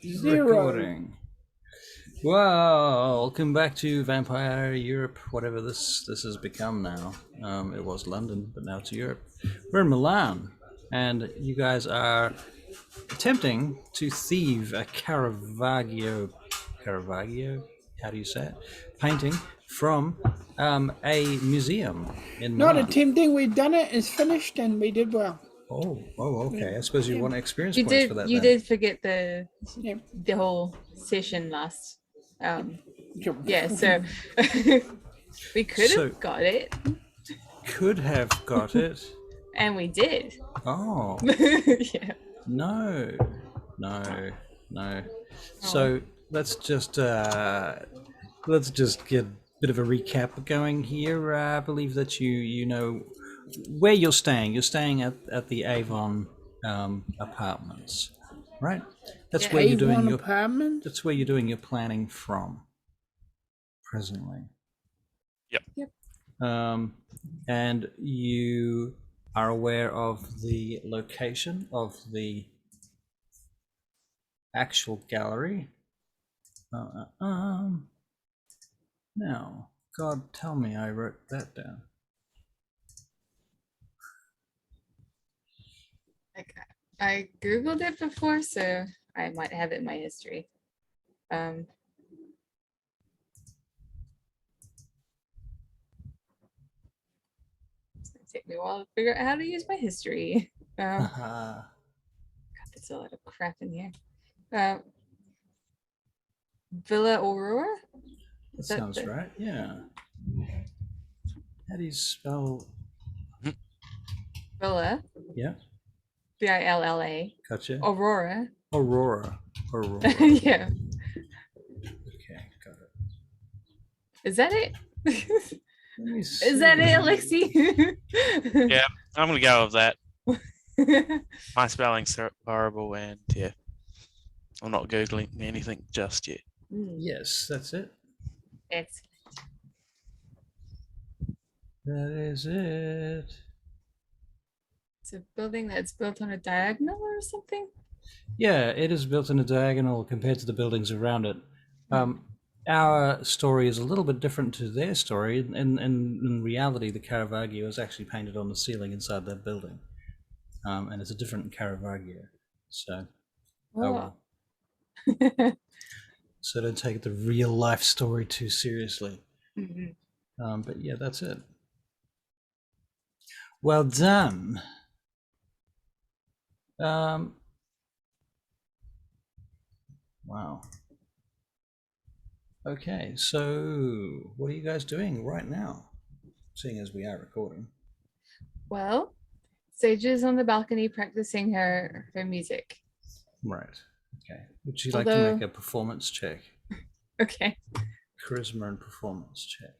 0. Recording. Welcome back to Vampire Europe, whatever this has become now. It was London, but now it's Europe. We're in Milan, and you guys are attempting to thieve a Carravaggio, how do you say it? Painting from a museum in Not Milan. attempting, we've done it, it's finished, and we did well. Okay. I suppose you want experience You points did. for that. You Then. did forget the Yeah. the whole session last. Yeah. So, So we could So- have got it, Could have got it. and we did. Oh. Yeah. No. So let's just get a bit of a recap going here. I believe that you know where you're staying. You're staying at the Avon apartments, right? That's Yeah. where you're doing Avon your. apartment. That's where you're doing your planning from, presently. Yep. And you are aware of the location of the actual gallery. Now, God, tell me I wrote that down. Like I googled it before, so I might have it in my history. It's gonna take me a while to figure out how to use my history. God, there's a lot of crap in here. Villa Aurora. That sounds right. Yeah. How do you spell? Villa. Yeah. Villa. Gotcha. Aurora. Aurora. Yeah. Okay, got it. Is that it? Is that it, Alexi? Yeah, I'm gonna go with that. My spelling's horrible, and yeah, I'm not googling anything just yet. Yes, that's it. Excellent. That is it. It's a building that's built on a diagonal or something. Yeah, it is built in a diagonal compared to the buildings around it. Our story is a little bit different to their story. In reality, the Carravaggio is actually painted on the ceiling inside that building, and it's a different Carravaggio. So, Oh. so don't take the real life story too seriously. Mhm. But yeah, that's it. Well done. Wow. Okay, so what are you guys doing right now? Seeing as we are recording. Well, Sage is on the balcony practicing her music. Right. Okay. Would you like to make a performance check? Okay. Charisma and performance check.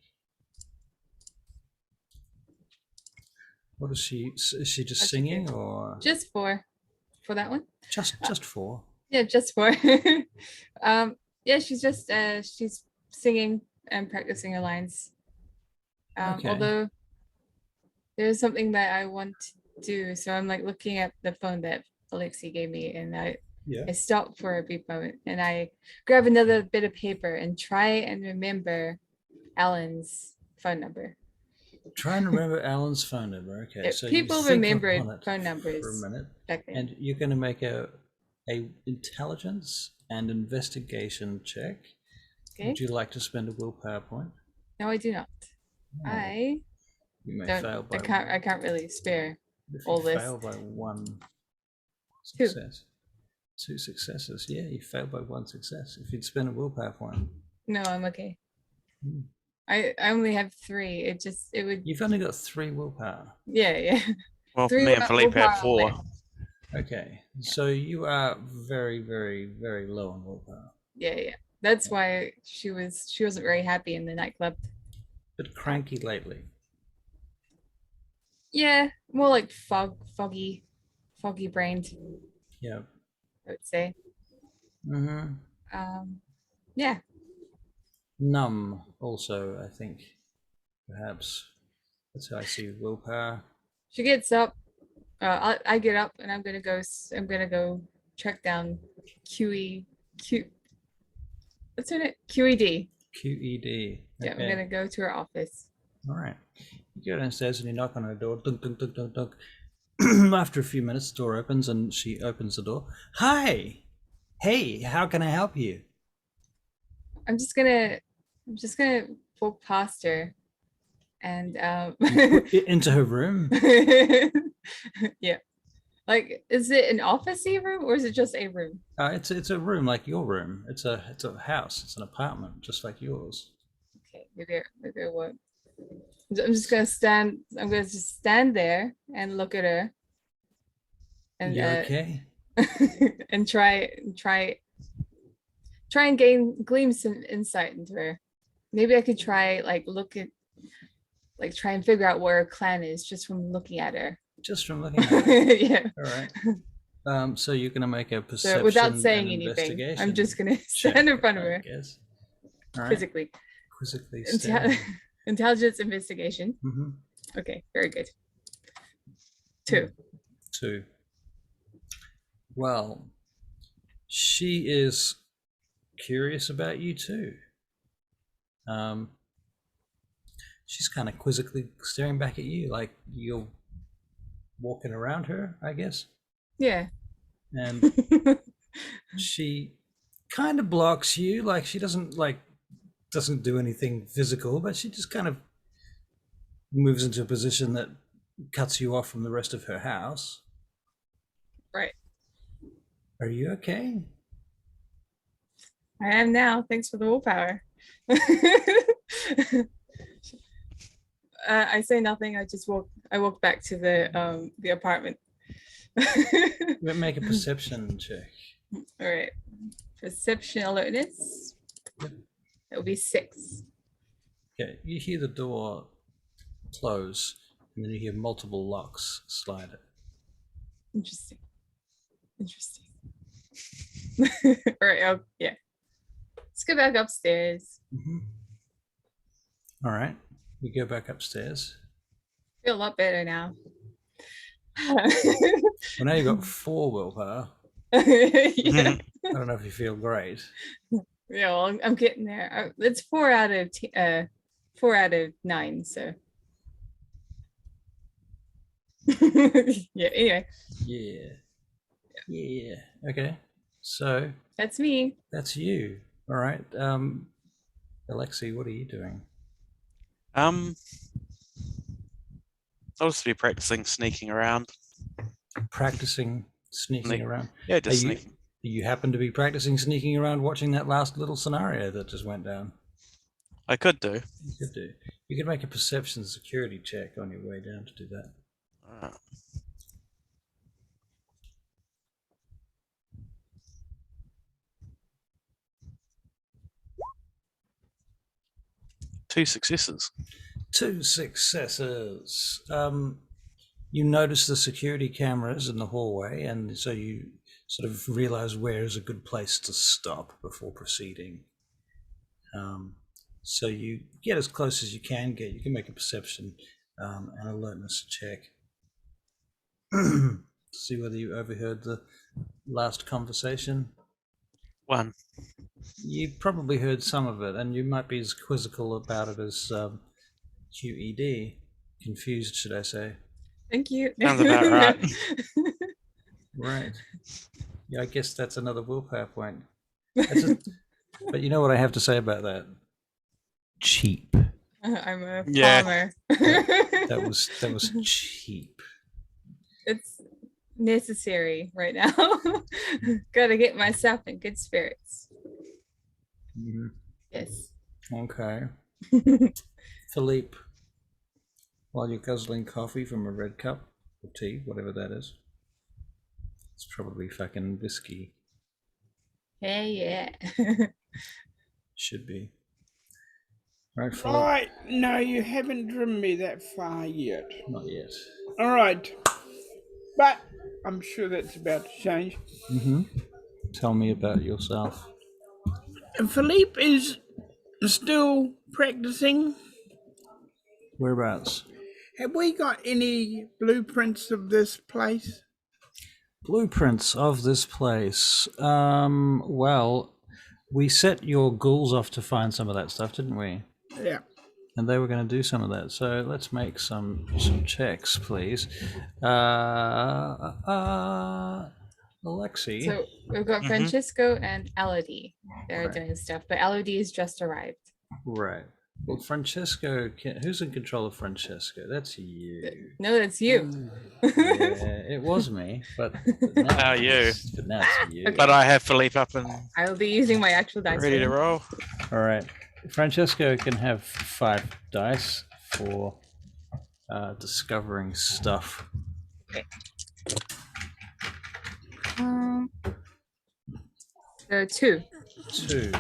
What is she? Is she just singing or Just for that one? just four? Yeah, just for. Yeah, she's just she's singing and practicing her lines. Okay. Although there's something that I want to do, so I'm like looking at the phone that Alexi gave me, and I stop for a brief moment and I grab another bit of paper and try and remember Alan's phone number. Try and remember Alan's phone number. Okay, so people remember phone numbers for a minute, back then. and you're going to make a intelligence and investigation check. Okay. Would you like to spend a willpower point? No, I do not. You may fail by. I can't really spare all this. Fail by one success. Two successes. Yeah, you failed by one success. If you'd spend a willpower point. No, I'm okay. I only have 3. It would. You've only got 3 willpower. Yeah. Well, me and Philippe had 4. Okay, so you are very, very, very low on willpower. Yeah. That's why she wasn't very happy in the nightclub. Bit cranky lately. Yeah, more like foggy brained. Yeah. I would say. Yeah. Numb also, I think. Perhaps. That's how I see willpower. She gets up. I get up and I'm gonna go track down Q. What's her name? QED. QED. Yeah, I'm gonna go to her office. All right. You go downstairs and you knock on her door. Dunk, dunk, dunk, dunk, dunk. After a few minutes, the door opens and she opens the door. Hi. Hey, how can I help you? I'm just gonna walk past her and Into her room. yeah. Like, is it an office-y room or is it just a room? It's a room like your room. It's a house. It's an apartment just like yours. Okay, maybe I won't. I'm just gonna stand. I'm gonna just stand there and look at her. And You okay? and try and glean some insight into her. Maybe I could try try and figure out where her clan is just from looking at her. Just from looking at her. Yeah. All right. So you're gonna make a perception So without saying and anything, I'm just gonna stand in front of her. Yes. All right. Quizzically. Intelligence investigation. Okay, very good. 2. Well, she is curious about you too. She's kind of quizzically staring back at you, like you're walking around her, I guess. Yeah. And she kind of blocks you, like she doesn't do anything physical, but she just kind of moves into a position that cuts you off from the rest of her house. Right. Are you okay? I am now. Thanks for the willpower. I say nothing. I walk back to the apartment. Make a perception check. All right. Perception alertness. Yep. It'll be 6. Okay, you hear the door close, and then you hear multiple locks slide it. Interesting. All right. Yeah. Let's go back upstairs. All right. We go back upstairs. Feel a lot better now. Well, now you've got 4 willpower. Yeah. I don't know if you feel great. Yeah, well, I'm getting there. It's 4 out of 9. So. Yeah. Anyway. Yeah. Okay. So. That's me. That's you. All right. Alexi, what are you doing? I'll just be practicing sneaking around. Practicing sneaking around? Yeah, just sneaking. You happen to be practicing sneaking around watching that last little scenario that just went down. I could do. You could do. You could make a perception security check on your way down to do that. Alright. Two successes. You notice the security cameras in the hallway, and so you sort of realize where is a good place to stop before proceeding. So you get as close as you can get. You can make a perception and alertness check. See whether you overheard the last conversation. 1. You probably heard some of it, and you might be as quizzical about it as QED. Confused, should I say? Thank you. Sounds about right. Right. Yeah, I guess that's another willpower point. But you know what I have to say about that? Cheap. I'm a Yeah. farmer. That was cheap. It's necessary right now. Gotta get myself in good spirits. Yes. Okay. Philippe, while you're guzzling coffee from a red cup or tea, whatever that is, it's probably fucking whiskey. Hey, yeah. Should be. Right, Philippe? Right, no, you haven't driven me that far yet. Not yet. All right, but I'm sure that's about to change. Tell me about yourself. And Philippe is still practicing. Whereabouts? Have we got any blueprints of this place? Blueprints of this place. Well, we set your ghouls off to find some of that stuff, didn't we? Yeah. And they were going to do some of that. So let's make some checks, please. Alexi. So we've got Francesco and Elodie. They're doing stuff, but Elodie has just arrived. Right. Well, Francesco, who's in control of Francesco? That's you. No, that's you. Yeah, it was me, but now you. But now it's you. Okay. But I have Philippe up and I'll be using my actual dice. ready to roll. All right. Francesco can have 5 dice for discovering stuff. Okay. There are 2. 2.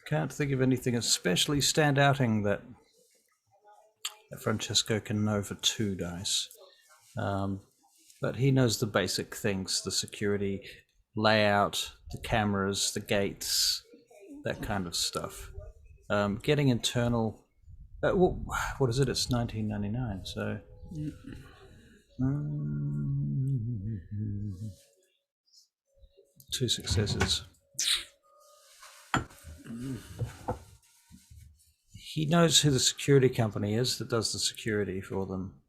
Can't think of anything especially standouting that Francesco can know for 2 dice. But he knows the basic things, the security layout, the cameras, the gates, that kind of stuff. Getting internal... what is it? It's 1999, so... 2 successes. He knows who the security company is that does the security for them.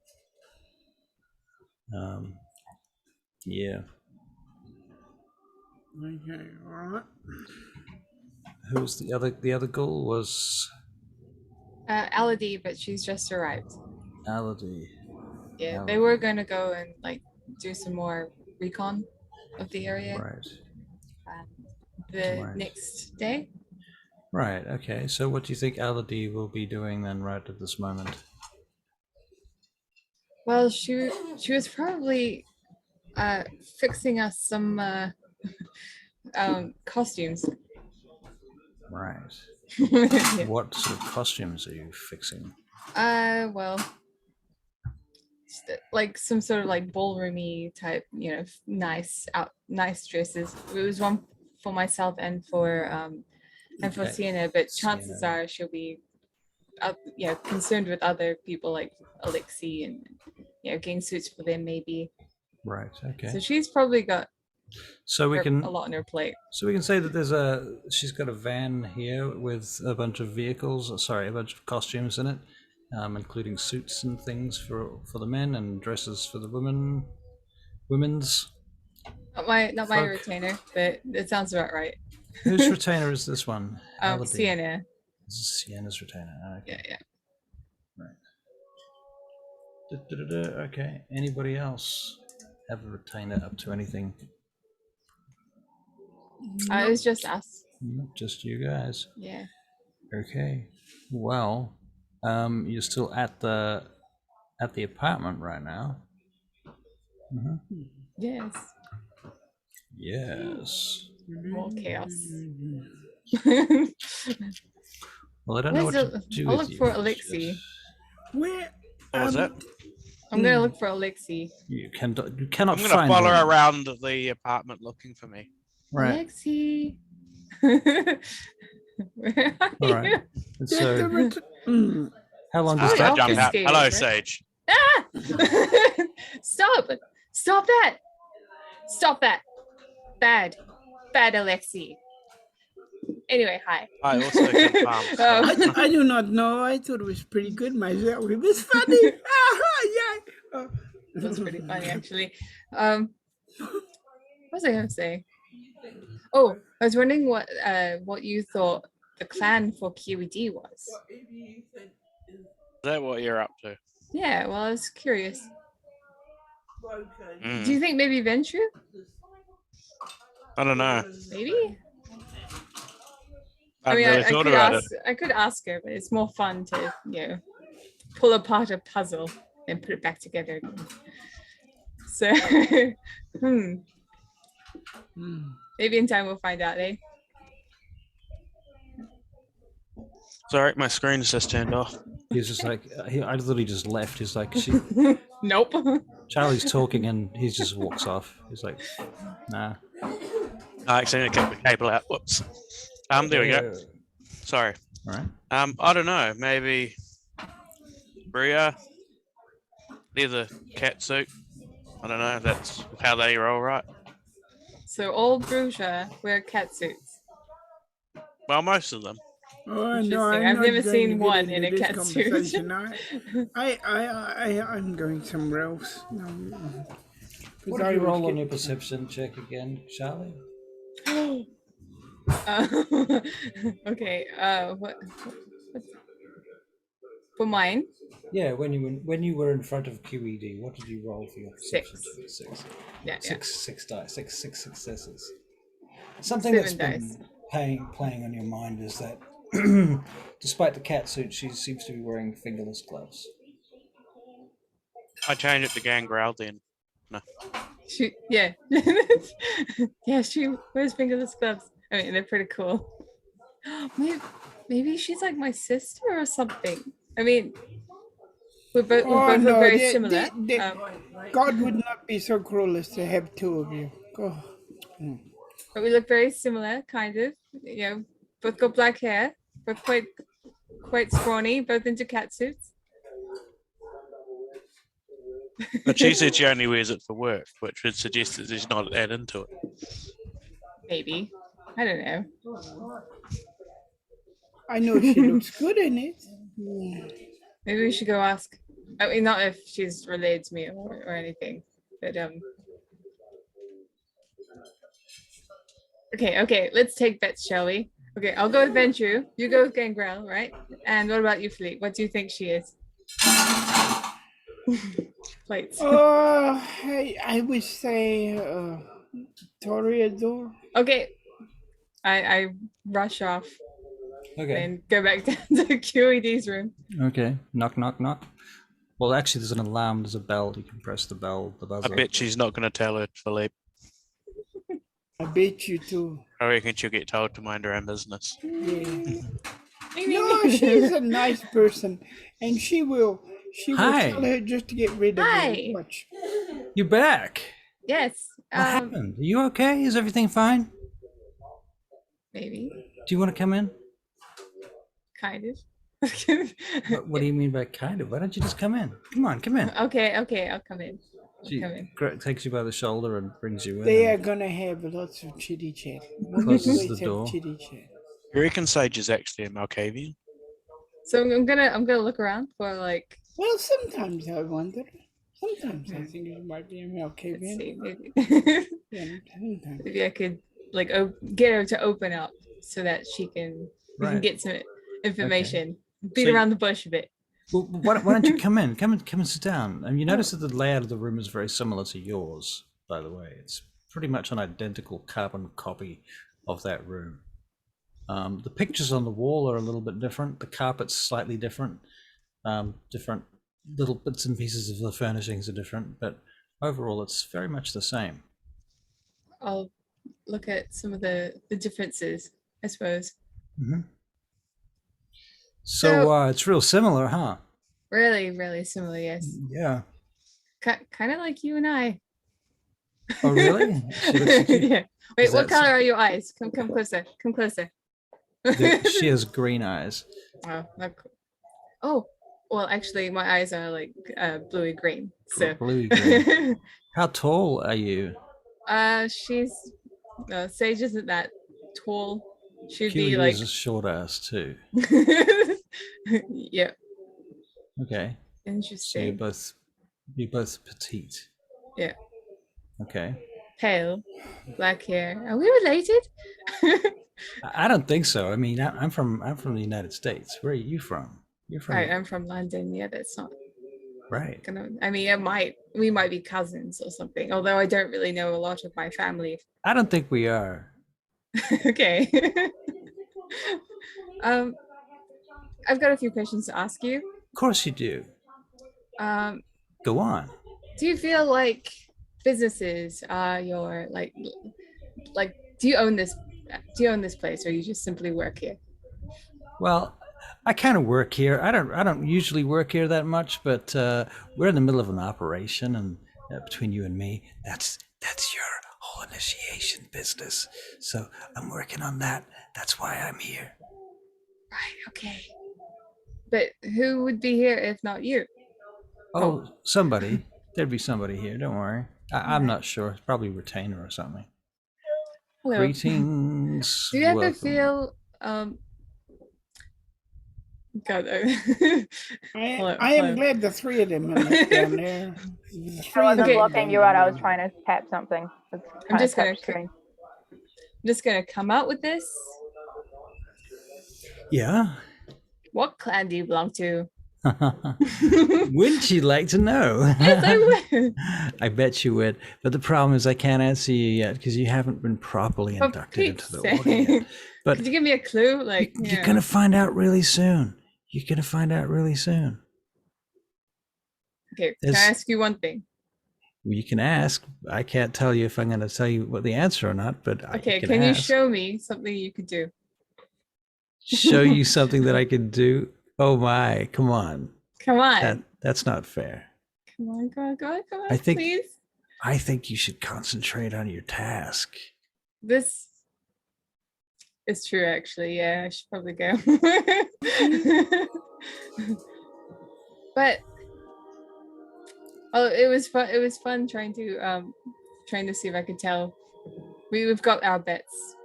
Yeah. Okay, all right. Who was the other goal? Was Elodie, but she's just arrived. Elodie. Yeah, they were going to go and like do some more recon of the area. Right. The next day. Right. Okay. So, what do you think Elodie will be doing then, right at this moment? Well, she was probably fixing us some costumes. Right. Yeah. What sort of costumes are you fixing? Well, like some sort of like ballroomy type, nice dresses. It was one for myself and for Sienna, but chances are she'll be concerned with other people like Alexi and getting suits for them maybe. Right. Okay. So she's probably got a lot on her plate. So we can say that she's got a van here with a bunch of vehicles, a bunch of costumes in it, including suits and things for the men and dresses for the women's. Not my retainer, but it sounds about right. Whose retainer is this one? Sienna. This is Sienna's retainer. Okay. Yeah. Right. Okay. Anybody else have a retainer up to anything? It was just us. Just you guys. Yeah. Okay. Well, you're still at the apartment right now. Yes. Yes. More chaos. Well, I don't know what to do. I'll look for Alexi. Where? What was that? I'm gonna look for Alexi. You cannot I'm find going to follow her. around the apartment looking for me. Right. Alexi. Where are All right. you? So, how long does Oh, that Jump out. Escape, Hello, right? Sage. Ah! Stop that! Stop that! Bad Alexi. Anyway, hi. I also confirm. I do not know. I thought it was pretty good myself. It was funny. Yeah. That's pretty funny, actually. What was I gonna say? Oh, I was wondering what you thought the clan for QED was. Is that what you're up to? Yeah, well, I was curious. Mm. Do you think maybe Ventru? I don't know. Maybe? I haven't really thought about it. I could ask her, but it's more fun to, pull apart a puzzle and put it back together again. So, maybe in time we'll find out, eh? Sorry, my screen's just turned off. He's just like, I thought he just left. He's like, Nope. Charlie's talking and he just walks off. He's like, nah. I accidentally kept the cable out. Whoops. There we go. Sorry. All right. I don't know. Maybe Bria, leather cat suit. I don't know if that's how they roll, right? So all Bruges wear cat suits. Well, most of them. Oh no, Interesting. I'm I've not never going seen to get one into in a this cat suit. conversation. I'm going somewhere else. No, What did you roll on your perception check again, Charlie? Okay. What's for mine? Yeah, when you were in front of QED, what did you roll for your perception 6. check? 6. Yeah, Six dice. Six successes. Something that's 7 been dice. playing on your mind is that despite the cat suit, she seems to be wearing fingerless gloves. I change it to gangrel then. No. Yeah. Yeah, she wears fingerless gloves. I mean, they're pretty cool. Maybe she's like my sister or something. I mean, we both look very similar. God would not be so cruel as to have two of you. Oh. But we look very similar, kind of. You know, both got black hair. Both quite scrawny. Both into cat suits. But she said she only wears it for work, which would suggest that there's not that into it. Maybe. I don't know. I know she looks good in it. Maybe we should go ask. I mean, not if she's related to me or anything, but Okay. Let's take bets, shall we? Okay, I'll go with Ventrue. You go with Gangrel, right? And what about you, Philippe? What do you think she is? Plates. I would say Toreador. Okay. I rush off. Okay. And go back down to QED's room. Okay. Knock, knock, knock. Well, actually, there's an alarm. There's a bell. You can press the bell, the buzzer. I bet she's not going to tell her, Philippe. I bet you too. I reckon she'll get told to mind her own business. Yeah. No, she's a nice person, and she will Hi. tell her just to get rid of her. Watch. You're back. Yes. What happened? Are you okay? Is everything fine? Maybe. Do you want to come in? Kind of. What do you mean by kind of? Why don't you just come in? Come on, come in. Okay, I'll come in. She takes you by the shoulder and brings you in. They are gonna have lots of chitty chat. Closes the door. Chitty chat. You reckon Sage is actually a Malkavian? So I'm gonna look around for like. Well, sometimes I wonder. Sometimes I think it might be a Malkavian. Let's see, maybe. Yeah, sometimes. Maybe I could like get her to open up so that we can get some information. Beat around the bush a bit. Well, why don't you come in? Come and sit down. And you notice that the layout of the room is very similar to yours, by the way. It's pretty much an identical carbon copy of that room. The pictures on the wall are a little bit different. The carpet's slightly different. Different little bits and pieces of the furnishings are different, but overall it's very much the same. I'll look at some of the differences, I suppose. Mm-hmm. So it's real similar, huh? Really, really similar, yes. Yeah. Kind of like you and I. Oh, really? Yeah. Wait, what color are your eyes? Come closer. Come closer. She has green eyes. Oh, not cool. Oh, well, actually, my eyes are like bluey green. So. Bluey green. How tall are you? Sage isn't that tall. She'd Kiwi be like is a short ass too. Yeah. Okay. Interesting. So you're both petite. Yeah. Okay. Pale, black hair. Are we related? I don't think so. I mean, I'm from the United States. Where are you from? You're from. Right, I'm from London. Yeah, that's not. Right. I mean, we might be cousins or something. Although I don't really know a lot of my family. I don't think we are. Okay. I've got a few questions to ask you. Of course you do. Go on. Do you feel like businesses are your like do you own this place or you just simply work here? Well, I kind of work here. I don't usually work here that much, but we're in the middle of an operation, and between you and me, that's your whole initiation business. So I'm working on that. That's why I'm here. Right. Okay. But who would be here if not you? Oh, somebody. There'd be somebody here. Don't worry. I'm not sure. It's probably retainer or something. Hello. Greetings. Do you ever welcome. feel God, I am glad the three of them are not down there. I wasn't Okay. blocking you out. I was trying to tap something. I'm just gonna come out with this. Yeah. What clan do you belong to? Wouldn't you like to know? Yes, I would. I bet you would. But the problem is I can't answer you yet because you haven't been properly For inducted into Pete's the order yet. sake. But Could you give me a clue? Like, you're going to find out really soon. You're going to find out really soon. Okay, can I ask you one thing? You can ask. I can't tell you if I'm going to tell you what the answer or not, but Okay, can you ask. show me something you could do? Show you something that I can do? Oh my, come on. Come on. That's not fair. Come on, please. I think you should concentrate on your task. This is true, actually. Yeah, I should probably go. But it was fun. It was fun trying to see if I could tell. We've got our bets.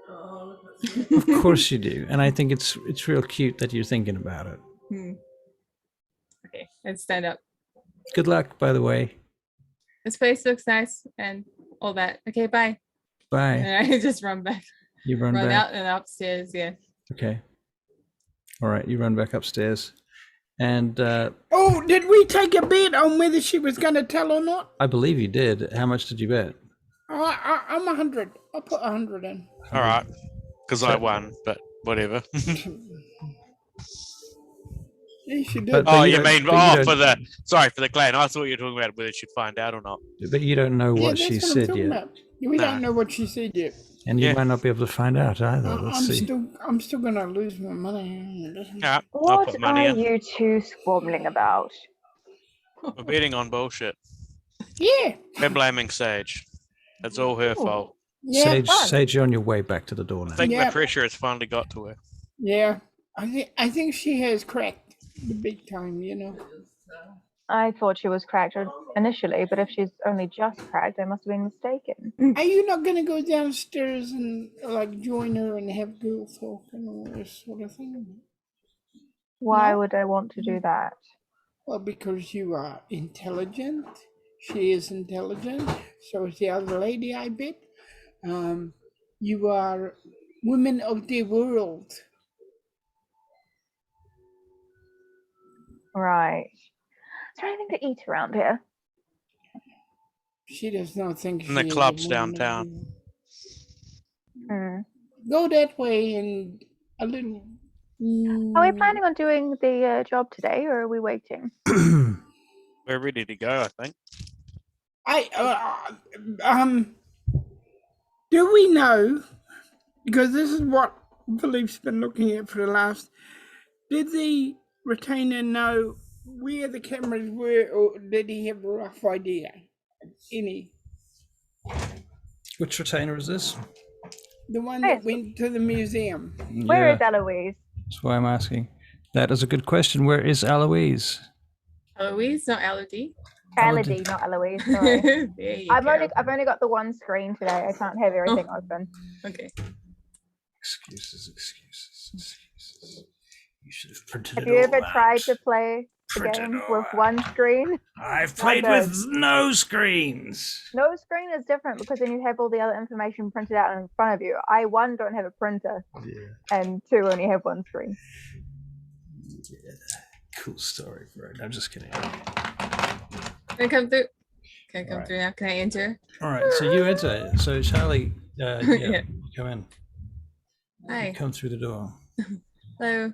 Of course you do, and I think it's real cute that you're thinking about it. Okay, let's stand up. Good luck, by the way. This place looks nice and all that. Okay, bye. Bye. And I just run back. You run back out and upstairs. Yeah. Okay. All right, you run back upstairs, and oh, did we take a bet on whether she was going to tell or not? I believe you did. How much did you bet? I'm 100. I'll put 100 in. All right, because I won, but whatever. Yeah, she did. But Oh, you you don't- mean but you for don't- the clan? I thought you were talking about whether she'd find out or not. But you don't know what that's she I'm said talking yet, about. We don't know what she said yet. and you Yeah. might not be able to find out either. Let's see. I'm still gonna lose my money. Yeah, I'll What put money are in. you two squabbling about? We're betting on bullshit. Yeah. We're blaming Sage. It's all her fault. Yeah. Sage, you're on your way back to the door now. I think Yeah. the pressure has finally got to her. Yeah. I think she has cracked the big time. You know. I thought she was cracked initially, but if she's only just cracked, I must have been mistaken. Are you not gonna go downstairs and like join her and have girl talk and all this sort of thing? Why No? would I want to do that? Well, because you are intelligent. She is intelligent. So is the other lady, I bet. You are women of the world. Right. Is there anything to eat around here? She does not think And the she is a club's woman of the downtown. world. Go that way and a little. Are we planning on doing the job today, or are we waiting? We're ready to go, I think. Do we know? Because this is what Philippe's been looking at for the last. Did the retainer know where the cameras were, or did he have a rough idea? Any? Which retainer is this? The one that went to the museum. Where is Eloise? That's why I'm asking. That is a good question. Where is Eloise? Eloise, not Elodie. Elodie, not Eloise. Sorry. There you I've go. only got the one screen today. I can't have everything open. Okay. Excuses. You should have printed Have it you all ever out. tried to play the Print it game all with out. one screen? I've played with no screens. No screen is different because then you have all the other information printed out in front of you. I, one, don't have a printer, and two, only have one screen. Yeah. Cool story, right? I'm just kidding. Can I come through? Can I come Alright. through now? Can I enter? All right, so you enter. So Charlie, Yeah. come in. Hi. Come through the door. Hello.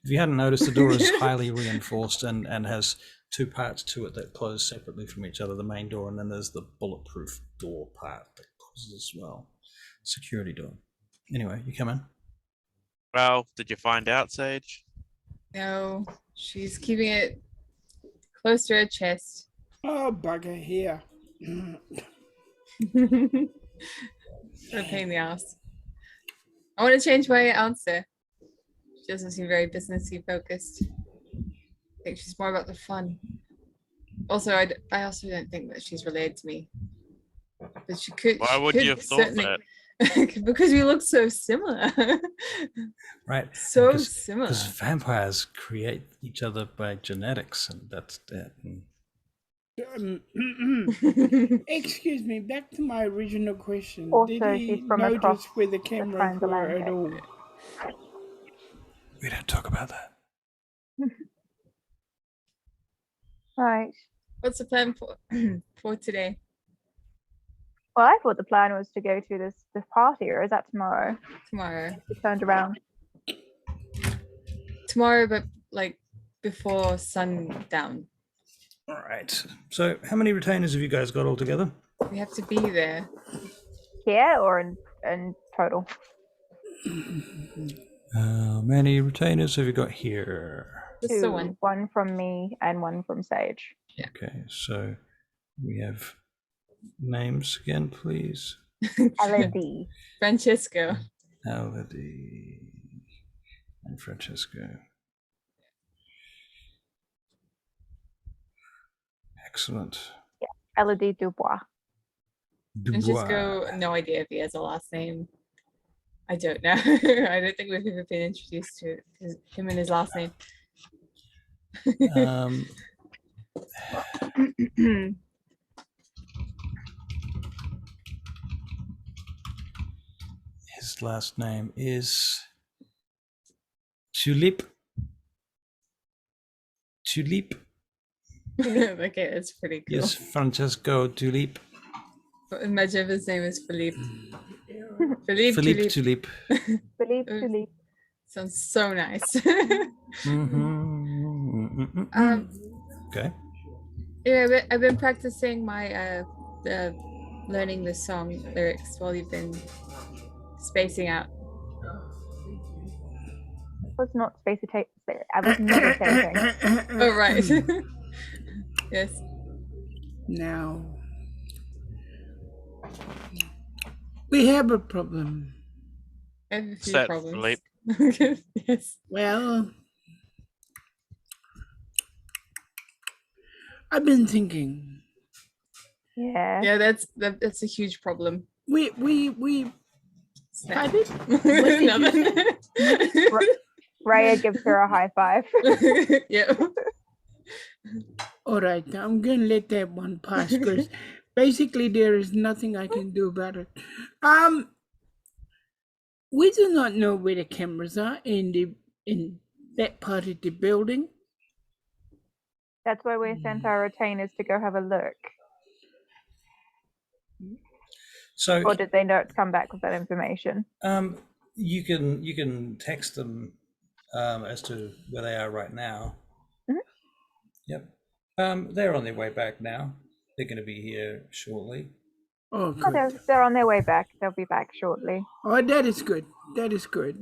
If you hadn't noticed, the door is highly reinforced and has two parts to it that close separately from each other, the main door, and then there's the bulletproof door part that closes as well. Security door. Anyway, you come in. Well, did you find out, Sage? No, she's keeping it close to her chest. Oh, bugger here. What a pain in the ass. I want to change my answer. She doesn't seem very businessy focused. I think she's more about the fun. Also, I also don't think that she's related to me. But she could. Why she would could you have thought certainly- that? Because we look so similar. Right. So similar. Because vampires create each other by genetics, and that's that. Excuse me, back to my original question. Also, Did he she's from notice across where the the cameras were at transatlantic. all? We don't talk about that. Right. What's the plan for for today? Well, I thought the plan was to go to this party, or is that tomorrow? Tomorrow. We turned around. Tomorrow, but like before sundown. All right. So, how many retainers have you guys got altogether? We have to be there. Here or in total? How many retainers have you got here? Just the Two. one. One from me and one from Sage. Okay, so we have names again, please. L&D. Francesco. Aladi and Francesco. Excellent. L&D Dubois. Francesco, no idea if he has a last name. I don't know. I don't think we've ever been introduced to him and his last name. Um, his last name is Tulip. Tulip. Okay, that's pretty cool. Yes, Francesco Tulip. Imagine if his name is Philippe. Philippe Philippe Tulip. Tulip. Philippe Uh, Philippe. Sounds so nice. Okay. Yeah, I've been practicing my learning the song lyrics while you've been spacing out. I was not I was meditating. Oh right. Yes. Now, we have a problem. I have a What's few that, problems. Philippe? Yes. Well, I've been thinking. Yeah. Yeah, that's a huge problem. We Snap. did Nothing. Raya gives her a high five. Yeah. all right. I'm gonna let that one pass because basically there is nothing I can do about it. We do not know where the cameras are in that part of the building. That's why we sent our retainers to go have a look. So, Or did they not come back with that information? you can text them as to where they are right now. Mhm. Yep. They're on their way back now. They're going to be here shortly. Oh, Oh, good. they're on their way back. They'll be back shortly. Oh, that is good. That is good.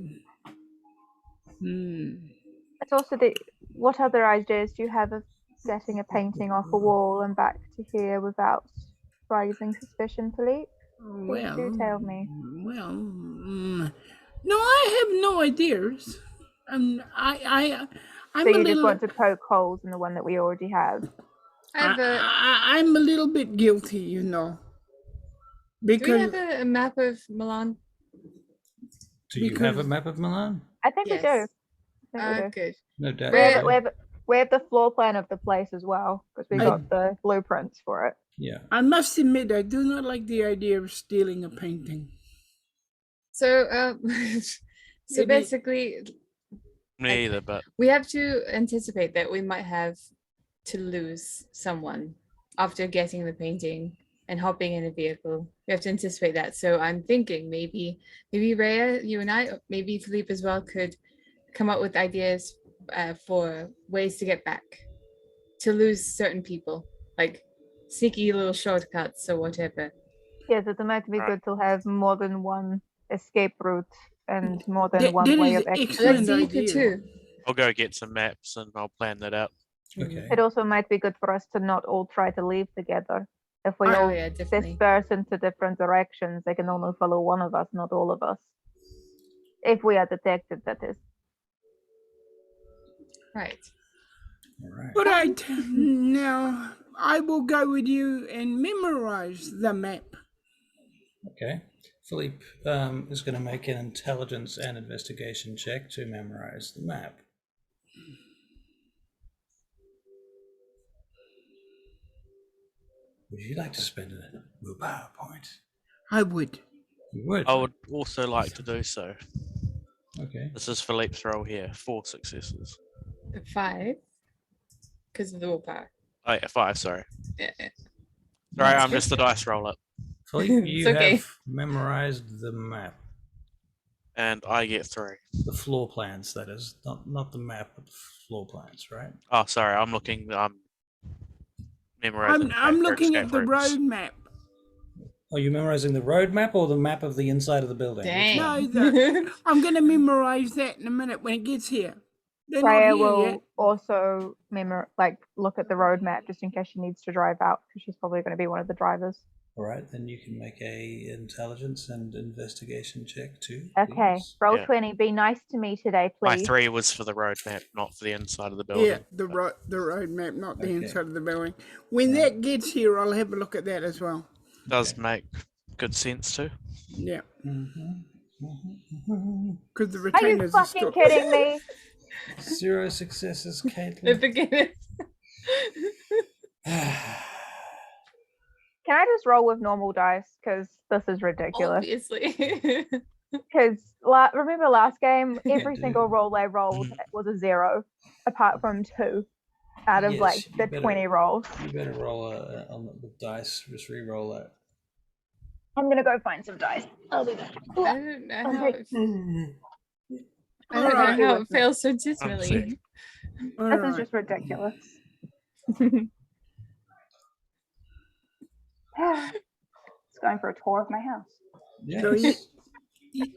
It's also what other ideas do you have of getting a painting off a wall and back to here without raising suspicion, Philippe? Please do tell me. Well, no, I have no ideas. I'm So a you just little. want to poke holes in the one that we already have? I'm a little bit guilty, you know. Do we Because have a map of Milan? Do you have a map of Milan? I think we do. Yes. I think we do. Good. No doubt. We Where- have, we, have, we have the floor plan of the place as well, because we got the blueprints for it. Yeah. I must admit, I do not like the idea of stealing a painting. So so Maybe- basically Me either, but we have to anticipate that we might have to lose someone after getting the painting and hopping in a vehicle. We have to anticipate that. So I'm thinking maybe Rhea, you and I, maybe Philippe as well, could come up with ideas for ways to get back, to lose certain people, like sneaky little shortcuts or whatever. Yes, it might be Right. good to have more than one escape route and more than That- one that way is of exit. excellent. Let's see idea. too. I'll go get some maps and I'll plan that out. Okay. It also might be good for us to not all try to leave together. If we Oh all yeah, definitely. disperse into different directions, they can only follow one of us, not all of us. If we are detected, that is. Right. All right. But now I will go with you and memorize the map. Okay. Philippe is going to make an intelligence and investigation check to memorize the map. Would you like to spend a willpower point? I would. You would. I would also like to do so. Okay. This is Philippe's roll here. 4 successes. 5. Because of the willpower. Oh yeah, 5. Sorry. Yeah. Sorry, I'm just the dice roller. Philippe, you okay. have memorized the map. And I get 3. The floor plans, that is. Not the map, but the floor plans, right? Oh, sorry. I'm looking. Memorizing. I'm looking at the road map. Are you memorizing the road map or the map of the inside of the building? Dang. No, I'm going to memorize that in a minute when it gets here. They're not Freya here will yet. also look at the road map just in case she needs to drive out, because she's probably going to be one of the drivers. All right, then you can make a intelligence and investigation check too. Okay, please. roll Yeah. 20. Be nice to me today, My please. 3 was for the road map, not for the inside of the building. Yeah, the road map, not the Okay. inside of the building. When that gets here, I'll have a look at that as well. Does make good sense too. Yeah, Mm-hmm. because the Are you retainers are fucking still... kidding me? 0 successes, The Caitlin. beginning. Can I just roll with normal dice? Because this is ridiculous. Obviously. Because remember last game, every do. single roll I rolled was a 0, apart from 2 out of Yes, the you better- 20 rolls. You better roll on the dice. Just re-roll that. I'm gonna go find some dice. I'll do that. I don't know how Okay. I don't Alright. know how it fails so I'm sick. dismally. All This is right. just ridiculous. It's going for a tour of my house. Yeah. So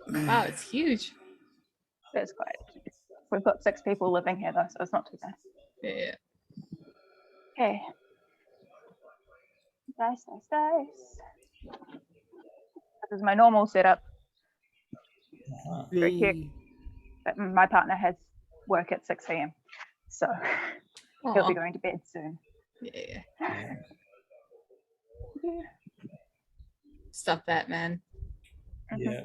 Wow, it's huge. It's quite. We've got 6 people living here though, so it's not too bad. Yeah. Okay. Dice. This is my normal setup. Uh-huh. Very cute. But my partner has work at 6 a.m. So he'll Aw. be going to bed soon. Yeah. Yeah. Stop that, man. Yeah.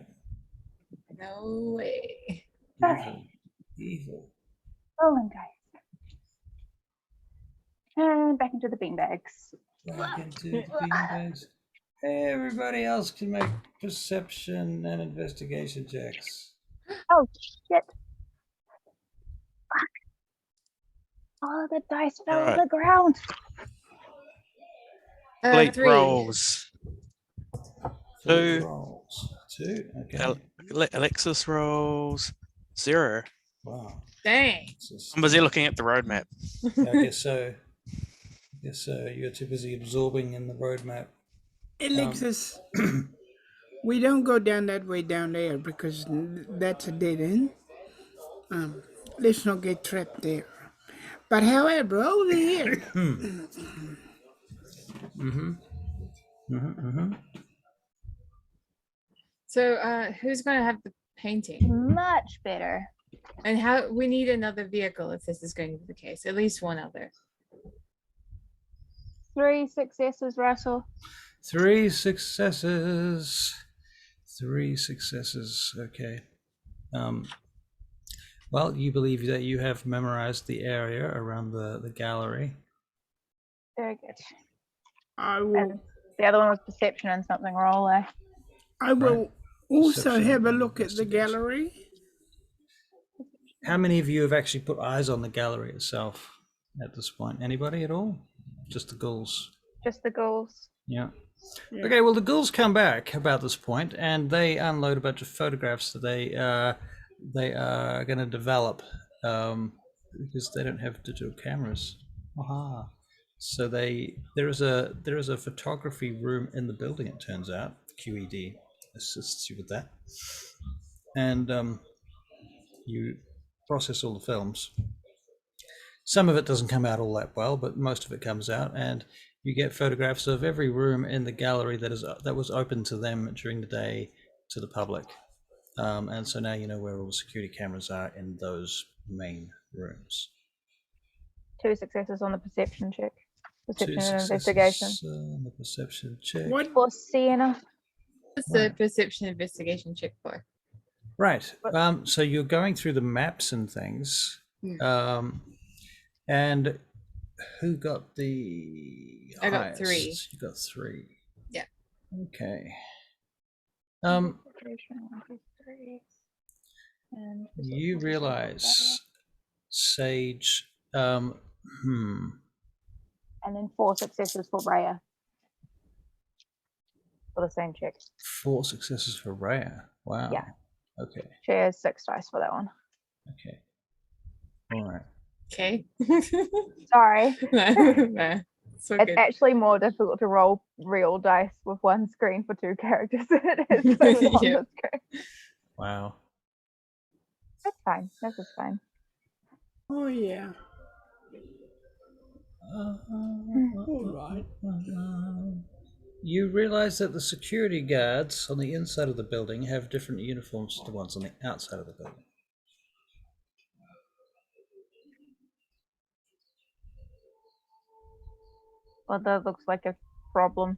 No way. Evil. Rolling dice. And back into the beanbags. Back into the beanbags. Hey, everybody else can make perception and investigation checks. Oh shit. Fuck. Oh, the dice fell on Alright. the ground. Fleet 3. rolls. Three 2. rolls. 2. Okay. Alexis rolls 0. Wow. Dang. This is- I'm busy looking at the roadmap. I guess so. You're too busy absorbing in the roadmap. Alexis, we don't go down that way down there because that's a dead end. Let's not get trapped there. But however, over here, So who's gonna have the painting? Much better. And how we need another vehicle if this is going to be the case. At least one other. 3 successes, Russell. 3 successes. 3 successes. Okay. Well, you believe that you have memorized the area around the gallery. Very good. I will. And the other one was perception and something roll there. I will also Perception have a and look at the investigation. gallery. How many of you have actually put eyes on the gallery itself at this point? Anybody at all? Just the ghouls. Just the ghouls. Yeah. Yeah. Okay, well, the ghouls come back about this point, and they unload a bunch of photographs that they are going to develop because they don't have digital cameras. Aha! So there is a photography room in the building. It turns out QED assists you with that, and you process all the films. Some of it doesn't come out all that well, but most of it comes out, and you get photographs of every room in the gallery that was open to them during the day to the public. And so now you know where all the security cameras are in those main rooms. 2 successes on the perception check. Two Perception and successes investigation. on the perception check. What? For Sienna. What's the Right. perception investigation check for? Right. So you're going through the maps and things. And who got the I got highest? 3. You got 3. Yeah. Okay. Investigation, 1, 2, 3. And You realize, Sage, and then 4 successes for Rhea. For the same check. 4 successes for Rhea. Wow. Yeah. Okay. She has 6 dice for that one. Okay. All right. Okay. Sorry. No, so It's good. actually more difficult to roll real dice with one screen for 2 characters than it is to put it on Yeah. the screen. Wow. That's fine. This is fine. Oh yeah. All right. You realize that the security guards on the inside of the building have different uniforms to the ones on the outside of the building. Well, that looks like a problem.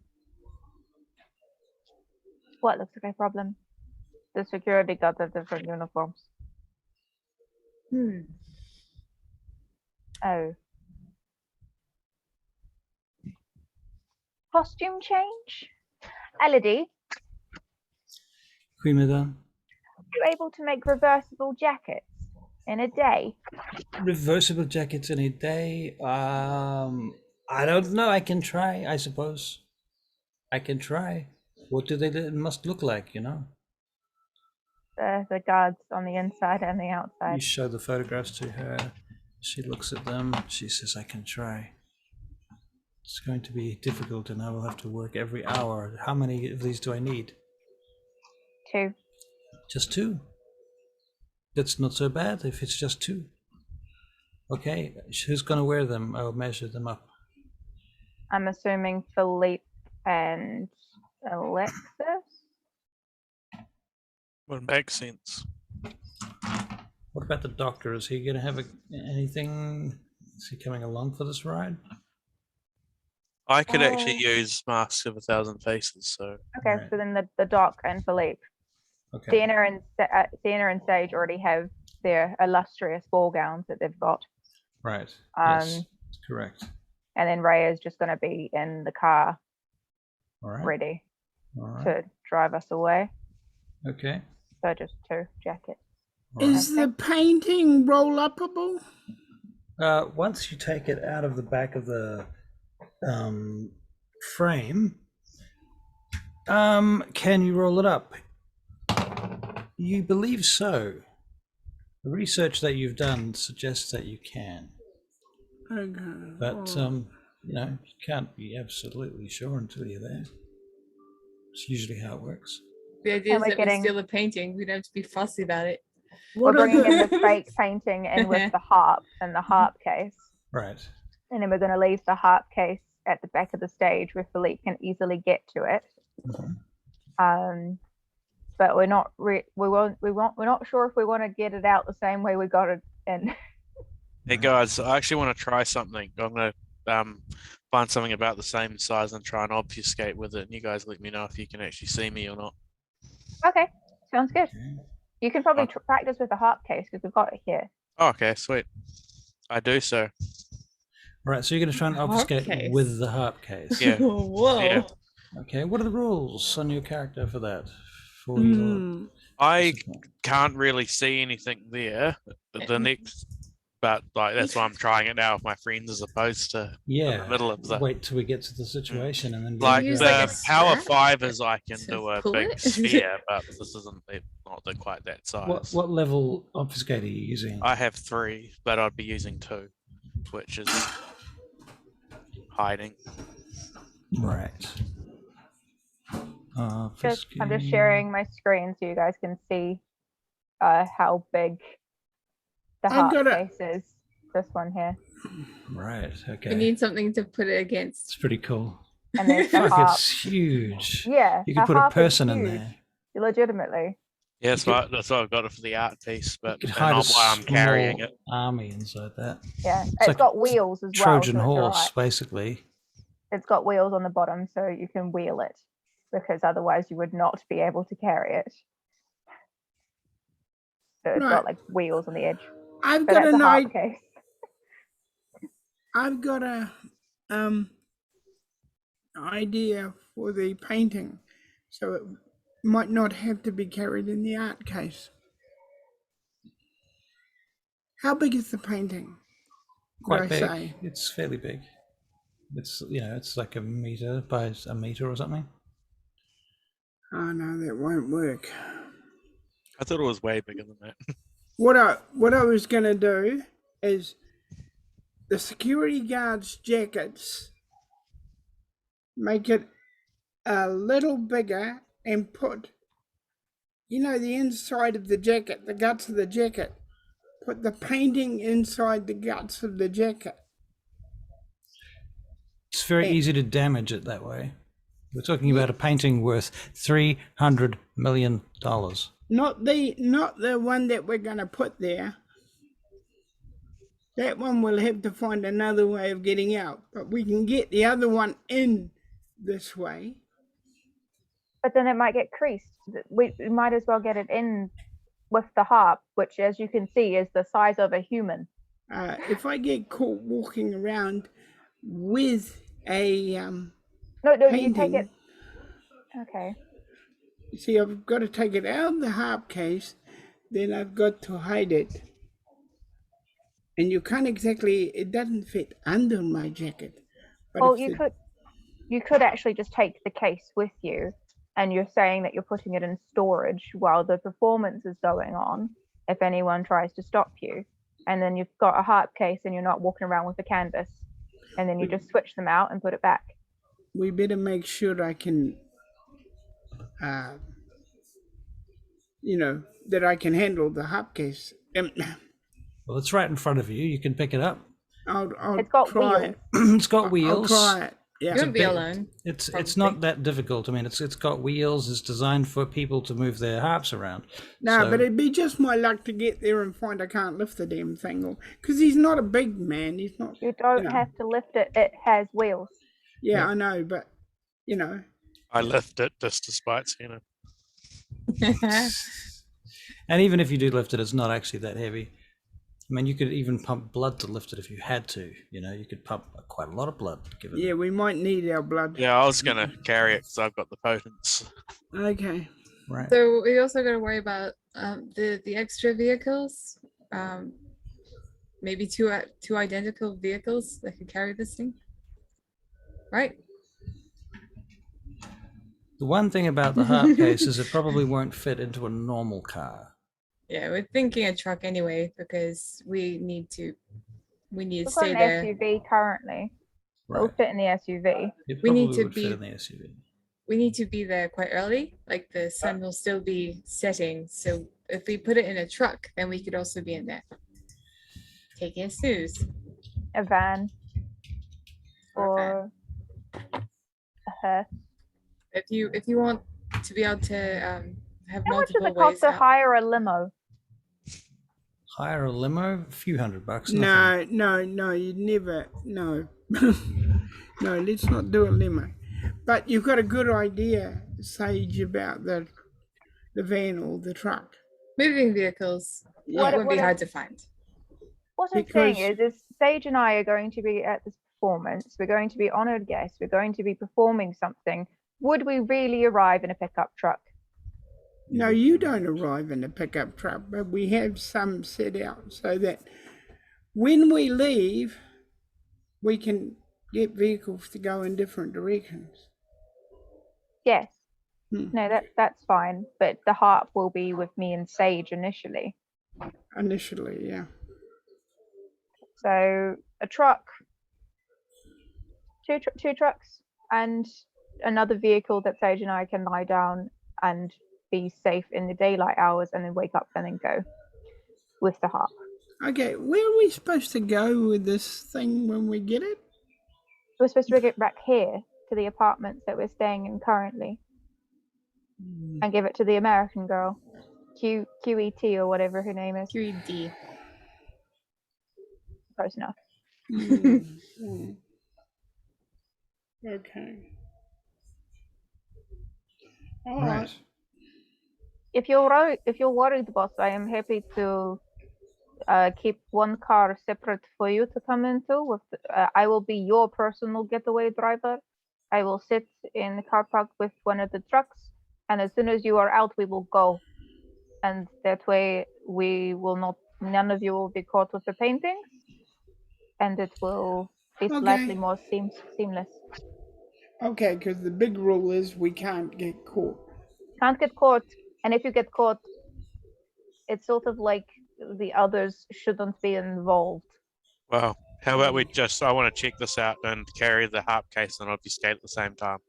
What looks like a problem? The security guards have different uniforms. Oh. Costume change? Elodie, Oui, madame. are you able to make reversible jackets in a day? Reversible jackets in a day? I don't know. I can try, I suppose. I can try. What do they must look like, you know? The guards on the inside and the You outside. show the photographs to her. She looks at them. She says, I can try. It's going to be difficult and I will have to work every hour. How many of these do I need? 2. Just 2? That's not so bad if it's just 2. Okay, who's going to wear them? I'll measure them up. I'm assuming Philippe and Alexis. Would make sense. What about the doctor? Is he going to have anything? Is he coming along for this ride? I could actually use Mask of 1,000 Faces, so Okay, Right. so then the doc and Philippe. Okay. Sienna and Sage already have their illustrious ball gowns that they've got. Right. Yes, that's correct. And then Ray is just going to be in the car All right. ready All right. to drive us away. Okay. So just 2 jackets. All right. Is the painting roll-upable? Once you take it out of the back of the frame, can you roll it up? You believe so. The research that you've done suggests that you can, Okay. but you know, you can't be absolutely sure until you're there. It's usually how it works. The idea And is we're that we getting- steal a painting. We don't have to be fussy about it. We're What are bringing in the the fake painting in with the harp and the harp case. Right. And then we're going to leave the harp case at the back of the stage where Philippe can easily get to it. Mhm. But we're not we're not sure if we want to get it out the same way we got it in. hey guys, I actually want to try something. I'm gonna find something about the same size and try and obfuscate with it. And you guys let me know if you can actually see me or not. Okay, sounds good. Okay. You can probably practice with the harp case because we've got it here. Oh, okay, sweet. I do so. Right. So you're going to try and Harp obfuscate case. with the harp case. Yeah. Whoa. Yeah. Okay. What are the rules on your character for that? For your Hmm. I can't really see anything there. The next, but like that's why I'm trying it now with my friends as opposed to in the middle of the. Wait till we get to the situation and then Like Use the like a power strap five is I can to do a pull big it? sphere, but this isn't not quite that size. what level obfuscate are you using? I have 3, but I'd be using 2, which is hiding. Right. I'm just sharing my screen so you guys can see how big the I've harp got case is. This one here. Right. Okay. We need something to put it against. It's pretty cool. And there's the Fuck, harp. it's huge. Yeah. You could the put a harp is person in huge, there. Legitimately. Yeah, that's why I've got it for the art piece, but You could and hide a not why I'm carrying small it. army inside that. Yeah, It's it's like got wheels as well. Trojan so it's horse, alright. basically. It's got wheels on the bottom, so you can wheel it, because otherwise you would not be able to carry it. So it's got like wheels on the edge. I've But got that's a an harp idea. case. I've got a idea for the painting, so it might not have to be carried in the art case. How big is the painting? Quite big. Say? It's fairly big. It's it's like a meter by a meter or something. Oh no, that won't work. I thought it was way bigger than that. What I was gonna do is the security guards' jackets, make it a little bigger and put, the inside of the jacket, the guts of the jacket, put the painting inside the guts of the jacket. It's very easy to damage it that way. We're talking about a painting worth $300 million. Not the one that we're gonna put there. That one we'll have to find another way of getting out, but we can get the other one in this way. But then it might get creased. We might as well get it in with the harp, which, as you can see, is the size of a human. If I get caught walking around with a No, painting, you take it. Okay. See, I've got to take it out of the harp case, then I've got to hide it. And you can't exactly, it doesn't fit under my jacket. But Well, you could actually just take the case with you, and you're saying that you're putting it in storage while the performance is going on, if anyone tries to stop you. And then you've got a harp case and you're not walking around with a canvas. And then you just switch them out and put it back. We better make sure I can, that I can handle the harp case. Well, it's right in front of you. You can pick it up. It's got try wheels. It's got wheels. I'll try it. Yeah. You won't be alone. It's not that difficult. I mean, it's got wheels. It's designed for people to move their harps around. No, So- but it'd be just my luck to get there and find I can't lift the damn thing, because he's not a big man. He's not. You don't have to lift it. It has wheels. Yeah, I know, but I lift it just despite seeing it. And even if you do lift it, it's not actually that heavy. I mean, you could even pump blood to lift it if you had to. You could pump quite a lot of blood. Yeah, we might need our blood. Yeah, I was gonna carry it because I've got the potence. Okay. Right. So we also got to worry about the extra vehicles. Maybe two identical vehicles that could carry this thing. Right? The one thing about the harp case is it probably won't fit into a normal car. Yeah, we're thinking a truck anyway because we need to We've got stay an there. SUV currently. It'll Right. fit in the SUV. It We need probably to would fit be- in the SUV. We need to be there quite early. Like the sun will still be setting. So if we put it in a truck, then we could also be in there. Taking a snooze. A van. Or a van. Or a hearse. If you want to be able to have How much does multiple it cost ways to out. hire a limo? Hire a limo, a few $100. nothing. No, you'd never. No. No, let's not do a limo. But you've got a good idea, Sage, about the van or the truck. Moving vehicles Yeah. wouldn't be hard to find. What I'm saying Because- is Sage and I are going to be at this performance. We're going to be honored guests. We're going to be performing something. Would we really arrive in a pickup truck? No, you don't arrive in a pickup truck, but we have some set out so that when we leave, we can get vehicles to go in different directions. Yes. Hmm. No, that's fine. But the harp will be with me and Sage initially. Initially, yeah. So a truck, two trucks, and another vehicle that Sage and I can lie down and be safe in the daylight hours, and then wake up and then go with the harp. Okay, where are we supposed to go with this thing when we get it? We're supposed to get back here to the apartments that we're staying in currently and give it to the American girl. QET or whatever her name is. QED. Close enough. Okay. All Right. right. If you're worried, boss, I am happy to keep one car separate for you to come into. With I will be your personal getaway driver. I will sit in the car park with one of the trucks, and as soon as you are out, we will go. And that way, none of you will be caught with the paintings, and it will be slightly Okay. more seamless. Okay, because the big rule is we can't get caught. Can't get caught, and if you get caught, it's sort of like the others shouldn't be involved. Well, how about we just, I want to check this out and carry the harp case and obfuscate at the same time.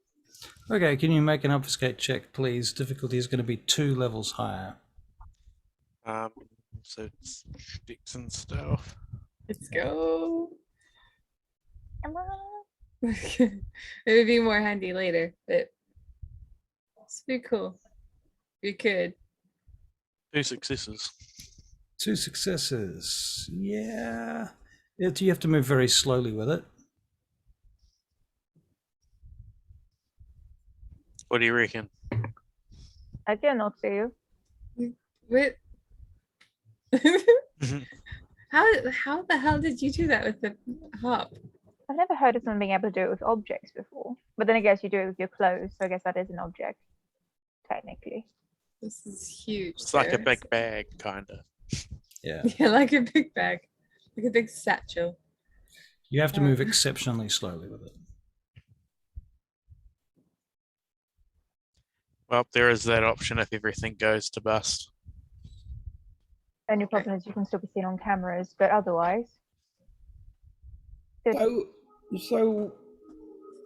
Okay, can you make an obfuscate check, please? Difficulty is going to be 2 levels higher. So it's sticks and stuff. Let's go. Come on. It would be more handy later, but it's pretty cool. You could. 2 successes. 2 successes. Yeah. You have to move very slowly with it. What do you reckon? I cannot see you. What? How the hell did you do that with the harp? I've never heard of someone being able to do it with objects before. But then I guess you do it with your clothes, so I guess that is an object, technically. This is huge. It's like a sir. big bag, kind of. Yeah. Yeah, like a big bag, like a big satchel. You have to move exceptionally slowly with it. Well, there is that option if everything goes to bust. Only problem is you can still be seen on cameras, but otherwise. So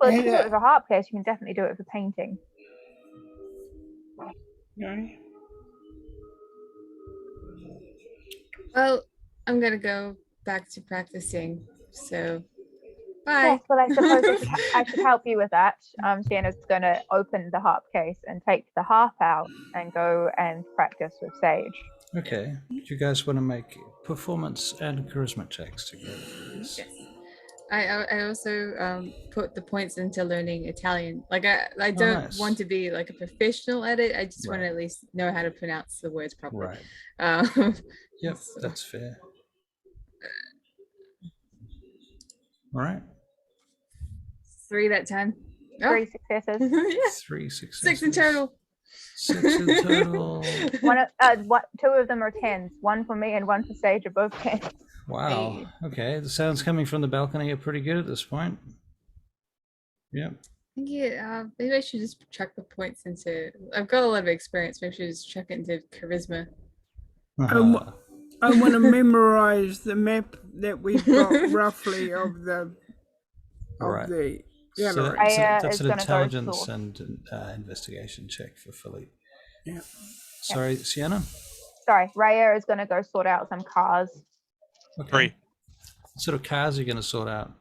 Well, if you can do it with a harp case, you can definitely do it with a painting. okay. Well, I'm gonna go back to practicing. So, bye. Yes, well, I suppose I should help you with that. Sienna's going to open the harp case and take the harp out and go and practice with Sage. Okay. Do you guys want to make performance and charisma checks together, please? Yes. I also put the points into learning Italian. Like I don't nice. want to be like a professional at it. I just want to Right. at least know how to pronounce the words properly. Right. Yep, So- that's fair. All right. 3 that time. 3 successes. Yeah, 3 successes. 6 in total. 6 in total. 2 of them are 10s. 1 for me and 1 for Sage are both 10s. Wow. Hey. Okay. The sounds coming from the balcony are pretty good at this point. Yep. Yeah, maybe I should just chuck the points into. I've got a lot of experience. Maybe I should just chuck it into charisma. Uh-huh. I want to memorize the map that we've got roughly of the Right. the So gallery. that's is an gonna go intelligence source. and investigation check for Philippe. Yeah. Sorry, Sienna? Sorry, Raya is going to go sort out some cars. Okay. 3. What sort of cars are you going to sort out?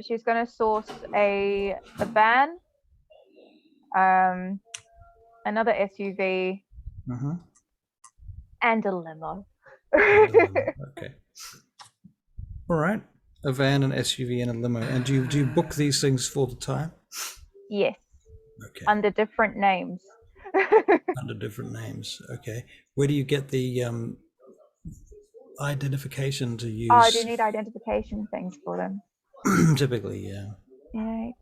She's going to source a van, another SUV, Uh-huh. and a limo. Okay. All right. A van, an SUV, and a limo. And do you book these things for the time? Yes, Okay. under different names. Under different names. Okay. Where do you get the identification to use? Oh, I do need identification things for them. Typically, yeah. Right.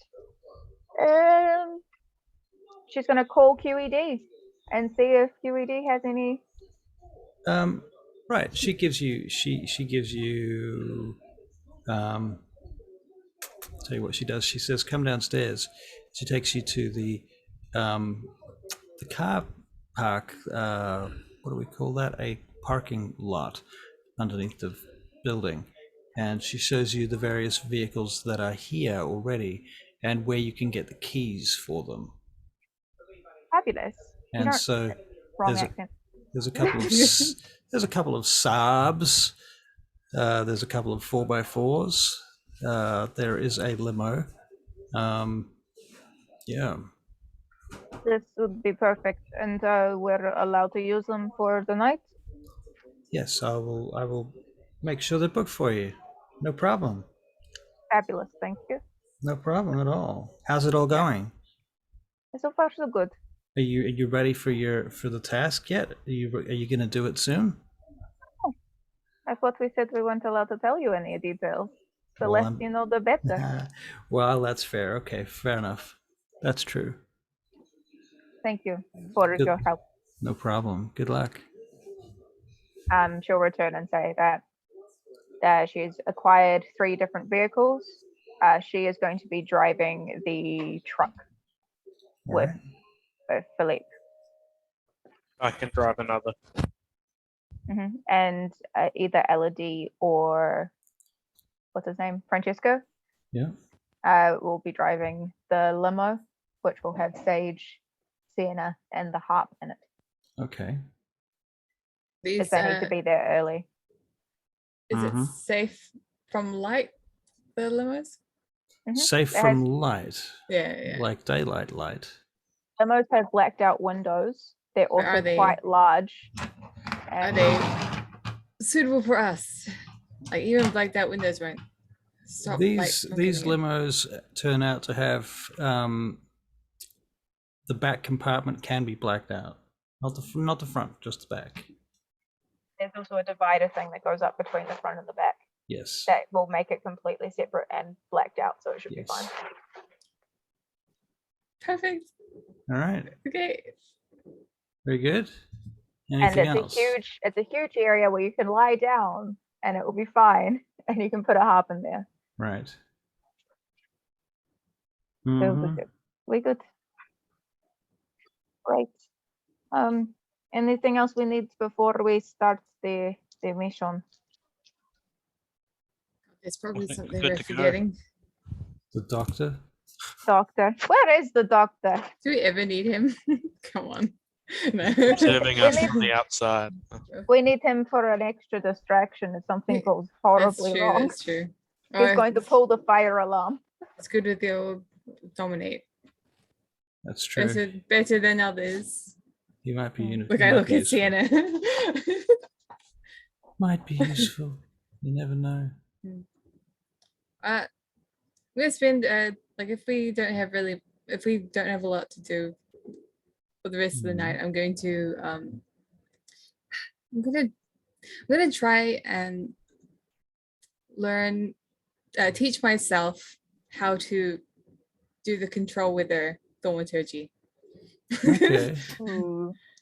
She's going to call QED and see if QED has any. Right. She gives you. Tell you what she does. She says, "Come downstairs." She takes you to the car park. What do we call that? A parking lot underneath the building, and she shows you the various vehicles that are here already and where you can get the keys for them. Fabulous. You And don't- so Wrong there's a- accent. there's a couple of there's a couple of Saabs. There's a couple of 4x4s. There is a limo. Yeah. This would be perfect, and we're allowed to use them for the night. Yes, I will make sure they're booked for you. No problem. Fabulous, thank you. No problem at all. How's it all going? So far, so good. Are you ready for the task yet? Are you going to do it soon? I thought we said we weren't allowed to tell you any details. The Well, less you know, the better. Well, that's fair. Okay, fair enough. That's true. Thank you for your help. No problem. Good luck. She'll return and say that she's acquired 3 different vehicles. She is going to be driving the truck with Philippe. I can drive another. And either Elodie or what's his name, Francesco, will be driving the limo, which will have Sage, Sienna, and the harp in it. Okay. These, They need to be there early. Is it safe from light, the limos? Safe from light. Yeah. Like daylight light. Limos have blacked out windows. They're also quite large. Are they suitable for us? Like even blacked out windows won't stop These getting in. limos turn out to have the back compartment can be blacked out. Not the front, just the back. There's also a divider thing that goes up between the front and the back. Yes. That will make it completely separate and blacked out, so it should be fine. Perfect. All right. Okay. Very good. Anything and else? it's a huge area where you can lie down and it will be fine, and you can put a harp in there. Right. So we good. Great. Anything else we need before we start the mission? It's probably something we're forgetting. The doctor? Doctor. Where is the doctor? Do we ever need him? Come on. No. Serving us from the outside. We need him for an extra distraction if something goes horribly wrong. That's true. He's going to pull the fire alarm. It's good with the old dominate. That's true. Better than others. He might be unique. Look, I look at Sienna. Might be useful. You never know. We're gonna spend like if we don't have a lot to do for the rest of the night, I'm gonna try and learn, teach myself how to do the control wither thaumaturgy. Okay.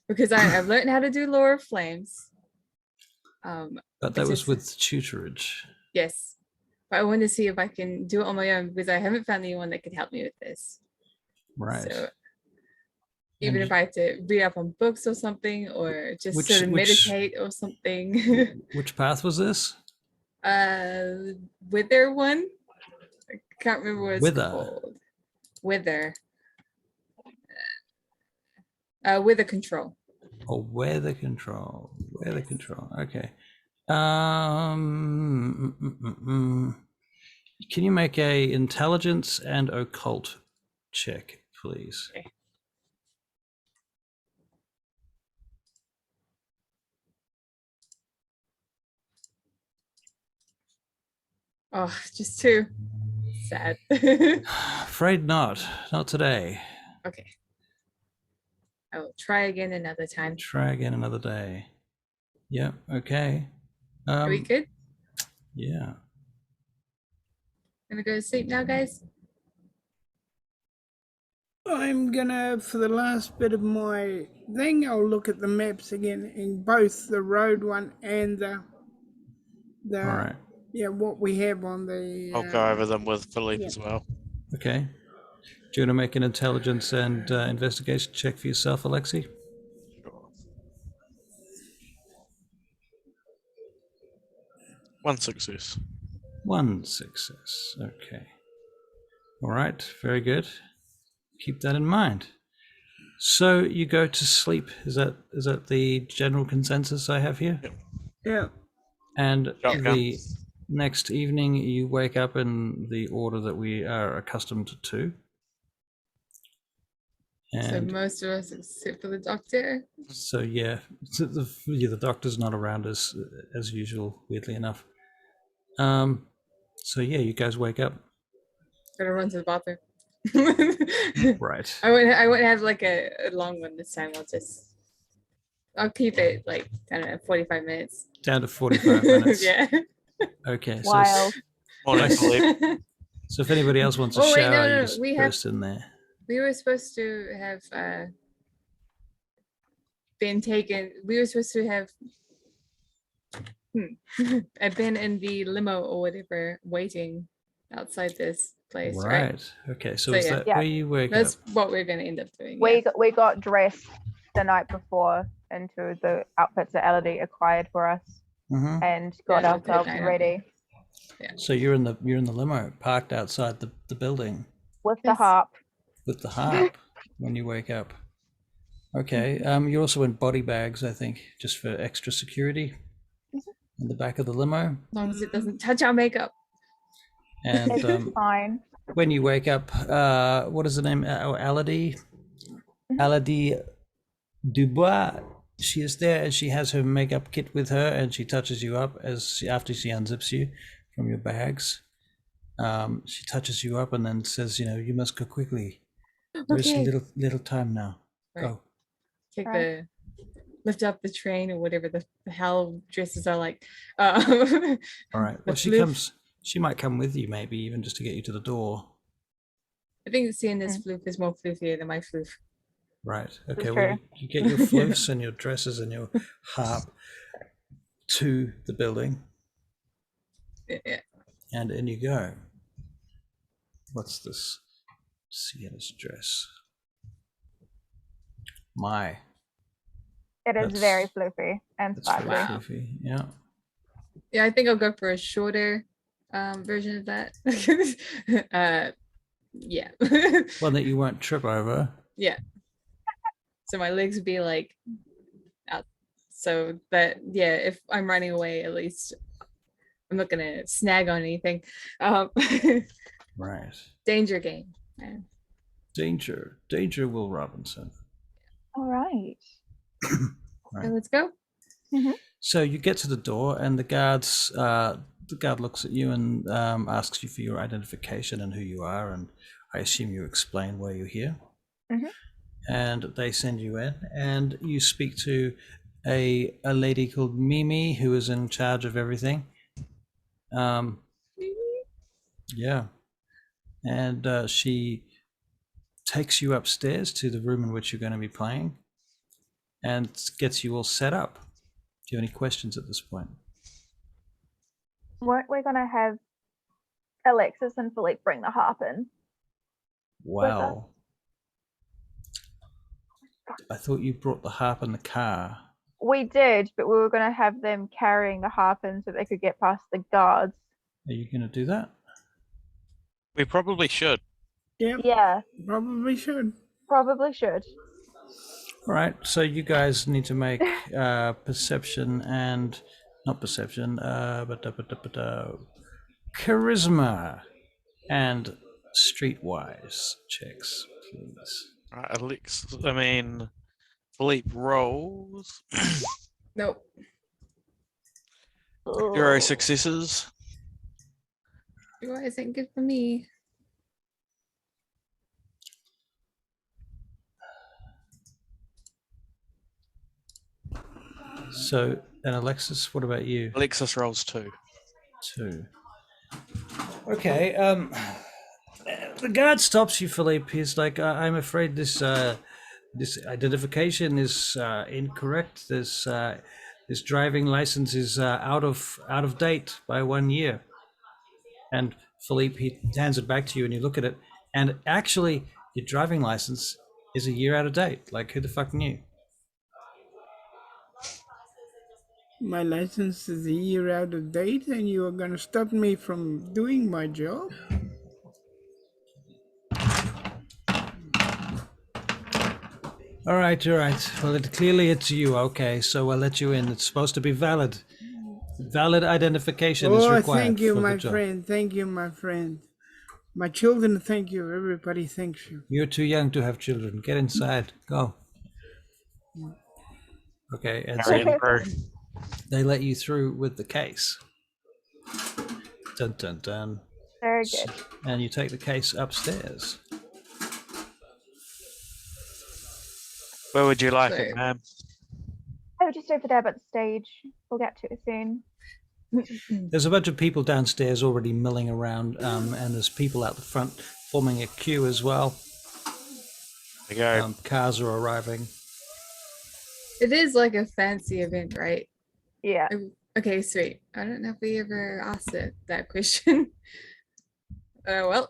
Because I've learned how to do Lore of Flames. But that was with tutorage. Yes. But I want to see if I can do it on my own because I haven't found anyone that can help me with this. Right. So even if I have to read up on books or something, or just sort of meditate or something. Which path was this? Wither one. I can't remember what it's called. Wither. Wither control. Oh, weather control. Weather control. Okay. Can you make a intelligence and occult check, please? Okay. Oh, just 2. Sad. Afraid not. Not today. Okay. I will try again another time. Try again another day. Yep. Okay. Are we good? Yeah. Gonna go to sleep now, guys? I'm gonna, for the last bit of my thing, I'll look at the maps again in both the road one and the All right. Yeah, what we have on the... I'll go over them with Philippe as well. Okay. Do you want to make an intelligence and investigation check for yourself, Alexi? Sure. 1 success. 1 success. Okay. All right. Very good. Keep that in mind. So you go to sleep. Is that the general consensus I have here? Yep. Yeah. And the next evening you wake up in the order that we are accustomed to. So And most of us except for the doctor. so yeah, the doctor's not around as usual, weirdly enough. So yeah, you guys wake up. Gotta run to the bathroom. Right. I wouldn't have like a long one this time. I'll keep it like, I don't know, 45 minutes. Down to 45 minutes. Yeah. Okay. Wild. Morning, Philippe. So if anybody else wants a Oh, wait, shower, no, you just we have- burst in there. We were supposed to have been taken. We were supposed to have I've been in the limo or whatever waiting outside this place, right? Right. Okay. So So, is yeah. that Yeah. where you wake That's up? what we're gonna end up doing. We got dressed the night before into the outfits that Elodie acquired for us, Mhm. and got Yeah, ourselves good night. ready So you're in the limo parked outside the building with the Yes. harp. with the harp when you wake up. Okay. You're also in body bags, I think, just for extra security in the back of the limo. As long as it doesn't touch our makeup. And It's fine. when you wake up, what is the name? Aladi Dubois. She is there, and she has her makeup kit with her, and she touches you up after she unzips you from your bags. She touches you up and then says, "You must go quickly. There's Okay. little time now. Right. Go." Take Right. lift up the train or whatever the hell dresses are like. All right. Well, she floof. might come with you, maybe even just to get you to the door. I think seeing this floof is more floofier than my floof. Right. Okay. That's Well, true. you get your floofs and your dresses and your harp to the building, Yeah. and in you go. What's this? Sienna's dress. My. It is That's- very floofy and That's very spicy. Wow. floofy. Yeah. Yeah, I think I'll go for a shorter version of that. Yeah. One that you won't trip over. Yeah. So my legs would be like out. So that, yeah, if I'm running away, at least I'm not gonna snag on anything. Right. Danger game. Danger, Will Robinson. All right. Right. So let's go. So you get to the door, and the guard looks at you and asks you for your identification and who you are, and I assume you explain why you're here. Mhm. And they send you in, and you speak to a lady called Mimi, who is in charge of everything. Yeah, and she takes you upstairs to the room in which you're going to be playing, and gets you all set up. Do you have any questions at this point? Weren't we gonna have Alexis and Philippe bring the harp in? Wow. I thought you brought the harp in the car. We did, but we were gonna have them carrying the harp in so they could get past the guards. Are you going to do that? We probably should. Yep, Yeah, probably should. probably should. All right. So you guys need to make perception and not perception, but charisma and streetwise checks, please. Right, Philippe rolls. Nope. 0 successes. You guys ain't good for me. So, and Alexis, what about you? Alexis rolls 2. 2. Okay. The guard stops you, Philippe. He's like, "I'm afraid this identification is incorrect. This driving license is out of date by 1 year." And Philippe, he hands it back to you, and you look at it, and actually, your driving license is a year out of date. Like, who the fuck knew? My license is a year out of date, and you are gonna stop me from doing my job? All right. Well, clearly it's you. Okay, so I'll let you in. It's supposed to be valid. Valid identification is Oh, required thank you, for the my job. friend. Thank you, my friend. My children thank you. Everybody thanks you. You're too young to have children. Get inside. Go. Okay, and Carry so him through. they let you through with the case. Dun dun dun. Very good. And you take the case upstairs. Where would you like So- it, ma'am? Oh, just over there by the stage. We'll get to it soon. There's a bunch of people downstairs already milling around, and there's people out the front forming a queue as well. There you go. Cars are arriving. It is like a fancy event, right? Yeah. Okay, sweet. I don't know if we ever asked that question. Well,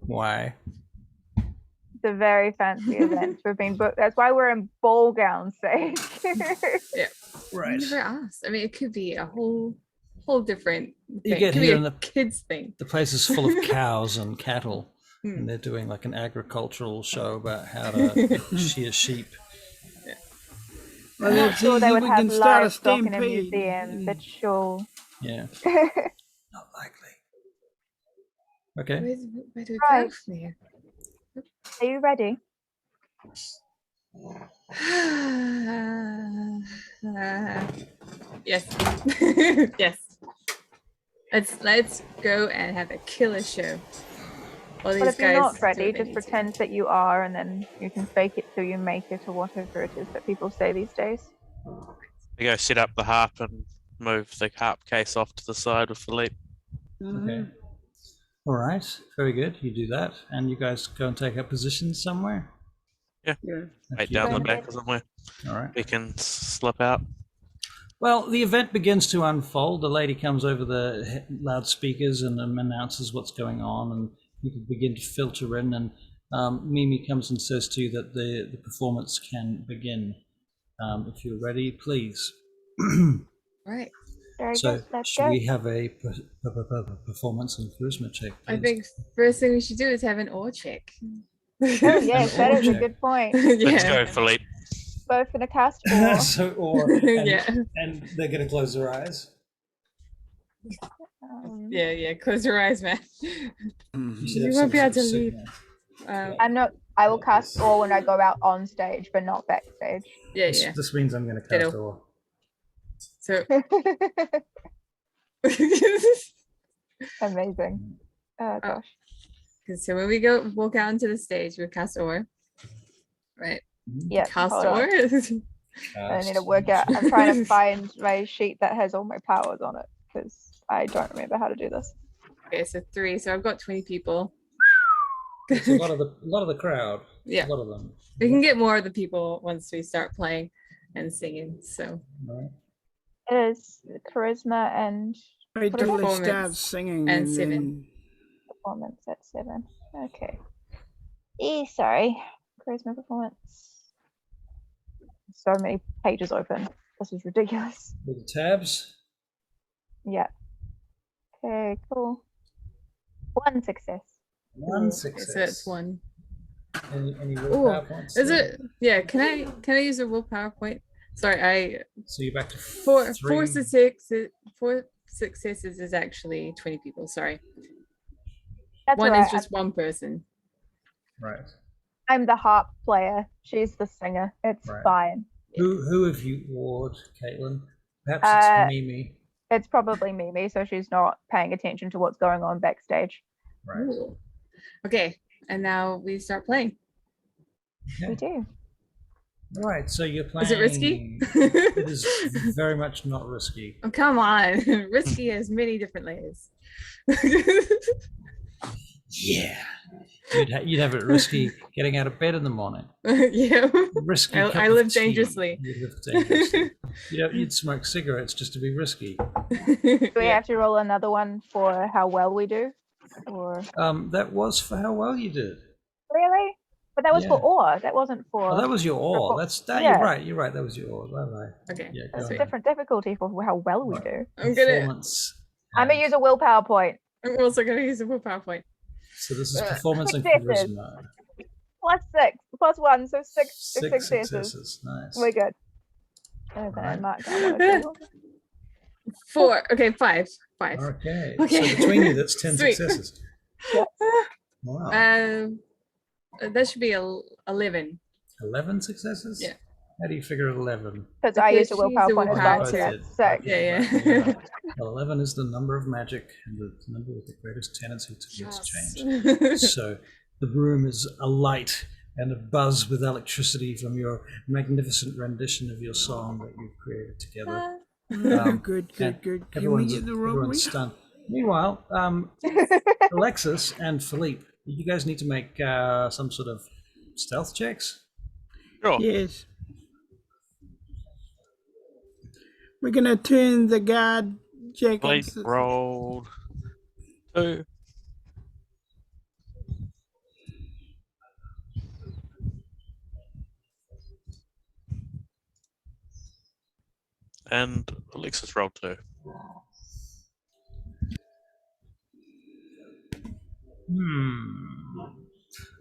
Why? It's a very fancy event. We've been booked. That's why we're in ball gown stage. I never asked. I mean, it could be a whole different thing. You It get could here be and a the- kids thing. The place is full of cows and cattle, Hmm. and they're doing like an agricultural show about how to shear sheep. Well, I'm not that's sure they easy. would We have can start a livestock in a stampede. museum, but sure. Yeah, not likely. Okay. Where do we Right. go from here? Are you ready? Yes. Yes. Let's go and have a killer show. All these Well, if you're guys not do ready, what they just need to. pretend that you are, and then you can fake it till you make it, or whatever it is that people say these days. You go set up the harp and move the harp case off to the side with Philippe. Okay. All right. Very good. You do that, and you guys go and take up positions somewhere. Yeah. Right down the Very back good. or somewhere. All right. We can slip out. Well, the event begins to unfold. The lady comes over the loudspeakers and announces what's going on, and people begin to filter in. And Mimi comes and says to you that the performance can begin. If you're ready, please. Right. Very So, good. Let's should go. we have a performance and charisma check? I Please? think first thing we should do is have an ore check. Oh, yes, that is a check. good point. Let's Yeah. go, Philippe. Both in a cast or So, and, Yeah. and they're going to close their eyes. Yeah. Close your eyes, man. You, should You have won't be some able to sort of leave. signal. I'm not. I will cast or when I go out on stage, but not backstage. Yeah. This means I'm going to Ditto. cast awe. So. Amazing. Oh gosh. So when we walk out into the stage, we cast ore. Right. Yeah. Cast hold on. ore. I need to work out. I'm trying to find my sheet that has all my powers on it because I don't remember how to do this. Okay, so 3. So I've got 20 people. It's a lot of the crowd. Yeah. A lot of them. We can get more of the people once we start playing and singing. So Right. It is charisma and Wait till they Performance start singing and and 7. then performance at 7. Okay. Sorry. Charisma performance. So many pages open. This is ridiculous. With the tabs. Yeah. Okay, cool. 1 success. One Ooh, success. So that's 1. Any Ooh, willpower points? Is it? Yeah. Can I use a willpower point? Sorry, So you're back to four 3. successes is actually 20 people. Sorry. That's 1 all is right. just 1 person. Right. I'm the harp player. She's the singer. It's Right. fine. Who have you awed, Caitlin? Perhaps Uh, it's Mimi. It's probably Mimi, so she's not paying attention to what's going on backstage. Right. Ooh. Okay, and now we start playing. We do. Right. So you're playing. Is it risky? It is very much not risky. Oh, come on. Risky has many different layers. Yeah. You'd have it risky getting out of bed in the morning. Yeah. Risky. I cup live of tea. dangerously. You live dangerously. You'd smoke cigarettes just to be risky. Do we have to roll another one for how well we do? Or That was for how well you did. really? But that was for Yeah. ore. That wasn't for. Oh, that was your ore. That's that. Yeah. You're right. You're right. That was your ore. Bye. Okay. Yeah. That's go a on. different difficulty for how well we do. I'm gonna. Performance. I'm gonna use a willpower point. I'm also gonna use a PowerPoint. So this is performance and successes. charisma. +6, +1, so 6 Six successes. successes. Nice. We're good. And then I Right. mark down what I do. 4. Okay, 5. 5. Okay. Okay. So between you, that's 10 Sweet. successes. Wow. That should be 11. 11 successes? Yeah. How do you figure 11? Because I used a Because she's willpower a point as willpower well. Oh, So too. that's 6. Yeah, Yeah. Well, 11 is the number of magic and the number with the greatest tendency to get changed. Yes. So the room is alight and abuzz with electricity from your magnificent rendition of your song that you've created together. Good. And Can we everyone's, get the robbery? everyone's stunned. Meanwhile, Alexis and Philippe, you guys need to make some sort of stealth checks. Sure. Yes. We're gonna turn the guard Blade jackets. rolled 2. And Alexis rolled 2.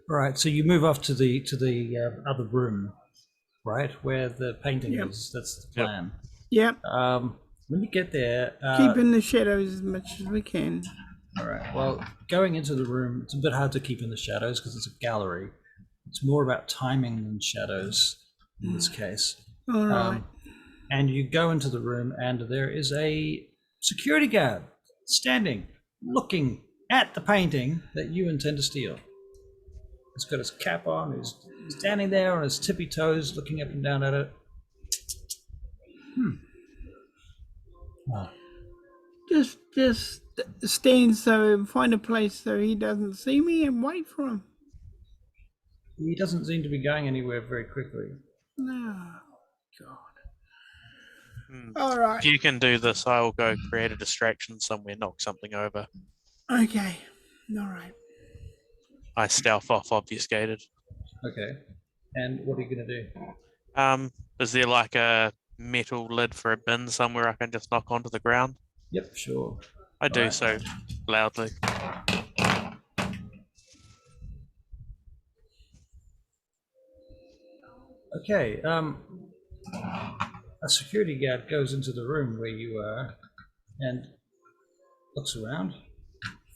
Right, so you move off to the other room, right, where the painting Yep. is. That's the plan. Yep. When you get there, Keep in the shadows as much as we can. all right. Well, going into the room, it's a bit hard to keep in the shadows because it's a gallery. It's more about timing than shadows in this case. All right. And you go into the room, and there is a security guard standing, looking at the painting that you intend to steal. He's got his cap on. He's standing there on his tippy toes, looking up and down at it. Oh. Just stand so, find a place so he doesn't see me and wait for him. He doesn't seem to be going anywhere very quickly. No, God. All right. If you can do this, I will go create a distraction somewhere, knock something over. Okay. All right. I stealth off obfuscated. Okay. And what are you going to do? Is there like a metal lid for a bin somewhere I can just knock onto the ground? Yep, sure. I do Alright. so loudly. Okay. A security guard goes into the room where you are and looks around,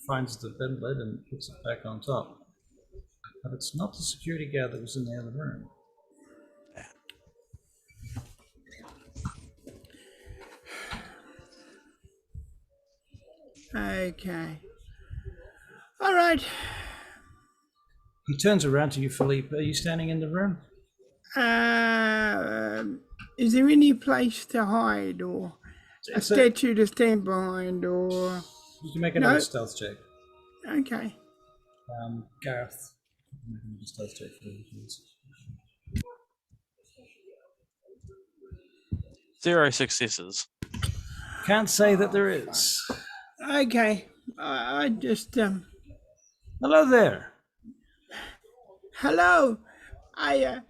finds the bin lid and puts it back on top. But it's not the security guard that was in the other room. Okay. All right. He turns around to you, Philippe. Are you standing in the room? Is there any place to hide or a It's a- statue to stand behind or? You can make another No. stealth check. Okay. Gareth, you can make another stealth check for you, please. 0 successes. Can't say that there is. Okay. I just Hello there. hello. I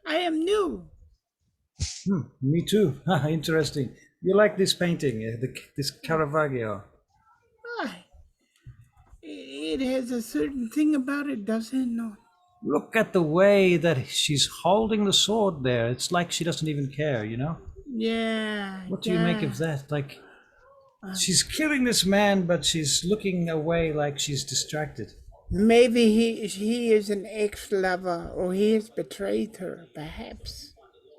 am new. Me too. Interesting. You like this painting, this Carravaggio? Hi. It has a certain thing about it, does it not? Look at the way that she's holding the sword there. It's like she doesn't even care, you know? Yeah. What do you make of that? Like, she's killing this man, but she's looking away like she's distracted. Maybe he is an ex-lover, or he has betrayed her, perhaps.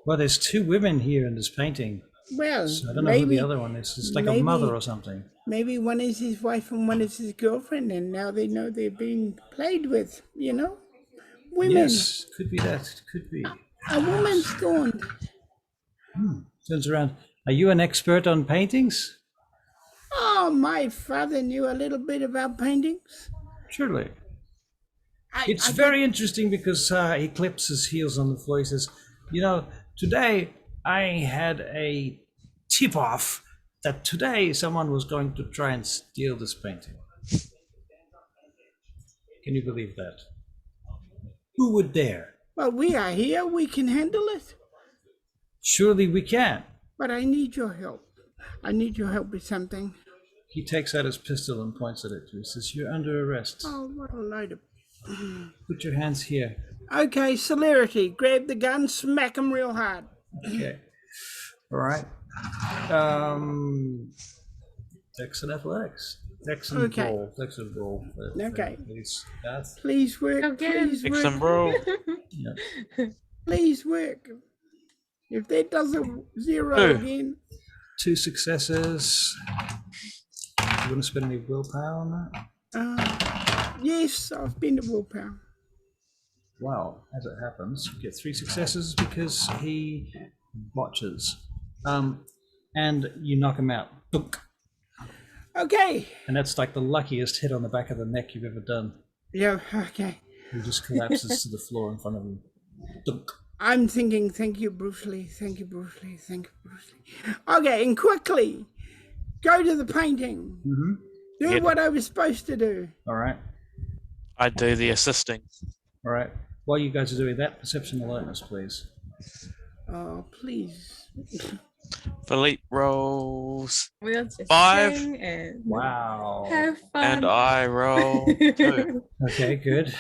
Well, there's two women here in this painting. Well, So I don't know maybe, who the other one is. It's like a maybe- mother or something. Maybe one is his wife and one is his girlfriend, and now they know they're being played with, you know? Women. Yes, could be that. Could be. A woman scorned. Turns around. Are you an expert on paintings? Oh, my father knew a little bit about paintings. Surely. I It's very interesting because he clips his heels on the floor. He says, you know, today I had a tip-off that today someone was going to try and steal this painting. Can you believe that? Who would dare? Well, we are here. We can handle it. Surely we can. But I need your help. I need your help with something. He takes out his pistol and points at it. He says, you're under arrest. Oh, what a load of... Put your hands here. Okay, celerity. Grab the gun, smack him real hard. Okay. All right. Dex and athletics. Excellent Okay. ball. Excellent ball. Okay. Please. That's, Please work. Again. Please Fix them, work. bro. yeah. Please work. If that doesn't zero Ooh. again, 2 successes. You want to spend any willpower on that? yes, I've been to willpower. Wow, as it happens, you get 3 successes because he botches. And you knock him out. Dunk. Okay. And that's like the luckiest hit on the back of the neck you've ever done. Yeah, okay. He just collapses to the floor in front of him. Dunk. I'm thinking, thank you, Bruce Lee. Thank you, Bruce Lee. Thank you, Bruce Lee. Okay, and quickly, go to the painting. Mm-hmm. Do Yep. what I was supposed to do. All right. I do the assisting. All right. While you guys are doing that, perception alertness, please. Oh, please. Philippe rolls We'll just 5. sing and Wow. have fun. and I roll 2. Okay, good.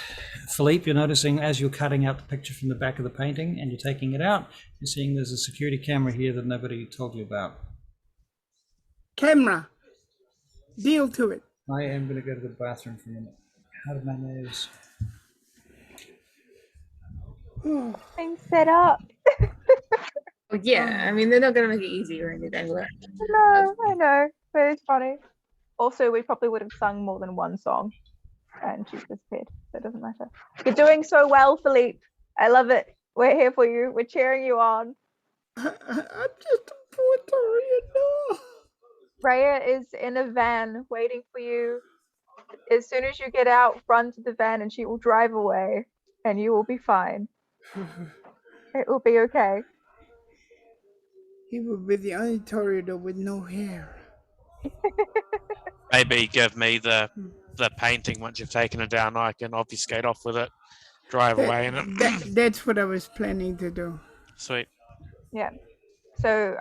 Philippe, you're noticing as you're cutting out the picture from the back of the painting and you're taking it out, you're seeing there's a security camera here that nobody told you about. Camera. Deal to it. I am going to go to the bathroom for a minute. How did my nose? Things set up. Oh, yeah, I mean, they're not going to make it easy or anything. But No, I know, but it's funny. Also, we probably would have sung more than one song, and she's disappeared, so it doesn't matter. You're doing so well, Philippe. I love it. We're here for you. We're cheering you on. I'm just a poor Torian. No. Rhea is in a van waiting for you. As soon as you get out, run to the van and she will drive away, and you will be fine. It will be okay. He will be the only Toreador with no hair. Maybe give me the painting once you've taken it down. I can obfuscate off with it, drive away in it. That's what I was planning to do. Sweet. Yeah. So,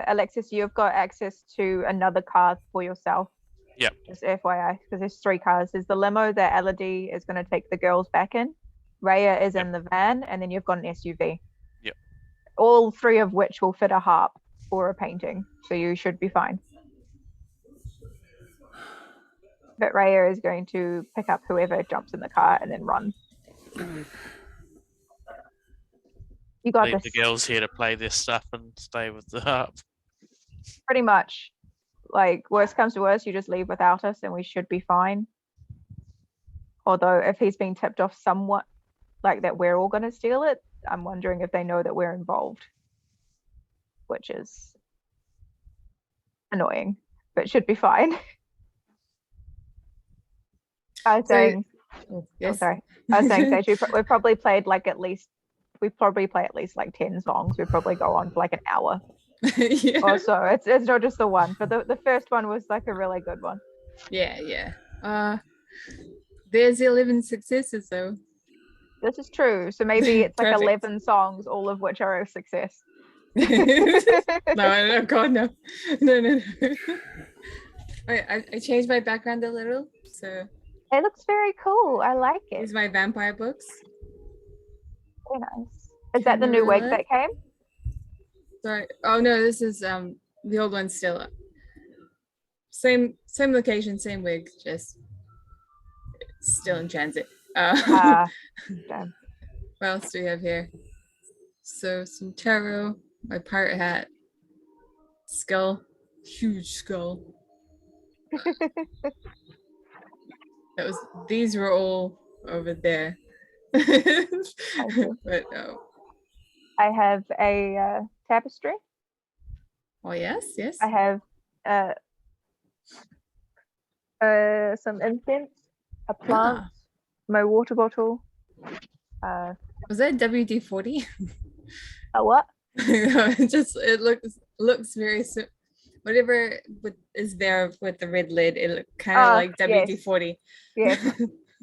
Alexis, you've got access to another car for yourself. Yep. Just FYI, because there's 3 cars. There's the limo that Elodie is going to take the girls back in. Rhea is in the van, and then you've got an SUV. Yep. All 3 of which will fit a harp or a painting, so you should be fine. But Rhea is going to pick up whoever jumps in the car and then run. You got Leave this. the girls here to play their stuff and stay with the harp. Pretty much. Like, worst comes to worst, you just leave without us and we should be fine. Although if he's been tipped off somewhat, like that we're all going to steal it, I'm wondering if they know that we're involved, which is annoying, but should be fine. I was saying, yes. sorry, I was saying, Sage, we probably played like we probably play at least like 10 songs. We probably go on for like an hour Yeah. or so. It's not just the one, but the first one was like a really good one. Yeah. There's 11 successes though. This is true. So maybe it's like Perfect. 11 songs, all of which are a success. No, God, no. No. I changed my background a little, so It looks very cool. I like it. here's my vampire books. Very nice. Is that the new wig that came? Sorry. Oh no, this is the old one's still up. Same location, same wig, just still in transit. Damn. What else do we have here? So some tarot, my pirate hat, skull, huge skull. These were all over there. But I have a tapestry. oh yes. I have some incense, a plant, my water bottle. Was that WD-40? A what? It looks very whatever is there with the red lid. It looks kind of like WD-40. Yes.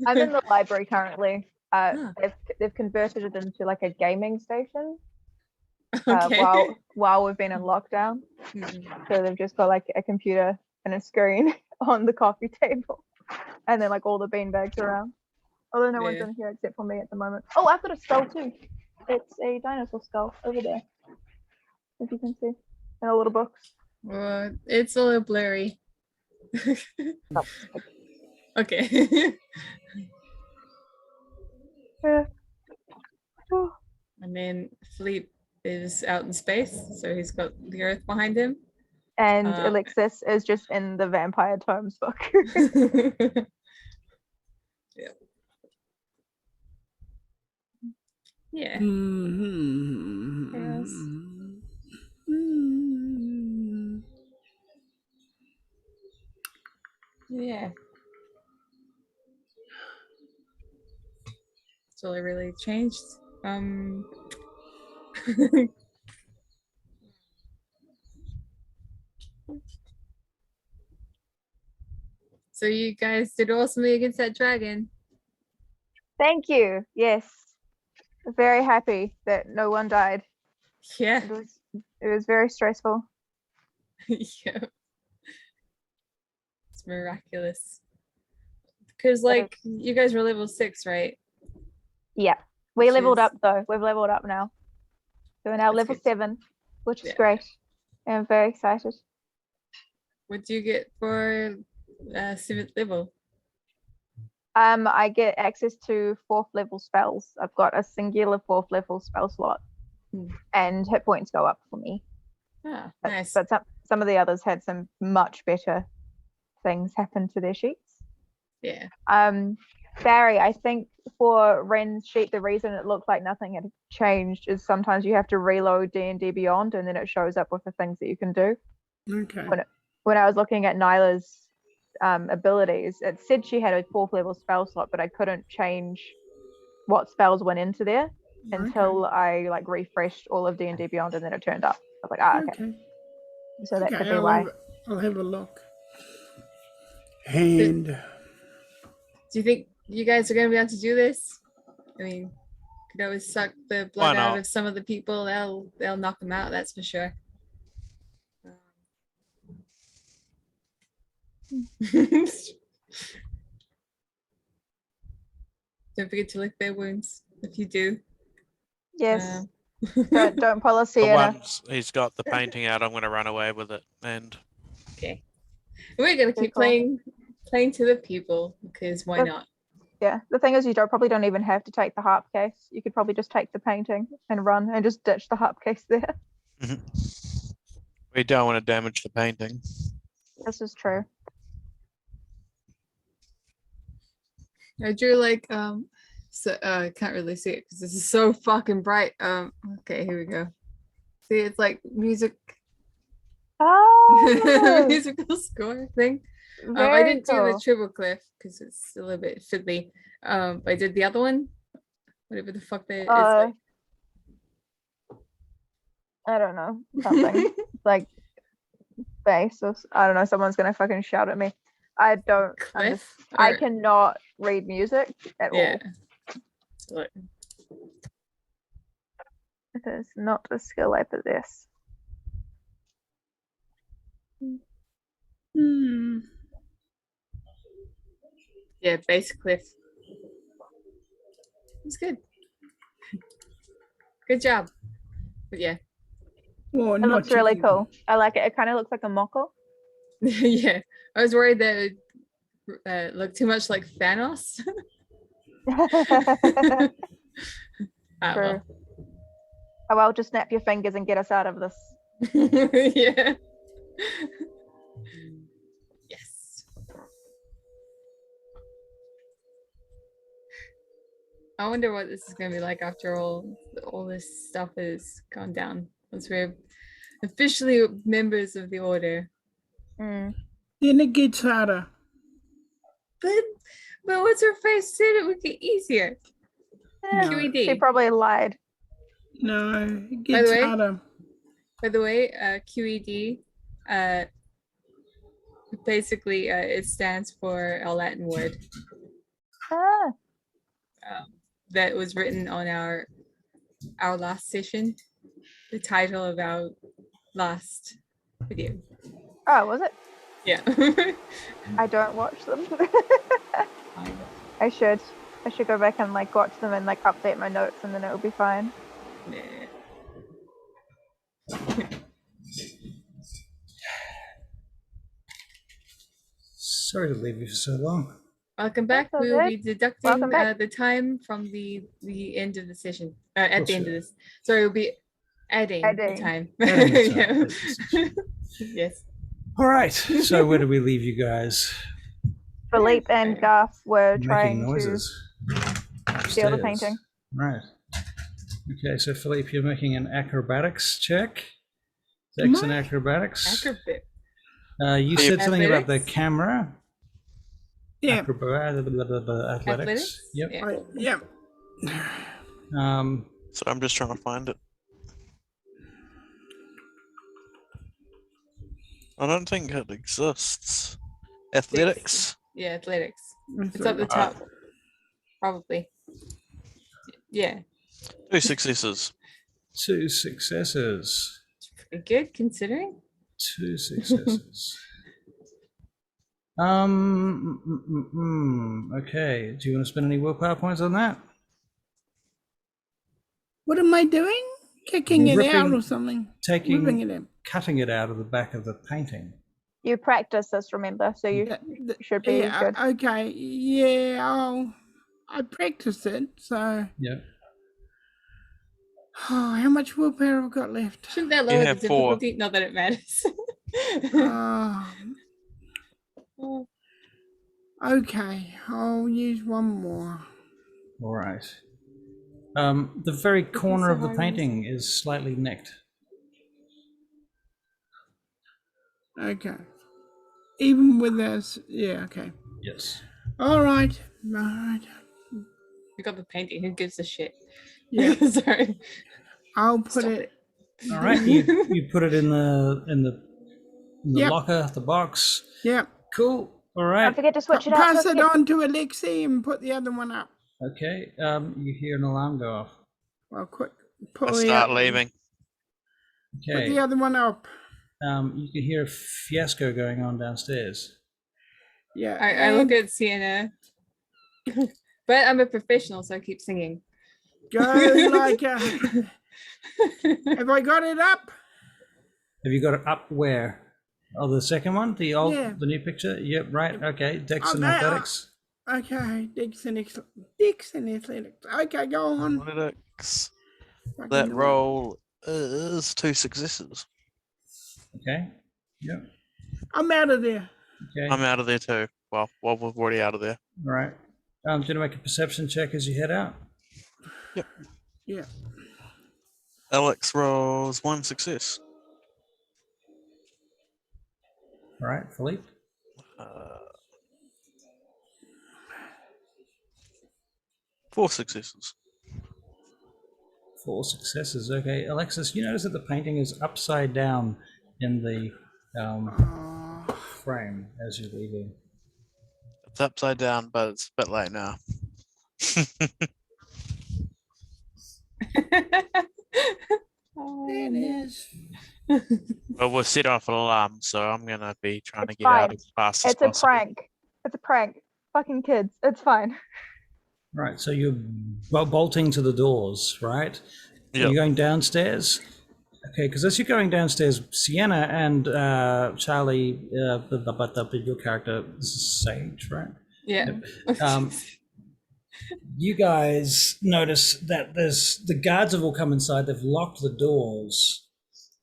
I'm in the library currently. They've converted it into like a gaming station. Okay. While we've been in lockdown. So they've just got like a computer and a screen on the coffee table, and then like all the beanbags around. Although no one's in here except for me at the moment. Oh, I've got a skull too. It's a dinosaur skull over there, if you can see, in a little box. It's a little blurry. Okay. Yeah. Oh. And then Philippe is out in space, so he's got the Earth behind him. And Alexis is just in the Vampire Tomes book. Yeah. Yeah. Yes. Yeah. So it really changed. So you guys did awesomely against that dragon. Thank you. Yes. Very happy that no one died. Yeah. It was very stressful. Yeah. It's miraculous. Because like you guys were level 6, right? Yeah. We leveled is- up though. We've leveled up now. So we're now That's level good. 7, which is Yeah. great. I'm very excited. What do you get for 7th level? I get access to 4th level spells. I've got a singular 4th level spell slot. And hit points go up for me. Ah, nice. But some of the others had some much better things happen to their sheets. Yeah. Barry, I think for Ren's sheet, the reason it looked like nothing had changed is sometimes you have to reload D&D Beyond and then it shows up with the things that you can do. Okay. When I was looking at Nyla's abilities, it said she had a 4th level spell slot, but I couldn't change what spells went into there until I like refreshed all of D&D Beyond and then it turned up. I was like, okay. So that could be why. I'll have a look. And do you think you guys are gonna be able to do this? I mean, could always suck the blood out of some of the people. They'll knock them out. That's for sure. Don't forget to lick their wounds if you do. Yes. Don't pull a Sienna. Once he's got the painting out, I'm going to run away with it. And okay, we're gonna keep playing to the people because why not? Yeah, the thing is, you probably don't even have to take the harp case. You could probably just take the painting and run and just ditch the harp case there. We don't want to damage the painting. This is true. I drew like so I can't really see it because this is so fucking bright. Okay, here we go. See, it's like music. Oh, musical score thing. I didn't do the triple cliff because it's a little bit fiddly. I did the other one, whatever the fuck that is. Like. I don't know, something like bass or I don't know. Someone's gonna fucking shout at me. I don't. I cannot read music at all. What? It is not a skill I possess. Yeah, bass cliff. It's good. Good job. But yeah. Well, it looks really cool. I like it. It kind of looks like a moko. Yeah, I was worried that it would look too much like Thanos. True. Oh well, just snap your fingers and get us out of this. Yeah. Yes. I wonder what this is going to be like after all this stuff has gone down. Once we're officially members of the order. Then it gets harder. But what's her face said it would get easier. No. QED. She probably lied. No, it gets harder. By the way, QED, basically it stands for a Latin word. That was written on our last session, the title of our last video. Oh, was it? Yeah. I don't watch them. I should go back and like watch them and like update my notes and then it will be fine. Yeah. Sorry to leave you for so long. Welcome back. That's We will okay. be deducting Welcome back. the time from the end of the session. At course the end you of are. this. Sorry, we'll be adding the Adding. time. Adding the time, Yeah. adding the session. Yes. All right. So where do we leave you guys? Philippe and Garth were Making trying noises. to steal the Upstairs. painting. Right. Okay, so Philippe, you're making an acrobatics check. Am Dex and I? acrobatics. Acrobit. You said something about the Athletics? camera. Yeah. Athletics. Athletics? Yep. Yeah. Yeah. So I'm just trying to find it. I don't think it exists. Athletics. Yeah, athletics. That's It's up the right. top. Probably. Yeah. 2 successes. 2 successes. Pretty good considering. 2 successes. Okay. Do you want to spend any willpower points on that? What am I doing? Kicking it out Ripping- or something? Taking, Ripping it out. cutting it out of the back of the painting. You practice this, remember, so you should be Yeah, good. okay. Yeah, I practiced it, so. Yep. Oh, how much willpower have I got left? Shouldn't that You lower the have 4. difficulty? Not that it matters. Oh, okay, I'll use one more. All right. The very corner so of the hard, painting is slightly nicked. Okay. Even with this, yeah, okay. Yes. All right. Right. We got the painting. Who gives a shit? Yeah. Sorry. I'll put Stop it. All right. You put it in the Yep. locker, the box. Yeah. Cool. All Don't right. forget to switch it out. Pass don't it forget- on to Alexi and put the other one up. Okay. You hear an alarm go off. Well, quick. I Pull the start other- leaving. Put the Okay. other one up. You can hear a fiasco going on downstairs. Yeah. I look and at Sienna. But I'm a professional, so I keep singing. Go like a. Have I got it up? Have you got it up where? Oh, the second one, the Yeah. new picture. Yep, right. Okay, Dex and Okay, athletics. Okay, Dixon Athletics. Okay, go on. Athletics. Fucking That do it. roll is 2 successes. Okay. Yep. I'm out of there. Okay. I'm out of there too. Well, we're already out of there. All right. Do you want to make a perception check as you head out? Yeah. Alex rolls 1 success. All right, Philippe. 4 successes. 4 successes. Okay, Alexis, you notice that the painting is upside down in the frame as you're leaving. It's upside down, but it's a bit late now. There it is. Well, we'll set off an alarm, so I'm gonna be trying It's to get out fine. as fast as It's a possible. prank. It's a prank. Fucking kids. It's fine. Right, so you're bolting to the doors, right? Yep. You're going downstairs? Okay, because as you're going downstairs, Sienna and Charlie, your character, this is Sage, right? Yeah. You guys notice that the guards have all come inside, they've locked the doors,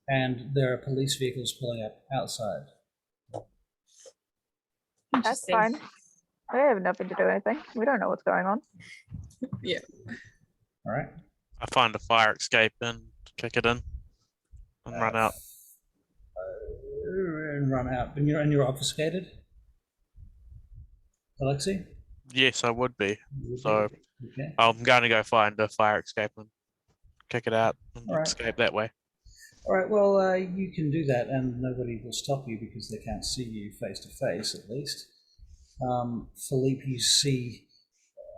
and there are police vehicles pulling up outside. That's Interesting. fine. They have nothing to do anything. We don't know what's going on. Yeah. All right. I find a fire escape and kick it in and run out. And run out. And you're obfuscated? Alexi? Yes, I would be. So Okay. I'm going to go find a fire escape and kick it out and Alright. escape that way. All right, well, you can do that, and nobody will stop you because they can't see you face to face, at least. Philippe, you see,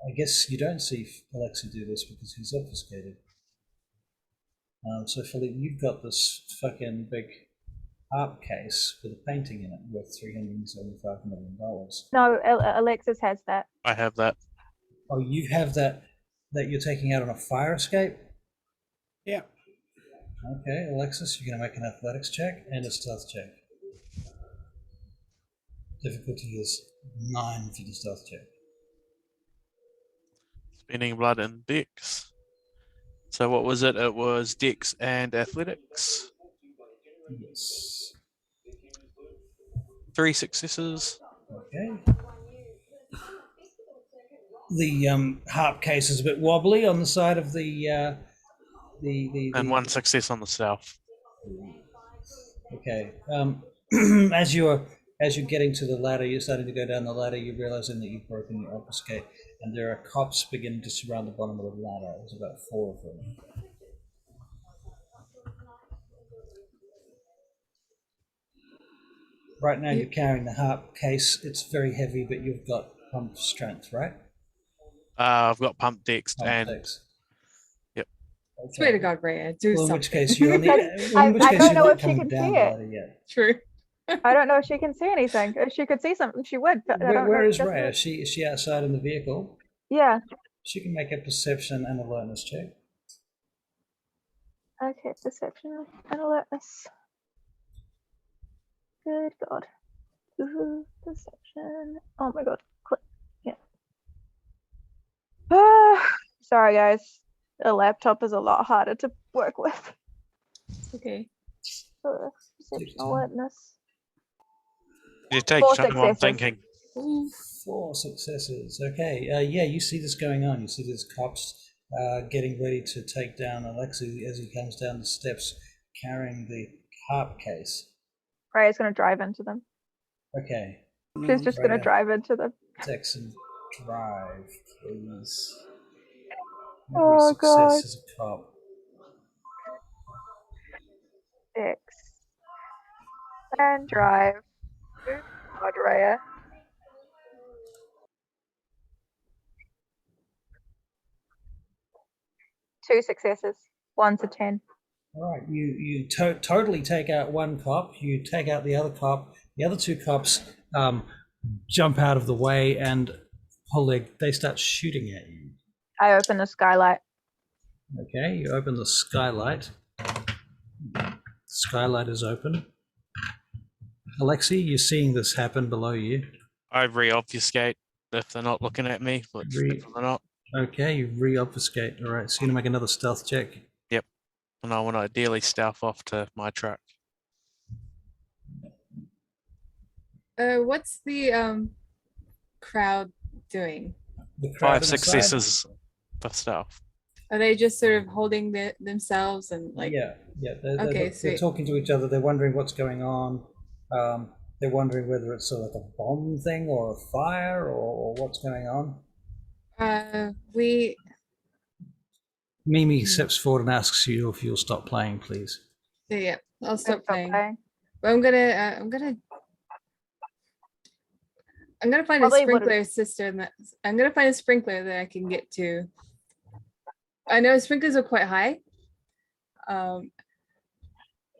I guess you don't see Alexi do this because he's obfuscated. So Philippe, you've got this fucking big art case with a painting in it worth $375 million. No, Alexis has that. I have that. Oh, you have that you're taking out on a fire escape? Yeah. Okay, Alexis, you're going to make an athletics check and a stealth check. Difficulty is 9 for the stealth check. Spending blood and dex. So what was it? It was dex and athletics. Yes. 3 successes. Okay. The harp case is a bit wobbly on the side of the And 1 success on the stealth. Okay. As you're getting to the ladder, you're starting to go down the ladder. You're realizing that you've broken your obfuscate, and there are cops beginning to surround the bottom of the ladder. There's about 4 of them. Right now, you're carrying the harp case. It's very heavy, but you've got pump strength, right? I've got pump dex Pump and dex. Yep. Okay. Swear to God, Rhea, do Well, in something. which case you're on the. I In which don't case you're know not if she coming can down see the it. ladder yet. True. I don't know if she can see anything. If she could see something, she would. But I don't Where know. is Doesn't Rhea? it- Is she outside in the vehicle? Yeah. She can make a perception and alertness check. Okay, perception and alertness. Good God. Perception. Oh my God. Click. Yeah. Sorry, guys. A laptop is a lot harder to work with. It's okay. Perception alertness. you take 4 time. I'm successes. thinking. Ooh. 4 successes. Okay. Yeah, you see this going on. You see these cops getting ready to take down Alexei as he comes down the steps carrying the harp case. Rhea's gonna drive into them. Okay. She's just gonna Rhea, drive into them. text and drive, please. Oh, Every success God. is a cop. 6. And drive. Good God, Rhea. Two successes. 1 to 10. All right, you totally take out one cop. You take out the other cop. The other 2 cops jump out of the way and they start shooting at you. I open the skylight. Okay, you open the skylight. The skylight is open. Alexei, you're seeing this happen below you. I re-obfuscate if they're not looking at me, which if they're not. Okay, you re-obfuscate. All right, so you're gonna make another stealth check. Yep. And I want to ideally stealth off to my truck. What's the crowd doing? The crowd 5 inside? successes for stealth. Are they just sort of holding themselves and like? Yeah. They're Okay, sweet. talking to each other. They're wondering what's going on. They're wondering whether it's sort of like a bomb thing or a fire or what's going on. Mimi steps forward and asks you if you'll stop playing, please. Yeah, I'll stop playing. playing. But I'm gonna find Probably a sprinkler system that I'm gonna find a sprinkler that I can get to. I know sprinklers are quite high.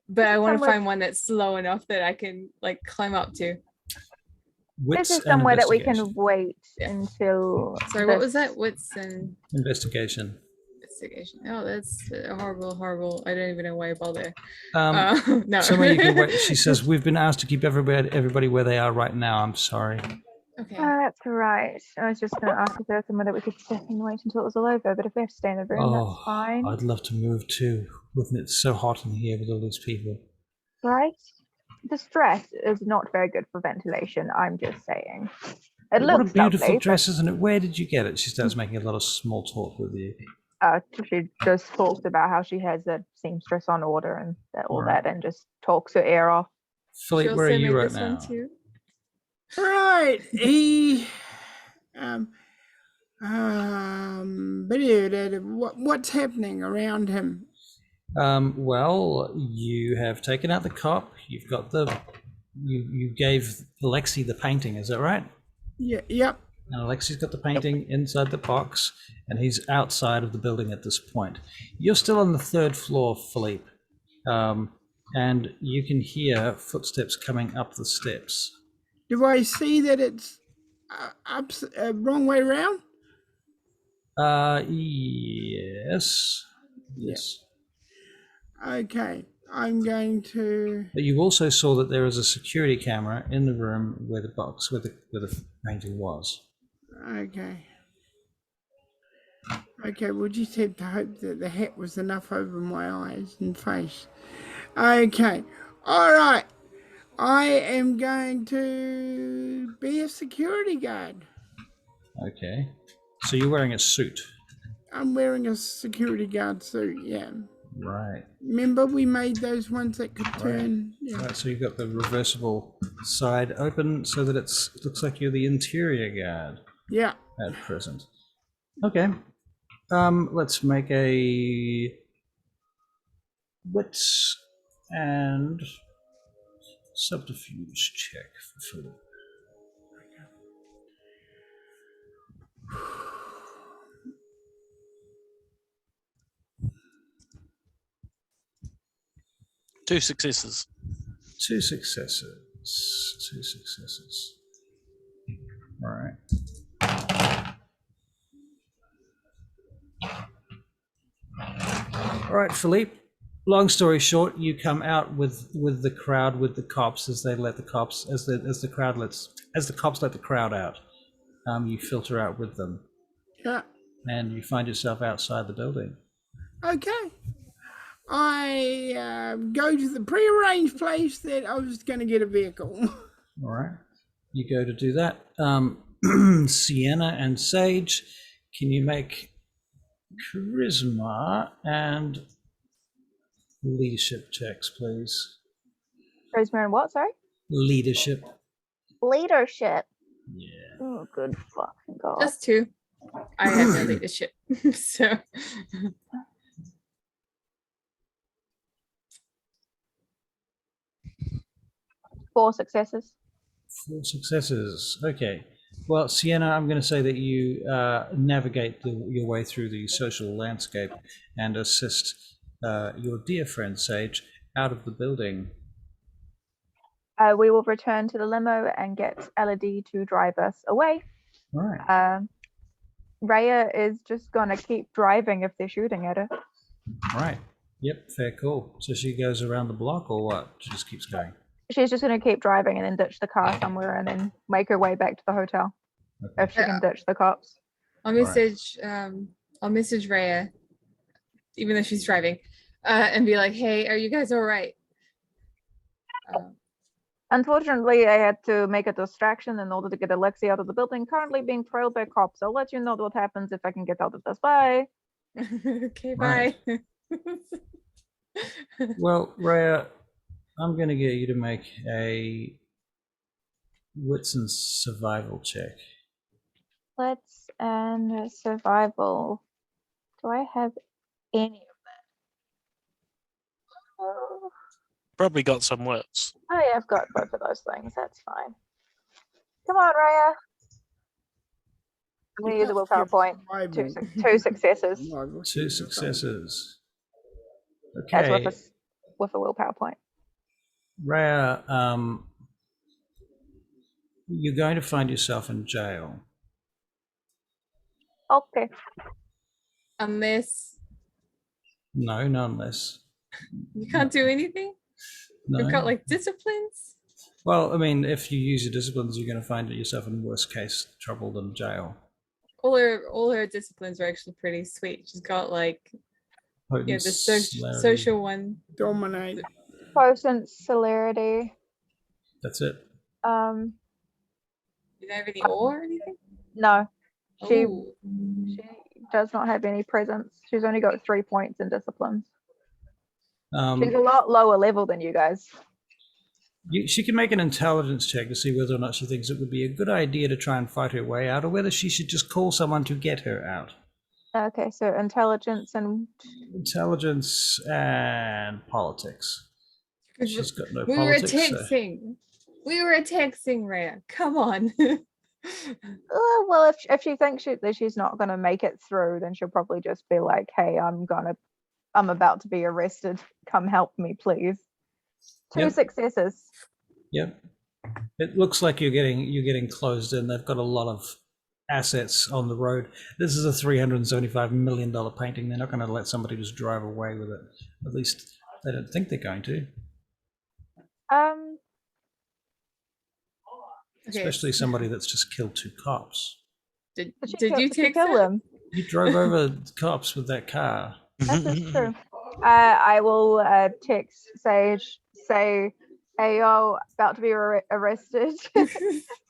But I want to find one that's slow enough that I can like climb up to. Wits This is and somewhere that we investigation. can wait Yeah. until. Sorry, what was that? Wits and Investigation. investigation. Oh, that's horrible. I don't even know why I bother. Um, No. Somewhere you can wait. She says, "We've been asked to keep everybody where they are right now. I'm sorry." Okay. That's right. I was just going to ask if there was somewhere that we could sit and wait until it was all over, but if we have to stay in the room, Oh, that's fine. I'd love to move too. Wouldn't it? So hot in here with all these people. Right? The stress is not very good for ventilation, I'm just saying. It What a looks beautiful lovely, dress, isn't it? Where did you get it? She starts making a lot of small talk with you. she just talks about how she has a seamstress on order and all Right. that, and just talks her ear off. Philippe, She where are also you made right this one now? too. Right. He what's happening around him? Well, you have taken out the cop. You've got you gave Alexei the painting, is that right? Yeah, yep. And Alexei's got the painting inside the box, and he's outside of the building at this point. You're still on the 3rd floor, Philippe, and you can hear footsteps coming up the steps. Do I see that it's wrong way around? Yes. Yes. Okay. I'm going to. But you also saw that there is a security camera in the room where the box, where the painting was. Okay. Okay, we'll just have to hope that the hat was enough over my eyes and face. Okay. All right. I am going to be a security guard. Okay. So you're wearing a suit. I'm wearing a security guard suit, yeah. Right. Remember we made those ones that could turn? Yeah. Right, so you've got the reversible side open so that it looks like you're the interior guard Yeah. at present. Okay. Let's make a wits and subterfuge check for Philip. Two successes. Two successes. Two successes. All right. All right, Philippe. Long story short, you come out with the crowd, with the cops as they let the cops as the cops let the crowd out. You filter out with them. Yeah. And you find yourself outside the building. Okay. I go to the prearranged place that I was going to get a vehicle. All right. You go to do that. Sienna and Sage, can you make charisma and leadership checks, please? Charisma and what, sorry? Leadership. Leadership. Yeah. Oh, good fucking god. Just 2. I have no leadership. So 4 successes. 4 successes. Okay. Well, Sienna, I'm going to say that you navigate your way through the social landscape and assist your dear friend Sage out of the building. We will return to the limo and get Elodie to drive us away. All right. Raya is just going to keep driving if they're shooting at her. All right. Yep, fair call. So she goes around the block or what? She just keeps going? She's just going to keep driving and then ditch the car somewhere and then make her way back to the hotel. Okay. If she can ditch the cops. I'll message Raya, even though she's driving, and be like, "Hey, are you guys all right?" Unfortunately, I had to make a distraction in order to get Alexi out of the building. Currently being trailed by cops. I'll let you know what happens if I can get out of this. Bye. Okay, bye. Well, Raya, I'm going to get you to make a wits and survival check. Wits and survival. Do I have any of that? Oh, Probably got some wits. yeah, I've got both of those things. That's fine. Come on, Raya. I'm going to use a willpower point. 2 successes. 2 successes. That's Okay. with a willpower point. Raya, you're going to find yourself in jail. Okay. Unless No, not unless. you can't do anything. No. We've got like disciplines. Well, I mean, if you use your disciplines, you're going to find yourself in worse case trouble than jail. All her disciplines are actually pretty sweet. She's got like the social one. Dominate. Potent celerity. That's it. You don't have any or anything? No. She Ooh. does not have any presence. She's only got 3 points in disciplines. She's a Um, lot lower level than you guys. she can make an intelligence check to see whether or not she thinks it would be a good idea to try and fight her way out, or whether she should just call someone to get her out. Okay, so intelligence and Intelligence and politics. She's got no We politics. were so- texting. We were texting, Rhea. Come on. well, if she thinks that she's not gonna make it through, then she'll probably just be like, "Hey, I'm about to be arrested. Come help me, please." 2 Yep. successes. Yep. It looks like you're getting closed in. They've got a lot of assets on the road. This is a $375 million painting. They're not going to let somebody just drive away with it. At least They don't think they're going to, Okay. especially somebody that's just killed 2 cops. Did Did you she take kill them? them? You drove over the cops with that car. That is true. I will text Sage, say, "Hey, yo, about to be arrested,"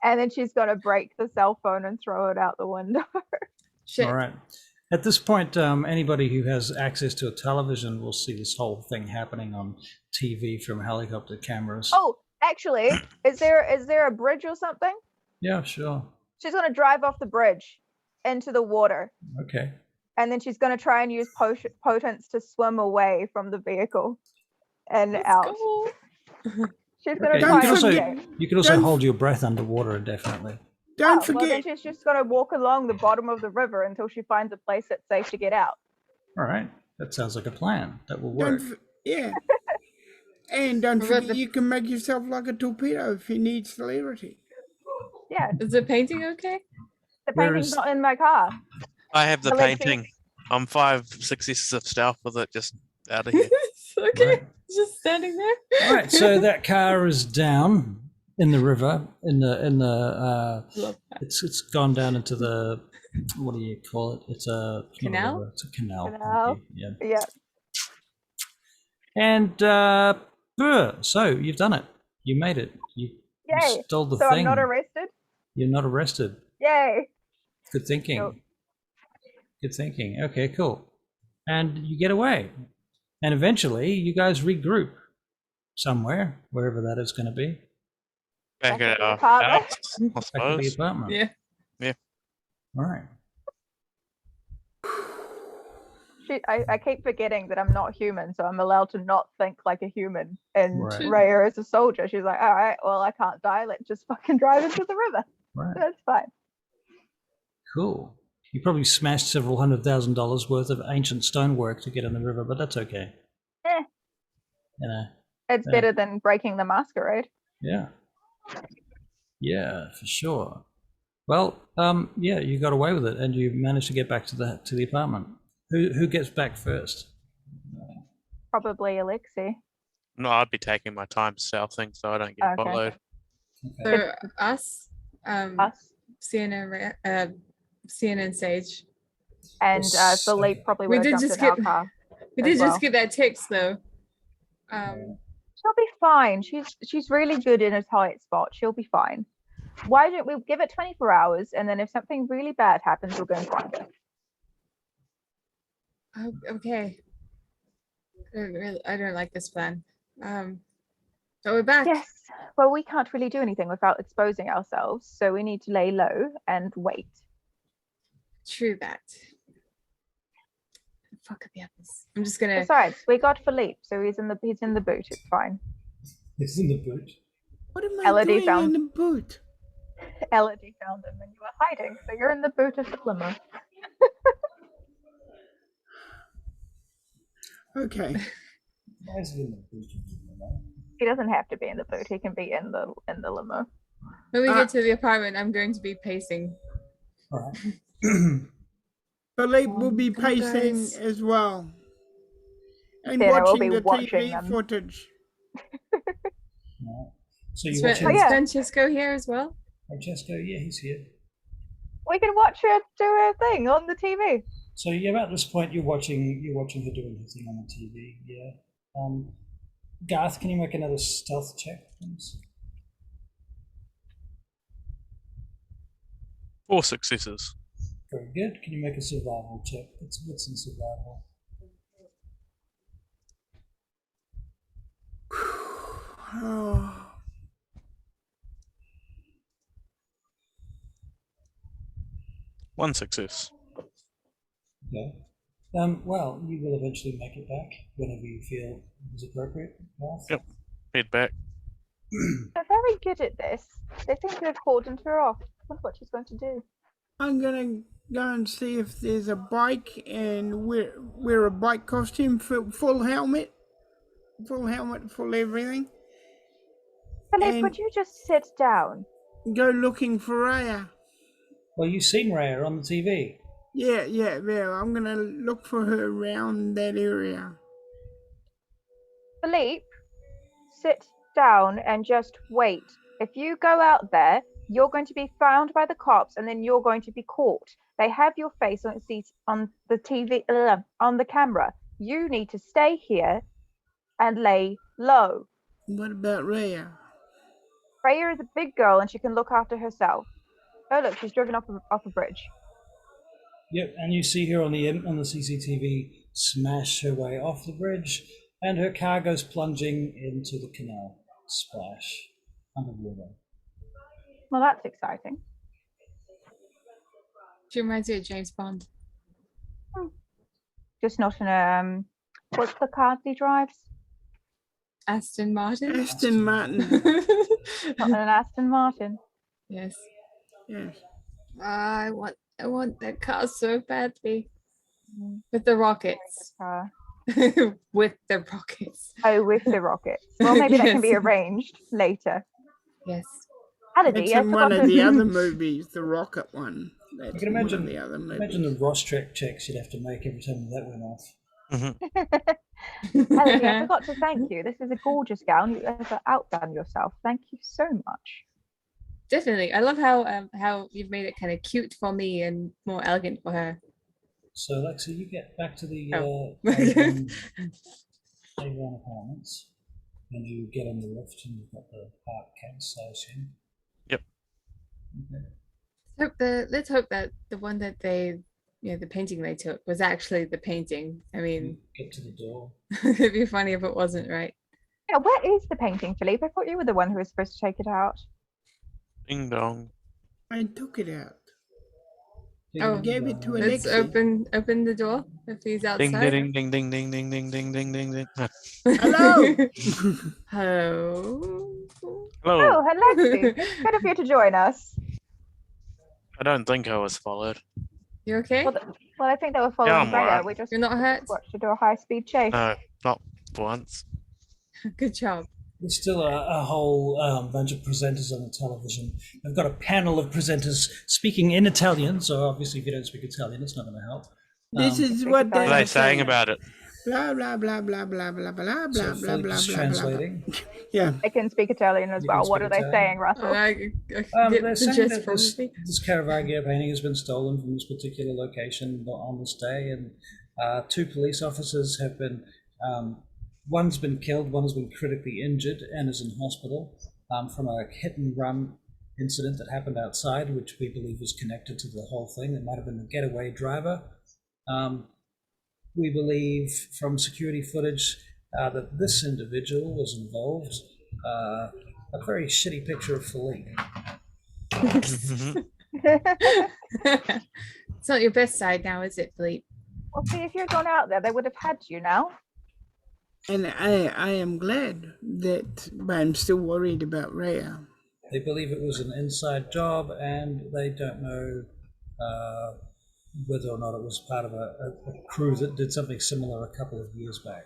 and then she's gonna break the cell phone and throw it out the window. Shit. All right. At this point, anybody who has access to a television will see this whole thing happening on TV from helicopter cameras. Oh, actually, is there a bridge or something? Yeah, sure. She's gonna drive off the bridge into the water, Okay. and then she's gonna try and use potence to swim away from the vehicle and Let's out. go. She's gonna Okay. try Don't and forget- escape. You can also Don't- hold your breath underwater indefinitely. Don't Oh, well, then forget, she's just gonna walk along the bottom of the river until she finds a place that's safe to get out. All right. That sounds like a plan. That will don't work. yeah. And don't What about forget, the- you can make yourself like a torpedo if you need celerity. Yeah, Is the painting okay? the Where painting's is- not in my car. I have the Alexi. painting. I'm 5 successes of stealth with it, just out of here. Okay. Right. Just standing there. All right. So that car is down in the river. Love that. It's gone down into the, what do you call it? It's a it's not a Canal? river, it's a canal. thank Canal. you, Yeah. Yeah. And so you've done it. You made it. You Yay. stole the So thing. I'm not arrested. You're not arrested. Yay. Good thinking. Nope. Good thinking. Okay, cool. And you get away. And eventually you guys regroup somewhere, wherever that is going to be. Back Back at at the our apartment. house, I Back at the suppose. apartment. Yeah. All right. I keep forgetting that I'm not human, so I'm allowed to not think like a human. And Right. Raya is a soldier. She's like, all right, well, I can't die. Let's just fucking drive into the river. Right. That's fine. Cool. You probably smashed several $100,000 worth of ancient stonework to get in the river, but that's okay. Eh. You know. It's Yeah. better than breaking the masquerade. Yeah. Yeah, for sure. Well, yeah, you got away with it, and you managed to get back to the apartment. Who gets back first? Probably Alexi. No, I'd be taking my time stealthing so I don't get Okay. followed. So us, Us. Sienna, Sienna and Sage. And Yes. Philippe probably We would have did jumped just in our get- car. We as did well. just get that text though. She'll be fine. She's really good in a tight spot. She'll be fine. Why don't we give it 24 hours, and then if something really bad happens, we'll go and find her. Oh, okay. I don't like this plan. But we're back. Yes. Well, we can't really do anything without exposing ourselves, so we need to lay low and wait. True that. Fuck the others. I'm just gonna. Besides, we got Philippe, so he's in the boot. It's fine. It's in the boot. What am I Elodie doing found- in the boot? Elodie found him, and you were hiding, so you're in the boot of the limo. Okay. Why is it in the boot? He doesn't have to be in the boot. He can be in the limo. When we Uh, get to the apartment, I'm going to be pacing. All right. Philippe will be Come on, pacing guys. as well. And Then I will watching be the watching TV them. footage. Right. So Is you're watching yeah. Francesco here as well? Francesco? Yeah, he's here. We can watch her do her thing on the TV. So yeah, at this point you're watching her doing her thing on the TV. Yeah. Garth, can you make another stealth check, please? 4 successes. Very good. Can you make a survival check? It's wits and survival. Oh. 1 success. Okay. Well, you will eventually make it back whenever you feel is appropriate, Garth. Yep. Head back. They're very good at this. They seem to have cordoned her off. I wonder what she's going to do. I'm gonna go and see if there's a bike and wear a bike costume, full helmet, full everything. Philippe, And- would you just sit down? Go looking for Raya. Well, you've seen Raya on the TV. Yeah, there. I'm gonna look for her around that area. Philippe, sit down and just wait. If you go out there, you're going to be found by the cops, and then you're going to be caught. They have your face on the TV, on the camera. You need to stay here and lay low. What about Rhea? Freya is a big girl and she can look after herself. Oh look, she's driven off a bridge. Yep, and you see her on the CCTV smash her way off the bridge, and her car goes plunging into the canal. Splash. Underwater. Well, that's exciting. She reminds me of James Bond. Just not in a what's the car he drives? Aston Martin. Aston Martin. Not in an Aston Martin. Yes. Yes. I want that car so badly. With the rockets. With the rockets. Oh, with the rockets. Well, maybe that can be Yes. arranged later. Yes. It's in one of the other movies, the rocket one. That's You can in one imagine of the other movies. Imagine the Ross track checks you'd have to make every time that went off. Elodie, I forgot to thank you. This is a gorgeous gown. You have outdone yourself. Thank you so much. Definitely. I love how you've made it kind of cute for me and more elegant for her. So, Lexi, you get back to the Oh. A1 apartments, and you get on the lift, and you've got the park case, I assume. Yep. Okay. Let's hope that the one that they, the painting they took was actually the painting. I mean, Get to the door. it'd be funny if it wasn't, right? Yeah, where is the painting, Philippe? I thought you were the one who was supposed to take it out. Ding dong. I took it out. Oh, Gave it to Let's Alexi. open the door if he's Ding outside. ding ding ding ding ding ding ding ding ding ding. Hello. Hello. Hello. Oh, Alexi. Good of you to join us. I don't think I was followed. You okay? Well, I think they were following I'm Freya. alright. We just You're not hurt? watched her do a high-speed chase. No, not once. Good job. There's still a whole bunch of presenters on the television. I've got a panel of presenters speaking in Italian, so obviously if you don't speak Italian, it's not going to help. This is what What they are were they saying about it? Blah blah blah blah blah blah blah blah So blah Philip blah is blah blah. translating. Yeah. I can speak Italian as You well. can What speak are they Italian. saying, Russell? I They're get the saying gist that this probably. Carravaggio painting has been stolen from this particular location on this day, and 2 police officers have been, one's been killed, one has been critically injured and is in hospital from a hit and run incident that happened outside, which we believe was connected to the whole thing. It might have been the getaway driver. We believe from security footage that this individual was involved. A very shitty picture of Philippe. It's not your best side now, is it, Philippe? Well, see, if you'd gone out there, they would have had you now. And I am glad that, but I'm still worried about Rhea. They believe it was an inside job, and they don't know whether or not it was part of a crew that did something similar a couple of years back.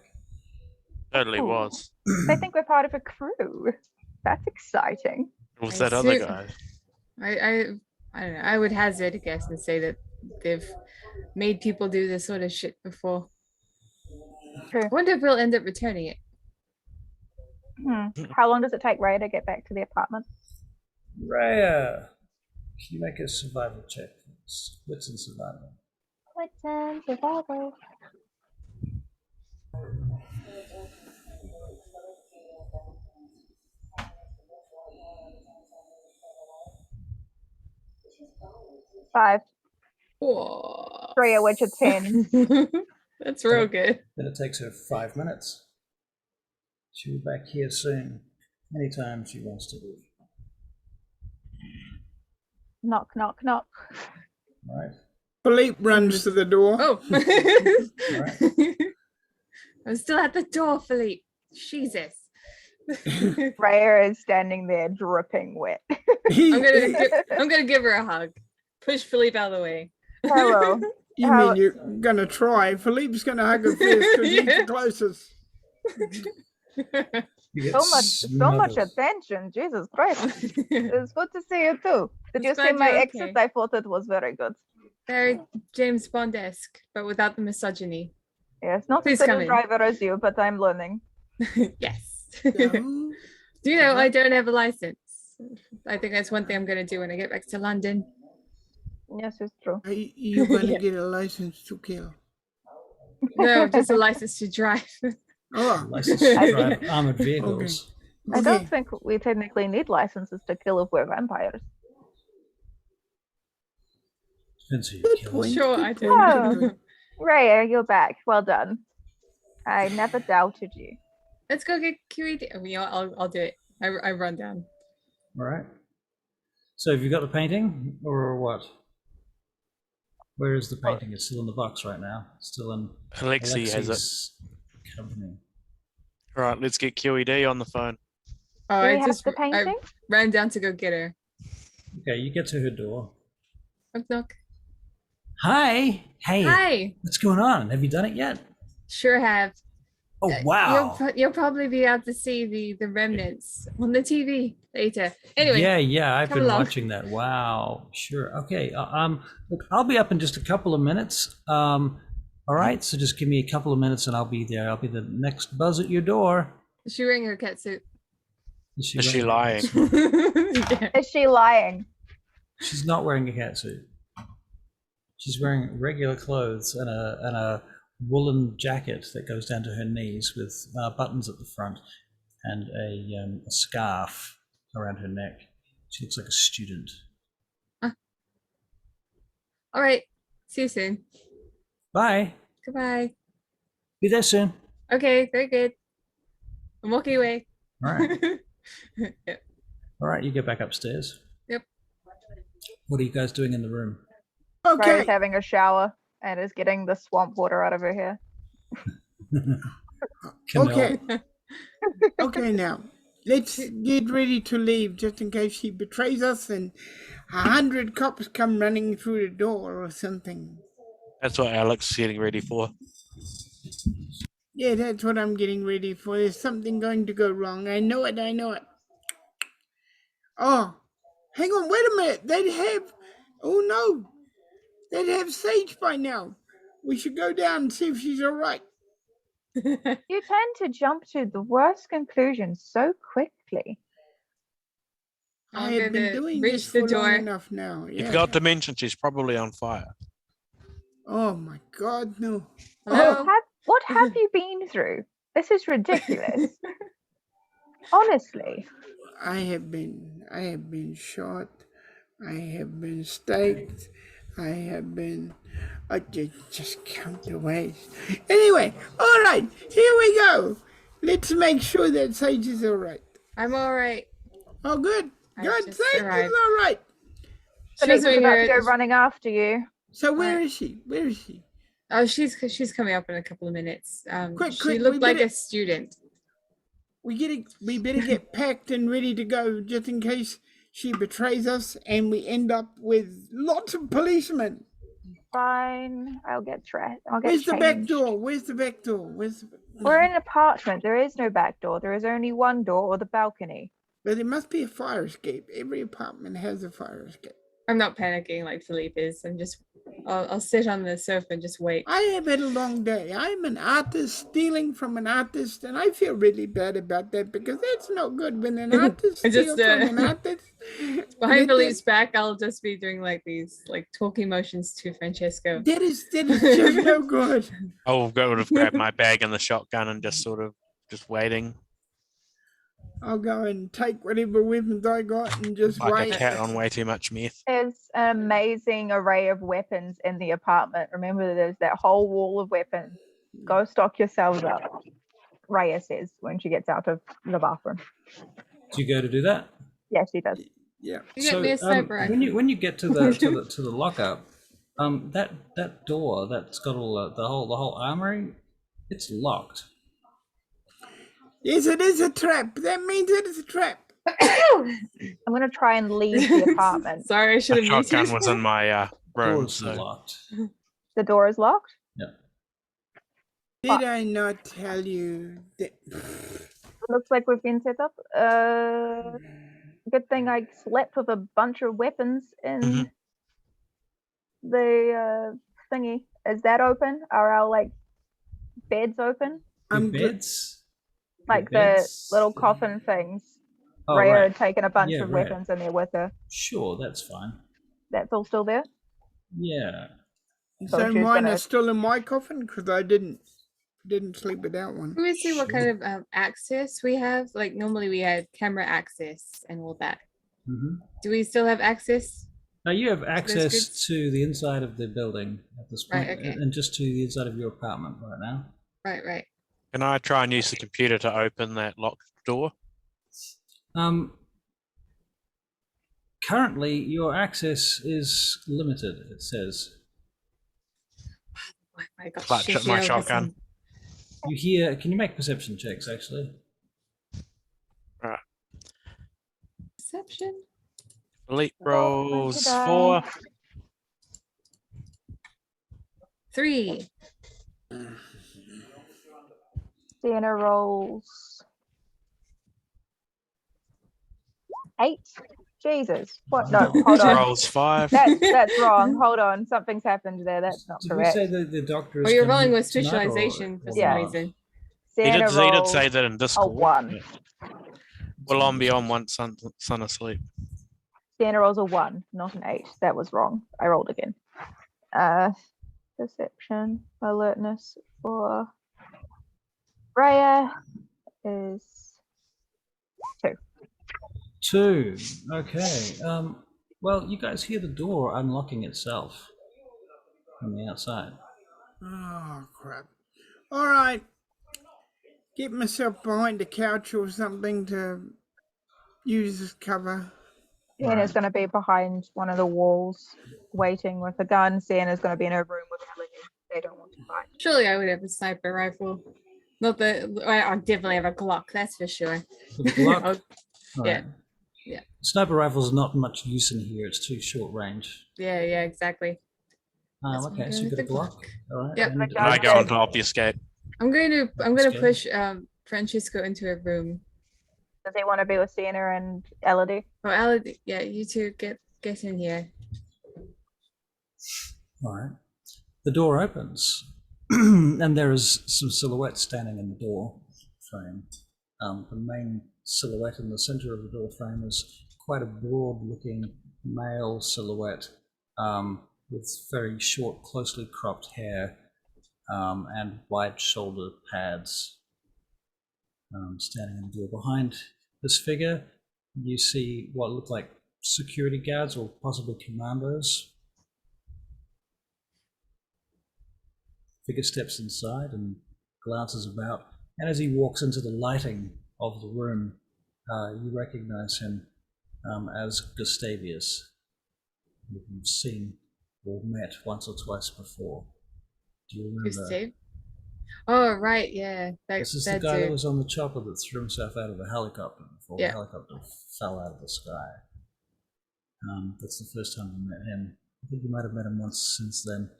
Totally Ooh. was. They think we're part of a crew. That's exciting. It was I that other see. guy. I don't know. I would hazard a guess and say that they've made people do this sort of shit before. True. I wonder if we'll end up returning it. How long does it take Ray to get back to the apartment? Rhea, can you make a survival check? Wits and survival. Wits and survival. Five. Whoa. Freya, which is 10. That's real good. Then it takes her 5 minutes. She'll be back here soon, anytime she wants to be. Knock, knock, knock. Right? Philippe runs to the door. Oh. Right. I'm still at the door, Philippe. Jesus. Freya is standing there dripping wet. I'm gonna give her a hug. Push Philippe out of the way. Hello. You mean you're gonna try? Philippe's gonna hug her first because he's the closest. You get So much smothered. attention. Jesus Christ. It's good to see you too. Did you I'm see glad my you're exit? okay. I thought it was very good. Very James Bond-esque, but without the misogyny. Yes, not Please as good come a in. driver as you, but I'm learning. Yes. So, Do you know I Uh-huh. don't have a license? I think that's one thing I'm going to do when I get back to London. Yes, it's true. are you going to Yeah. get a license to kill? No, just a license to drive. Oh, License to I- drive armored vehicles. I don't okay. think we technically need licenses to kill if we're vampires. Depends who you Good kill. point. Sure, good I point, don't good know. point. Raya, you're back. Well done. I never doubted you. Let's go get QED. I mean, I'll do it. I run down. All right. So have you got the painting or what? Where is the painting? It's still in the box right now. Still in Alexi has it. Alexi's company. All right, let's get QED on the phone. Oh, Do we I have just the painting? I ran down to go get her. Okay, you get to her door. Knock knock. Hi. Hey. Hi. What's going on? Have you done it yet? Sure have. Oh wow. You'll probably be able to see the remnants on the TV later. Anyway. Yeah, I've come been along. watching that. Wow. Sure. Okay. Look, I'll be up in just a couple of minutes. All right. So just give me a couple of minutes and I'll be there. I'll be the next buzz at your door. Is she wearing her catsuit? Is she wearing a lying? catsuit? Yeah. Is she lying? She's not wearing a catsuit. She's wearing regular clothes and a woolen jacket that goes down to her knees with buttons at the front and a scarf around her neck. She looks like a student. All right. See you soon. Bye. Goodbye. Be there soon. Okay, very good. I'm walking away. All right. Yep. All right. You get back upstairs. Yep. What are you guys doing in the room? Okay. Raya's having a shower and is getting the swamp water out of her hair. Camille. Okay. Okay, now let's get ready to leave just in case she betrays us and 100 cops come running through the door or something. That's what Alex is getting ready for. Yeah, that's what I'm getting ready for. There's something going to go wrong. I know it. I know it. Oh, hang on. Wait a minute. They'd have. Oh no. They'd have Sage by now. We should go down and see if she's all right. You tend to jump to the worst conclusions so quickly. I I'm have been gonna doing reach this the for long door. enough now. You Yeah. forgot to mention she's probably on fire. Oh my God, no. Hello? What have you been through? This is ridiculous. Honestly. I have been shot. I have been staked. I have been. I just count the ways. Anyway, all right, here we go. Let's make sure that Sage is all right. I'm all right. Oh, good. I Good. just Sage arrived. is all right. She was Felix is doing about her. to go running after you. So where What? is she? Where is she? Oh, she's coming up in a couple of minutes. Quick, She quick, looked we like better- a student. We better get packed and ready to go just in case she betrays us and we end up with lots of policemen. Fine. I'll get Where's the back changed. door? Where's the back door? We're in an apartment. There is no back door. There is only one door or the balcony. But there must be a fire escape. Every apartment has a fire escape. I'm not panicking like Philippe is. I'll sit on the sofa and just wait. I have had a long day. I'm an artist stealing from an artist, and I feel really bad about that because that's not good when an artist I just, steals from an artist. Behind That- Philippe's back, I'll just be doing like these like talking motions to Francesco. That is just no good. I would have grabbed my bag and the shotgun and just sort of just waiting I'll go and take whatever weapons I got and just like wait. a cat on way too much meth. There's an amazing array of weapons in the apartment. Remember, there's that whole wall of weapons. Go stock yourselves up. Raya says when she gets out of the bathroom. Do you go to do that? Yes, she does. Yeah. You get me a sniper rifle. when you get to the to the lockup, that door that's got all the whole armory, it's locked. Yes, it is a trap. That means it is a trap. I'm going to try and leave the apartment. Sorry, I should The have shotgun muted. was in my room, Door's so locked. The door is locked. Did I not tell you that? Looks like we've been set up. Good thing I slept with a bunch of weapons in Mhm. the thingy. Is that open? Are our like beds open? Your I'm good. beds? Like the beds. little coffin things. Oh, Rhea right. had taken a bunch Yeah, of right. weapons in there with her. Sure, that's fine. That's all still there? Yeah. So So she's mine gonna- are still in my coffin because I didn't sleep without one. Can we see what Sure. kind of access we have? Like normally we had camera access and all that. Mm-hmm. Do we still have access? Now you have goods? access to the inside of the building at this point, Right, okay. and just to the inside of your apartment right now. Right. Can I try and use the computer to open that locked door? Currently, your access is limited. It says Oh my gosh, Clutch at my shotgun. you hear. Can you make perception checks? Actually, Perception. Elite Oh, rolls die. 4. 3. Sienna rolls 8. Jesus. What? No, hold on. Rolls 5. That's wrong. Hold on. Something's happened there. That's not did correct. we say that the doctor? Oh, is you're coming rolling with tonight, or- specialization for or some Yeah. not? reason. He Sienna did rolls say that in a Discord. 1. Well, I'm beyond one son asleep. Sienna rolls a 1, not an 8. That was wrong. I rolled again. Perception, alertness for Rhea is 2. 2. Okay. Well, you guys hear the door unlocking itself from the outside. Oh crap! All right, get myself behind a couch or something to use as cover. Sienna's going to be behind one of the walls, waiting with a gun. Sienna's going to be in her room with Ellie. They don't want to fight. Surely I would have a sniper rifle. Not the. I definitely have a Glock. That's for sure. With a Glock? Oh, All yeah. right. Yeah. Sniper rifle's not much use in here. It's too short range. yeah, exactly. That's what I'm Okay, so doing you got a with the Glock. All right. Yep. and, Okay. I go on to obfuscate. I'm going to Okay. push Francisco into a room. Does he want to be with Sienna and Elodie? Oh, Alan, yeah, you two get in here. All right. The door opens, and there is some silhouettes standing in the door frame. The main silhouette in the center of the door frame is quite a broad-looking male silhouette with very short, closely cropped hair and wide shoulder pads. Standing in the door behind this figure, you see what look like security guards or possibly commandos. Figure steps inside and glances about, and as he walks into the lighting of the room, you recognize him as Gustavius, who you've seen or met once or twice before. Do you remember? Gustav? Oh, right, yeah. This is the guy that was on the chopper that threw himself out of the helicopter before Yeah. the helicopter fell out of the sky. That's the first time you met him. I think you might have met him once since then.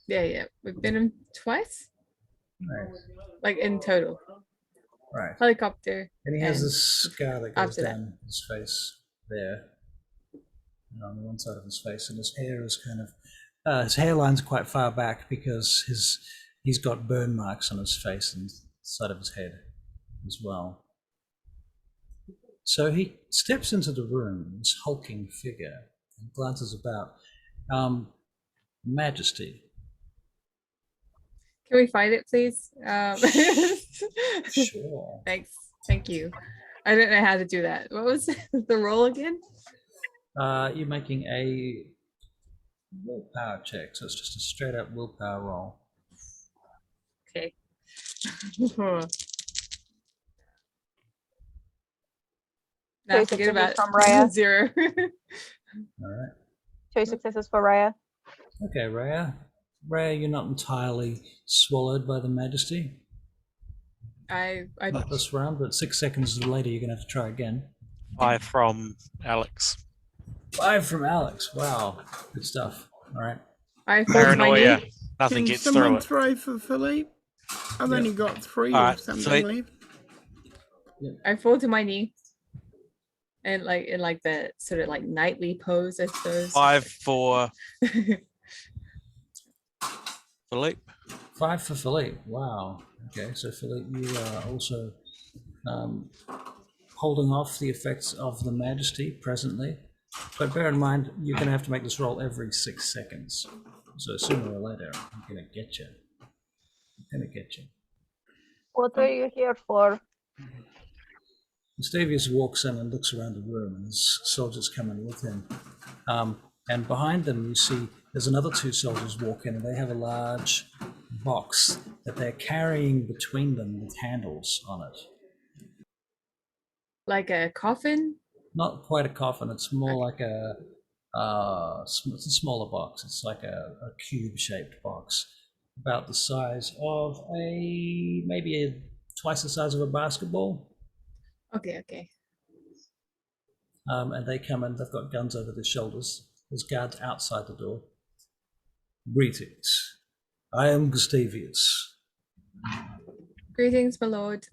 Yeah. We've been in twice, Right. like in total. Right. Helicopter. And he has and this scar that goes after that. down his face there, on the one side of his face, and his hair is kind of his hairline's quite far back because he's got burn marks on his face and side of his head as well. So he steps into the room, this hulking figure, and glances about. Majesty. Can we find it, please? Sure. Thanks. Thank you. I don't know how to do that. What was the roll again? You're making a willpower check, so it's just a straight up willpower roll. Okay. Now forget successes about from Rhea. 0. All right. 2 successes for Rhea. Okay, Rhea. Rhea, you're not entirely swallowed by the Majesty. I Not this round, but 6 seconds later you're going to have to try again. 5 from Alex. 5 from Alex. Wow. Good stuff. All right. I fold my Paranoia. knee. Nothing Can gets through someone it. throw for Philippe? I've only got 3 All or right, something sweet. left. I fold to my knee. And in the sort of like knightly pose, I suppose. 5 for Philippe. 5 for Philippe. Wow. Okay, so Philippe, you are also holding off the effects of the majesty presently. But bear in mind, you're going to have to make this roll every 6 seconds. So sooner or later, I'm going to get you. I'm going to get you. What are you here for? Gustavius walks in and looks around the room, and his soldiers come in with him. And behind them, you see there's another 2 soldiers walk in, and they have a large box that they're carrying between them with handles on it. Like a coffin? Not quite a coffin. It's more like it's a smaller box. It's like a cube-shaped box, about the size of maybe twice the size of a basketball. Okay. And they come in. They've got guns over their shoulders. There's guards outside the door. Greetings. I am Gustavius. Greetings, my lord.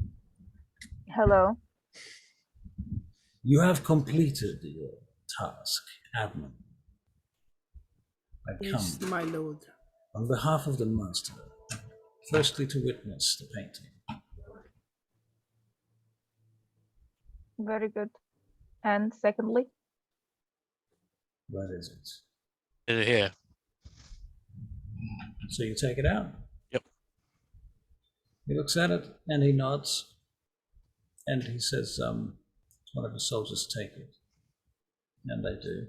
Hello. You have completed your task, Admin. I Yes, come my lord. on behalf of the master, firstly to witness the painting. Very good. And secondly? What is it? Here. So you take it out? Yep. He looks at it and he nods. And he says, one of the soldiers take it. And they do.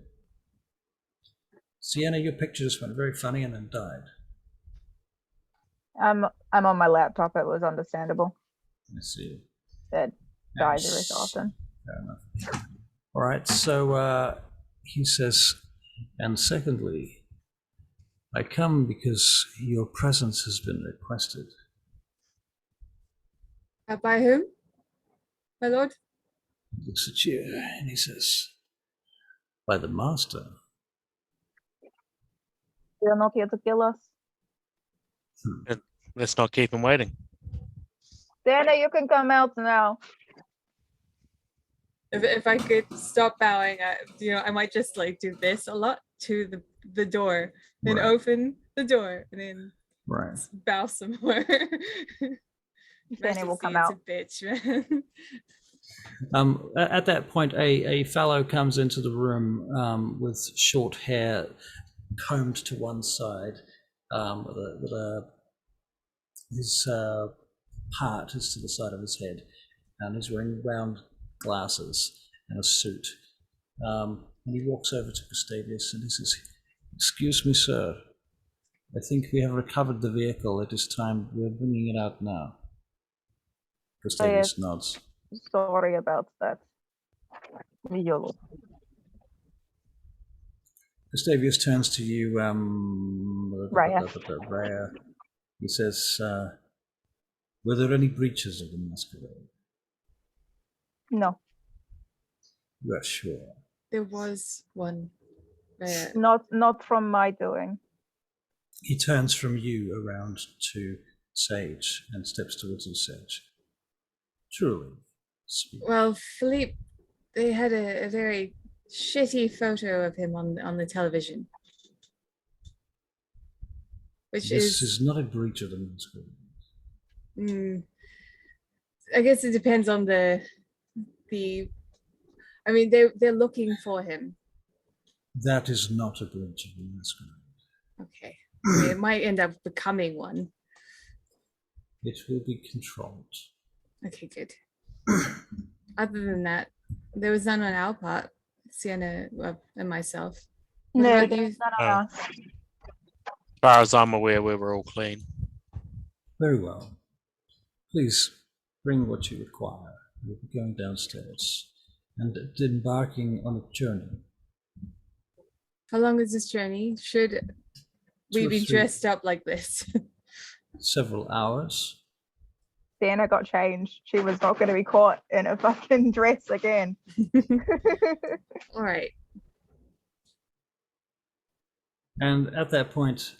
Sienna, your picture just went very funny and then died. I'm on my laptop. It was understandable. I see. That dies every Yes. so often. Fair enough. All right, so he says, and secondly, I come because your presence has been requested. By whom? My lord? He looks at you and he says, by the master. You're not here to kill us. Let's not keep him waiting. Dana, you can come out now. If I could stop bowing, I might just like do this a lot to the door, then Right. open the door, and then Right. bow some more. Dana will come Majesty's out. a bitch, man. At that point, a fellow comes into the room with short hair combed to one side, his part is to the side of his head, and he's wearing round glasses and a suit. And he walks over to Gustavius and he says, "Excuse me, sir. I think we have recovered the vehicle. It is time. We're bringing it out now." Gustavius nods. Sorry about that. YOLO. Gustavius turns to you, Raya. Raya. He says, were there any breaches of the Masquerade? No, You are sure? There was one. not from my doing. He turns from you around to Sage and steps towards you, Sage. Truly. Speak. Well, Philippe, they had a very shitty photo of him on the television. Which This is not a breach of the Masquerade. I guess it depends on the I mean, they're looking for him. That is not a breach of the Masquerade. Okay. It might end up becoming one. It will be controlled. Okay, good. Other than that, there was none on our part, Sienna and myself. What No, about there's you? none of us. As far as I'm aware, we were all clean. Very well. Please bring what you require. We'll be going downstairs and embarking on a journey. How long is this journey? Should 2 we or be 3 dressed up like this? Several hours. Dana got changed. She was not going to be caught in a fucking dress again. All right. And at that point,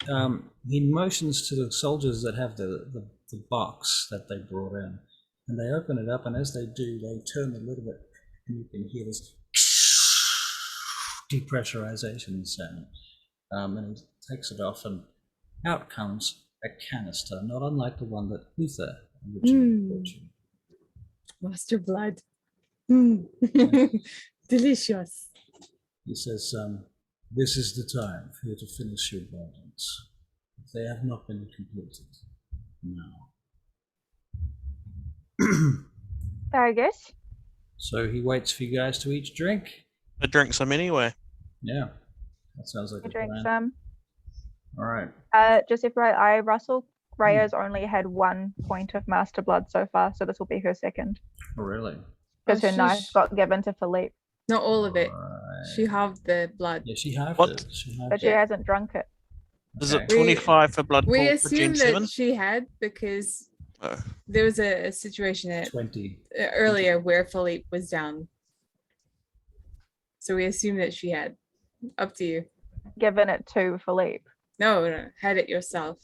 he motions to the soldiers that have the box that they brought in. And they open it up, and as they do, they turn the lid of it, and you can hear this depressurization sound. And he takes it off, and out comes a canister, not unlike the one that Luther originally brought you. Master blood. Mm. Delicious. He says, this is the time for you to finish your burdens. If they have not been completed, now. I guess. So he waits for you guys to each drink. I drink some anyway. Yeah, that sounds like I a drink plan. some. All right. Just FYI, Russell Rayo's only had 1 point of Master Blood so far, so this will be her second. Oh, really? Because Oh, her knife got given to Philippe, Not all of it. Right. She halved the blood. Yeah, she halved What? it. She halved but she it. hasn't drunk it. Is Okay. it 25 for blood We pool for Gen assume 7? that she had because Oh. there was a situation at, 20. earlier where Philippe was down. So we assume that she had. Up to you. Given it to Philippe. No, had it yourself.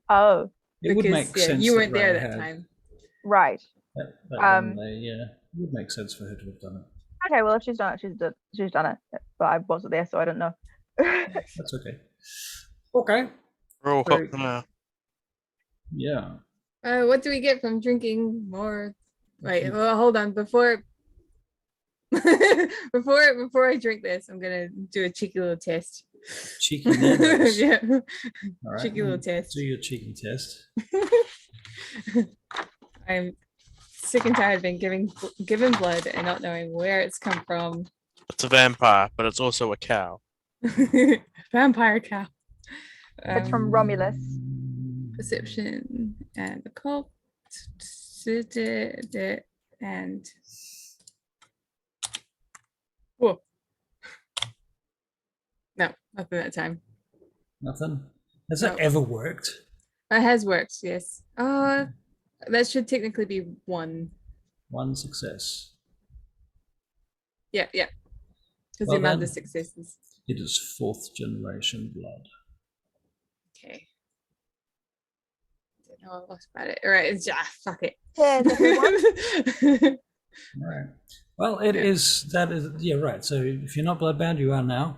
Oh, It would make sense. you that weren't there Ray that had time. right. that yeah, it would make sense for her to have done it. Okay, well, if she's done it, she's done it. But I wasn't there, so I don't know. That's okay. Okay. We're all Very- hooked now. Yeah. What do we get from drinking more? Wait, well, hold on. Before I drink this, I'm gonna do a cheeky little test. Cheeky Nando's. Yeah, All right. cheeky little test. Do your cheeky test. I'm sick and tired of being given blood and not knowing where it's come from. It's a vampire, but it's also a cow. Vampire cow. It's from Romulus. Perception and occult and whoa. No, nothing that time. Nothing. Has that ever worked? It has worked, yes. That should technically be one. One success. Yeah. Because Well the amount then. of successes. It is 4th generation blood. Okay. Don't know a lot about it. All right, it's fuck it. Yeah, everyone. All right. Well, it is. That is. Yeah, right. So if you're not bloodbound, you are now.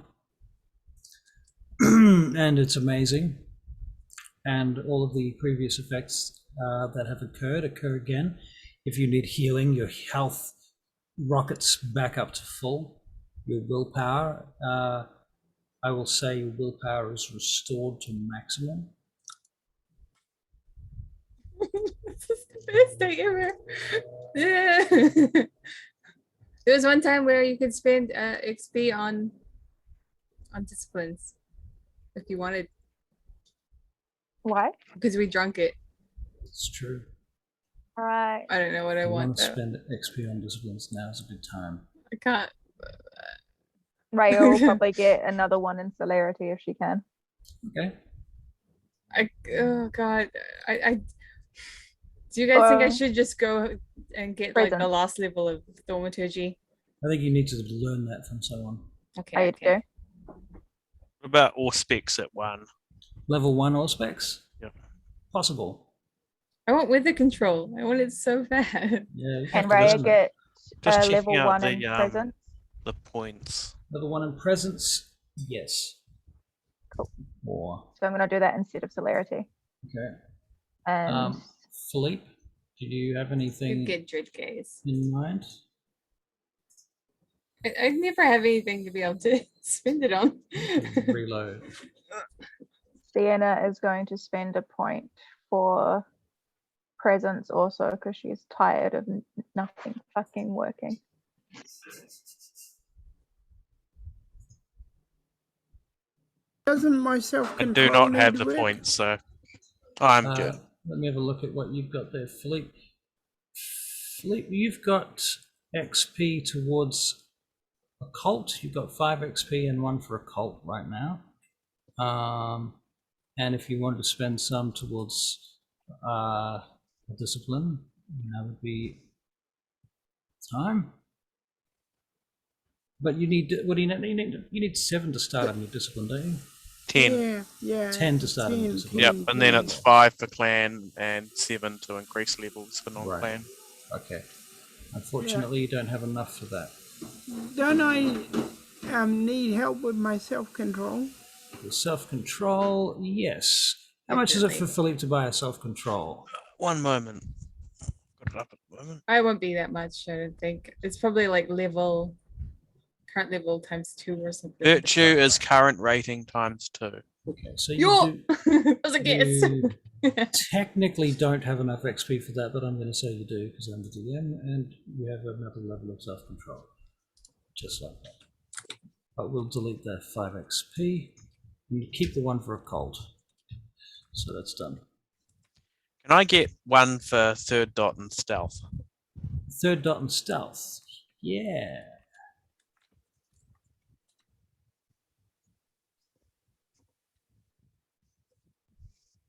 And it's amazing. And all of the previous effects that have occurred occur again. If you need healing, your health rockets back up to full. Your willpower, I will say your willpower is restored to maximum. This is the best day ever. Yeah. There was one time where you could spend XP on disciplines if you wanted, Why? because we drunk it. It's true. Right. I don't know what I If you want to though. spend XP on disciplines, now is a good time. I can't. Rayo will probably get another one in celerity if she can. Okay. Oh god. I do you guys think I Uh, should just go and get like the present. last level of thaumaturgy? I think you need to learn that from someone. Okay. I okay. do. What about all specs at 1? Level 1 all specs? Yep. Possible. I want with the control. I want it so bad. Yeah. You have Can to Raya learn that. get Just checking level out 1 the, in presence? The points. Level 1 in presence? Yes. Cool. Or, So I'm going to do that instead of celerity. okay. And Philippe, did you have You anything get dread gaze. in mind? I never have anything to be able to spend it on. Reload. Sienna is going to spend a point for presence also because she's tired of nothing fucking working. Doesn't my self I control do not have need the work? points, so I'm good. Let me have a look at what you've got there, Philippe. Philippe, you've got XP towards occult. You've got 5 XP and 1 for occult right now. And if you wanted to spend some towards a discipline, that would be time. But you need, what do you need? You need 7 to start on your discipline, don't you? 10. Yeah. 10 to start on your 10, discipline. Yep, 10, and then 10. it's 5 for clan and 7 to increase levels for non-clan. Okay. Unfortunately, you don't have enough for that. Don't I need help with my self-control? The self-control, yes. How much is it for Philippe to buy a self-control? One moment. Got it up moment. I won't be that much. I don't think it's probably like current level times 2 or something. Virtue is current rating times 2. Okay, so Yo! you That was a guess. you technically don't have enough XP for that, but I'm going to say you do because I'm the DM, and you have another level of self-control, just like that. But we'll delete that 5 XP, and you keep the 1 for a cold. So that's done. Can I get 1 for third dot and stealth? Third dot and stealth. Yeah.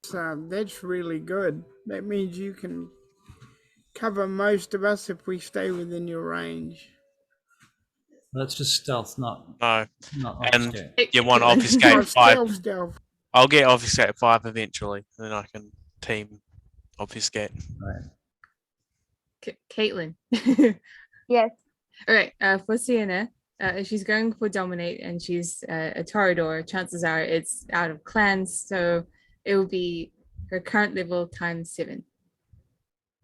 So that's really good. That means you can cover most of us if we stay within your range. That's just stealth, not No. And obfuscate. you want Oh, obfuscate 5. stealth. I'll get obfuscate 5 eventually, and then I can team obfuscate. Right. Caitlin. Yes. All right. For Sienna, if she's going for dominate and she's a Toreador, chances are it's out of clans, so it will be her current level times 7.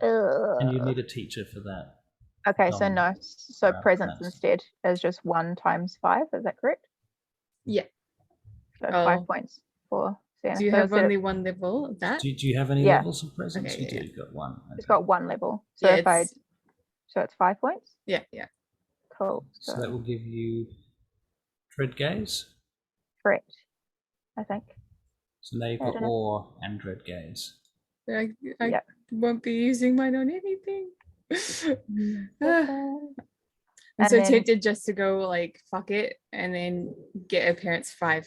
And you need a teacher for that. Okay, so no. So presence class. instead is just 1 times 5. Is that correct? Yeah. So Oh. 5 points for Sienna. Do you So have instead of- only 1 level of that? Do you have any Yeah. levels of presence? Okay, You do. yeah. You've got 1. It's Okay. got 1 level. So Yeah, if I it's, so it's 5 points. yeah. Cool. So that will give you Dread Gaze. correct. I think. So now you've I got don't know. Awe and Dread Gaze. I Yeah. won't be using mine on anything. And I'm so then- tempted just to go like fuck it and then get a parent's 5.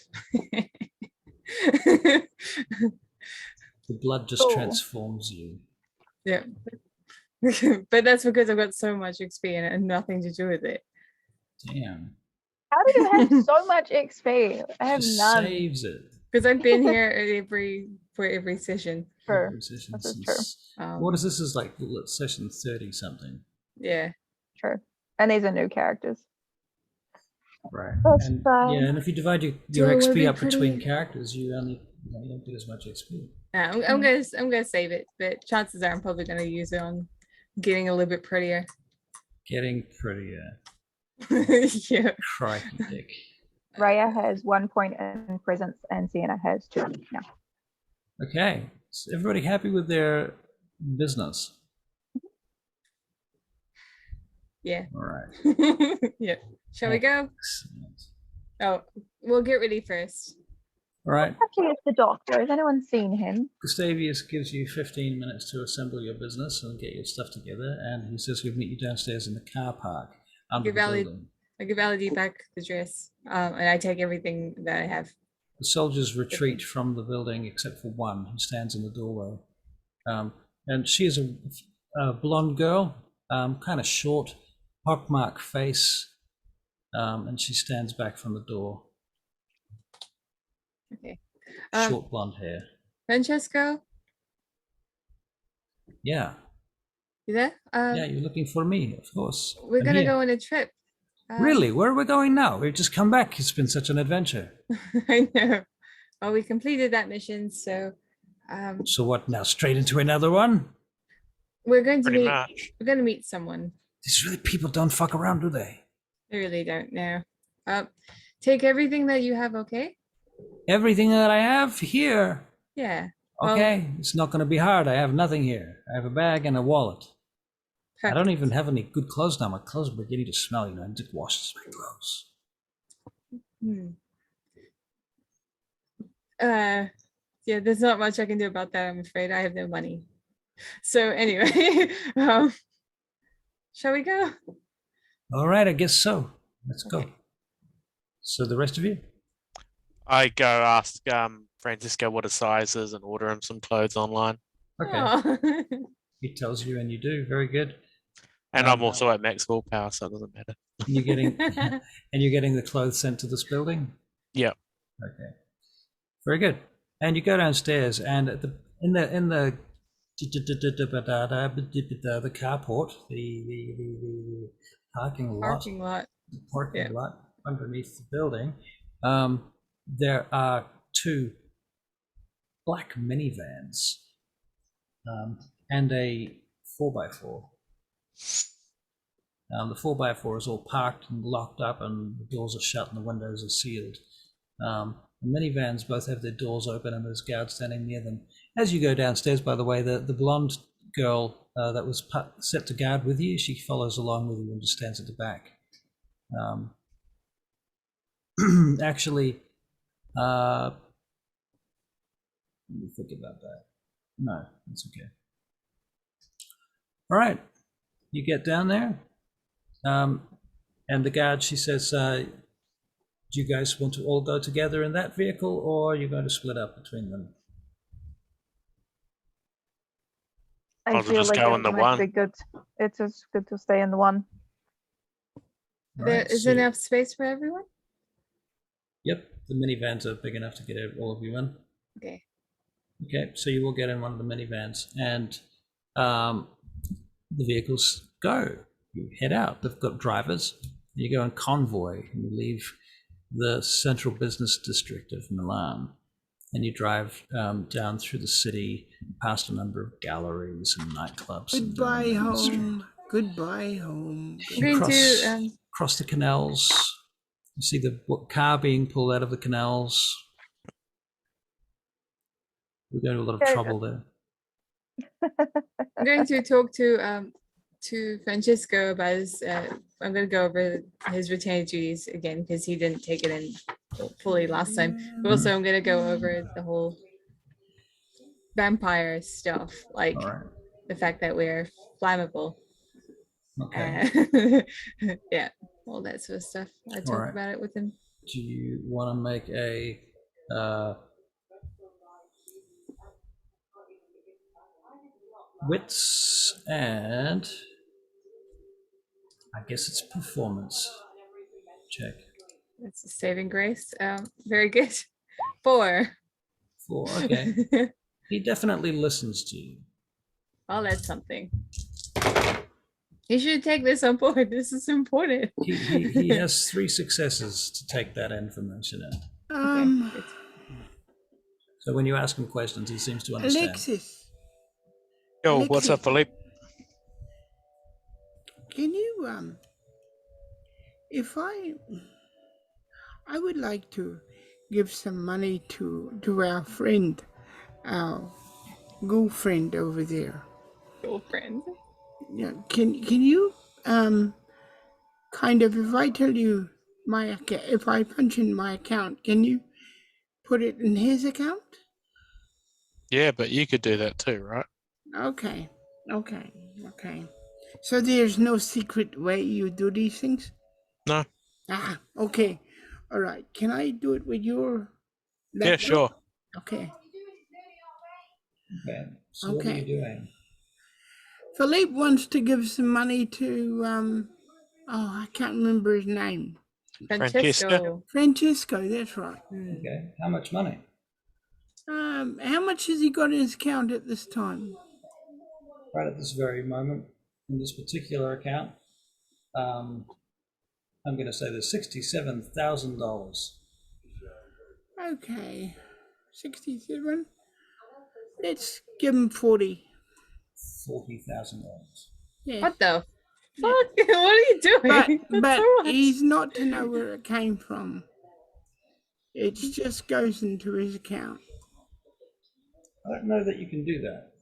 The blood just Cool. transforms you. Yeah. But that's because I've got so much XP and it had nothing to do with it. Damn. How do you have so much XP? I have Just none. saves it. Because I've been here at for every session. True. Every session This is since- Um, What is this? Is like session 30 something. Yeah. True. And these are new characters. Right. That's And fine. yeah, and if you divide your Do I wanna XP be up between pretty? characters, you don't get as much XP. I'm gonna save it, but chances are I'm probably gonna use it on getting a little bit prettier. Getting prettier. Yeah. Crikey dick. Raya has 1 point in presence and Sienna has 2 now. Okay. Is everybody happy with their business? Yeah. All right. Yeah. Shall we go? Excellent. Oh, we'll get ready first. All right. Actually, it's the doctor. Has anyone seen him? Gustavius gives you 15 minutes to assemble your business and get your stuff together, and he says he'll meet you downstairs in the car park under the Valid. building. I give Aladi back the dress, and I take everything that I have. The soldiers retreat from the building except for one who stands in the doorway. And she is a blonde girl, kind of short, pockmarked face, and she stands back from the door. Okay. Short blonde hair. Francesco, Yeah. you there? Yeah, you're looking for me, of course. We're I'm gonna here. go on a trip. Really? Where are we going now? We've just come back. It's been such an adventure. I know. Well, we completed that mission, so So what now? Straight into another one? we're going to Pretty meet. much. We're going to meet someone. These really people don't fuck around, do they? I really don't know. Take everything that you have, okay? Everything that I have here. Yeah. Well, Okay, it's not going to be hard. I have nothing here. I have a bag and a wallet. I don't even have any good clothes now. My clothes are beginning to smell. I need to wash my clothes. Yeah, there's not much I can do about that, I'm afraid. I have no money. So anyway, shall we go? All right, I guess so. Let's go. So the rest of you? I go ask Francisco what his size is and order him some clothes online. Okay. Aw. He tells you and you do. Very good. And I'm also at max willpower, so it doesn't matter. And you're getting the clothes sent to this building? Yep. Okay. Very good. And you go downstairs, and in the carport, the parking lot, Yeah. lot underneath the building, there are 2 black minivans and a 4x4. The 4x4 is all parked and locked up, and the doors are shut and the windows are sealed. The minivans both have their doors open and there's guards standing near them. As you go downstairs, by the way, the blonde girl that was set to guard with you, she follows along with you and just stands at the back. Actually, let me think about that. No, that's okay. All right, you get down there, and the guard, she says, do you guys want to all go together in that vehicle, or are you going to split up between them? I'll I feel just like go it in the might be one. good. It's just good to stay in the one. There is enough space for everyone? Yep, the minivans are big enough to get all of you in. Okay. Okay, so you will get in one of the minivans, and the vehicles go. You head out. They've got drivers. You go in convoy, and you leave the central business district of Milan, and you drive down through the city, past a number of galleries and nightclubs. Goodbye home. Goodbye home. I'm going to Cross the canals. You see the car being pulled out of the canals. We're going to a lot of trouble there. I'm going to talk to Francisco about his. I'm going to go over his retained duties again because he didn't take it in fully last time. But also, I'm going to go over the whole vampire stuff, like the fact that we're flammable. Okay. Yeah, all that sort of stuff. I talk about it with him. Do you want to make a wits and I guess it's performance check? It's a saving grace. Very good. 4. 4. Okay. He definitely listens to you. Well, that's something. You should take this on board. This is important. He has 3 successes to take that information in. Okay. So when you ask him questions, he seems to understand. Alexis. Yo, what's up, Philippe? Can you if I would like to give some money to our friend, our girlfriend over there. Girlfriend. Yeah, can you kind of, if I tell you if I punch in my account, can you put it in his account? Yeah, but you could do that too, right? Okay. So there's no secret way you do these things? No. Okay. All right. Can I do it with your laptop? Yeah, sure. Okay. Okay. So what are you doing? Philippe wants to give some money to I can't remember his name. Francisco, that's right. Okay. How much money? How much has he got in his account at this time? Right at this very moment, in this particular account, I'm going to say there's $67,000. Okay, 67. Let's give him 40. $40,000. Yeah. What the fuck? What are you doing? But he's not to know where it came from. It just goes into his account. I don't know that you can do that.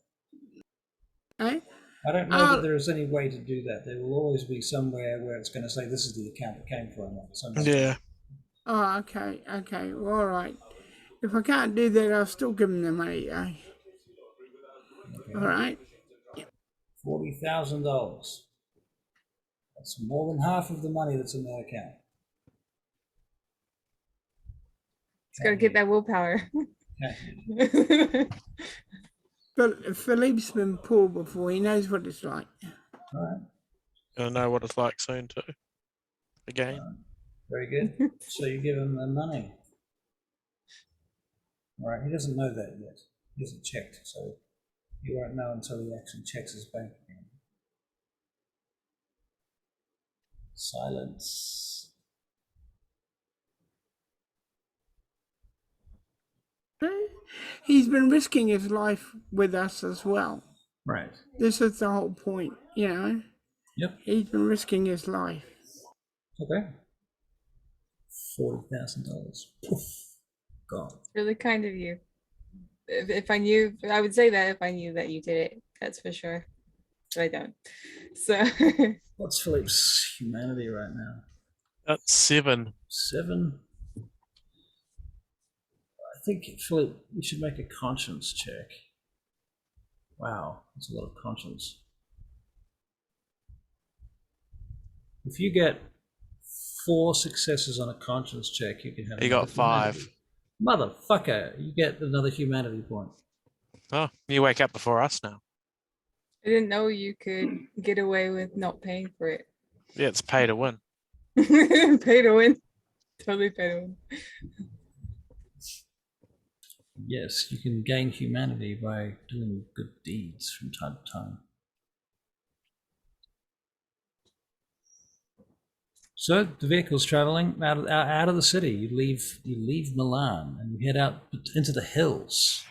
Eh? I don't know that there is any way to do that. There will always be somewhere where it's going to say this is the account it came from. Yeah. Oh, okay. Well, all right. If I can't do that, I'll still give him the money. Okay. All right. $40,000. That's more than half of the money that's in that account. It's got to get that willpower. But Philippe's been poor before. He knows what it's like. All right. Gonna know what it's like soon too. Again. Very good. So you give him the money. All right. He doesn't know that yet. He hasn't checked, so you won't know until he actually checks his bank account. Silence. He's been risking his life with us as well. Right. This is the whole point, you know. Yep. He's been risking his life. Okay. $40,000. Poof. Gone. Really kind of you. If I knew, I would say that if I knew that you did it, that's for sure. But I don't. So What's Philippe's humanity right now? That's 7. 7. I think, Philip, you should make a conscience check. Wow, that's a lot of conscience. If you get 4 successes on a conscience check, you can have He another got 5. humanity. Motherfucker, you get another humanity point. Oh, you wake up before us now. I didn't know you could get away with not paying for it. Yeah, it's pay to win. Pay to win. Totally pay to win. Yes, you can gain humanity by doing good deeds from time to time. So the vehicle's traveling out of the city. You leave Milan and you head out into the hills.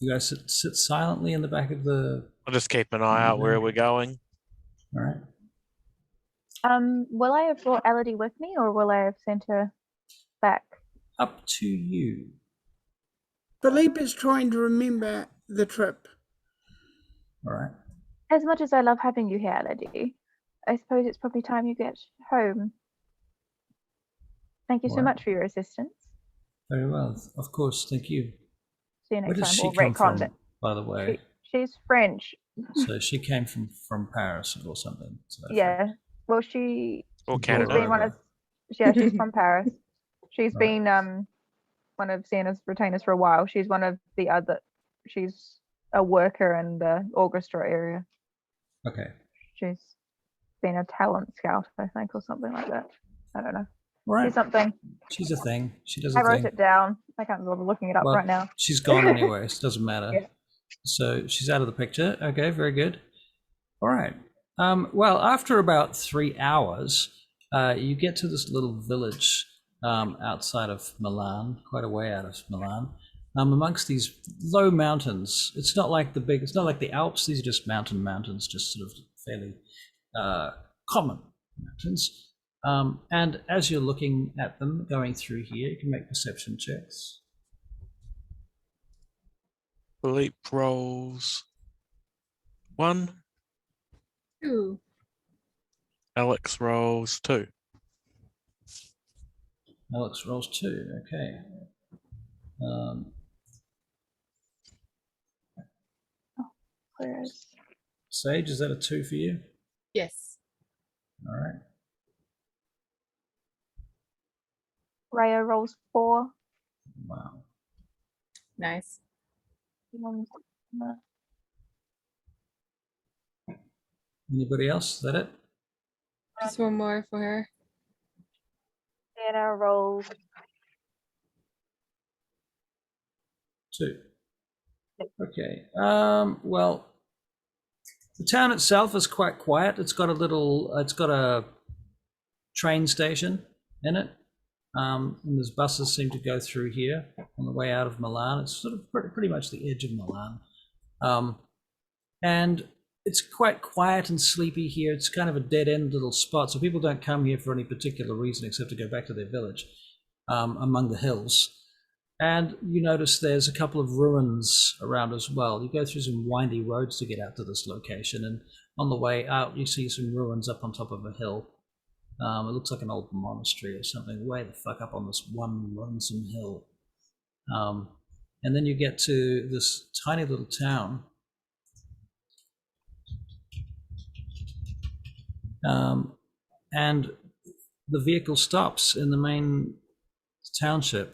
You guys sit silently in the back of the. I'll just keep an eye out where we're going. All right. Will I have brought Elodie with me, or will I have sent her back? Up to you. Philippe is trying to remember the trip. All right. As much as I love having you here, Elodie, I suppose it's probably time you get home. Thank you so Right. much for your assistance. Very well. Of course. Thank you. See you Where next does time. she We'll come retcon from, it. by the way? She's French. So she came from Paris or something. So Yeah. Well, she's Or She brought Canada. been one of. Yeah, she's from Paris. She's Right. been one of Sienna's retainers for a while. She's one of the other. She's a worker in the orchestra area. Okay. She's been a talent scout, I think, or something like that. I don't know. All right. She's something. She's a thing. She does I a wrote thing. it down. I can't bother looking it up Well, right now. she's gone anyway, so it doesn't matter. Yeah. So she's out of the picture. Okay, very good. All right. Well, after about 3 hours, you get to this little village outside of Milan, quite a way out of Milan, amongst these low mountains. It's not like it's not like the Alps. These are just mountains, just sort of fairly common mountains. And as you're looking at them, going through here, you can make perception checks. Philippe rolls 1. Ooh. Alex rolls 2. Alex rolls 2. Okay. Whereas Sage, is that a 2 for you? Yes. All right. Raya rolls 4. Wow. Nice. Anybody else? Is that it? Just one more for her. Sienna rolls 2. Okay. Well, the town itself is quite quiet. It's got a train station in it. And there's buses seem to go through here on the way out of Milan. It's sort of pretty much the edge of Milan. And it's quite quiet and sleepy here. It's kind of a dead-end little spot, so people don't come here for any particular reason except to go back to their village among the hills. And you notice there's a couple of ruins around as well. You go through some windy roads to get out to this location, and on the way out you see some ruins up on top of a hill. It looks like an old monastery or something, way the fuck up on this one lonesome hill. And then you get to this tiny little town. And the vehicle stops in the main township.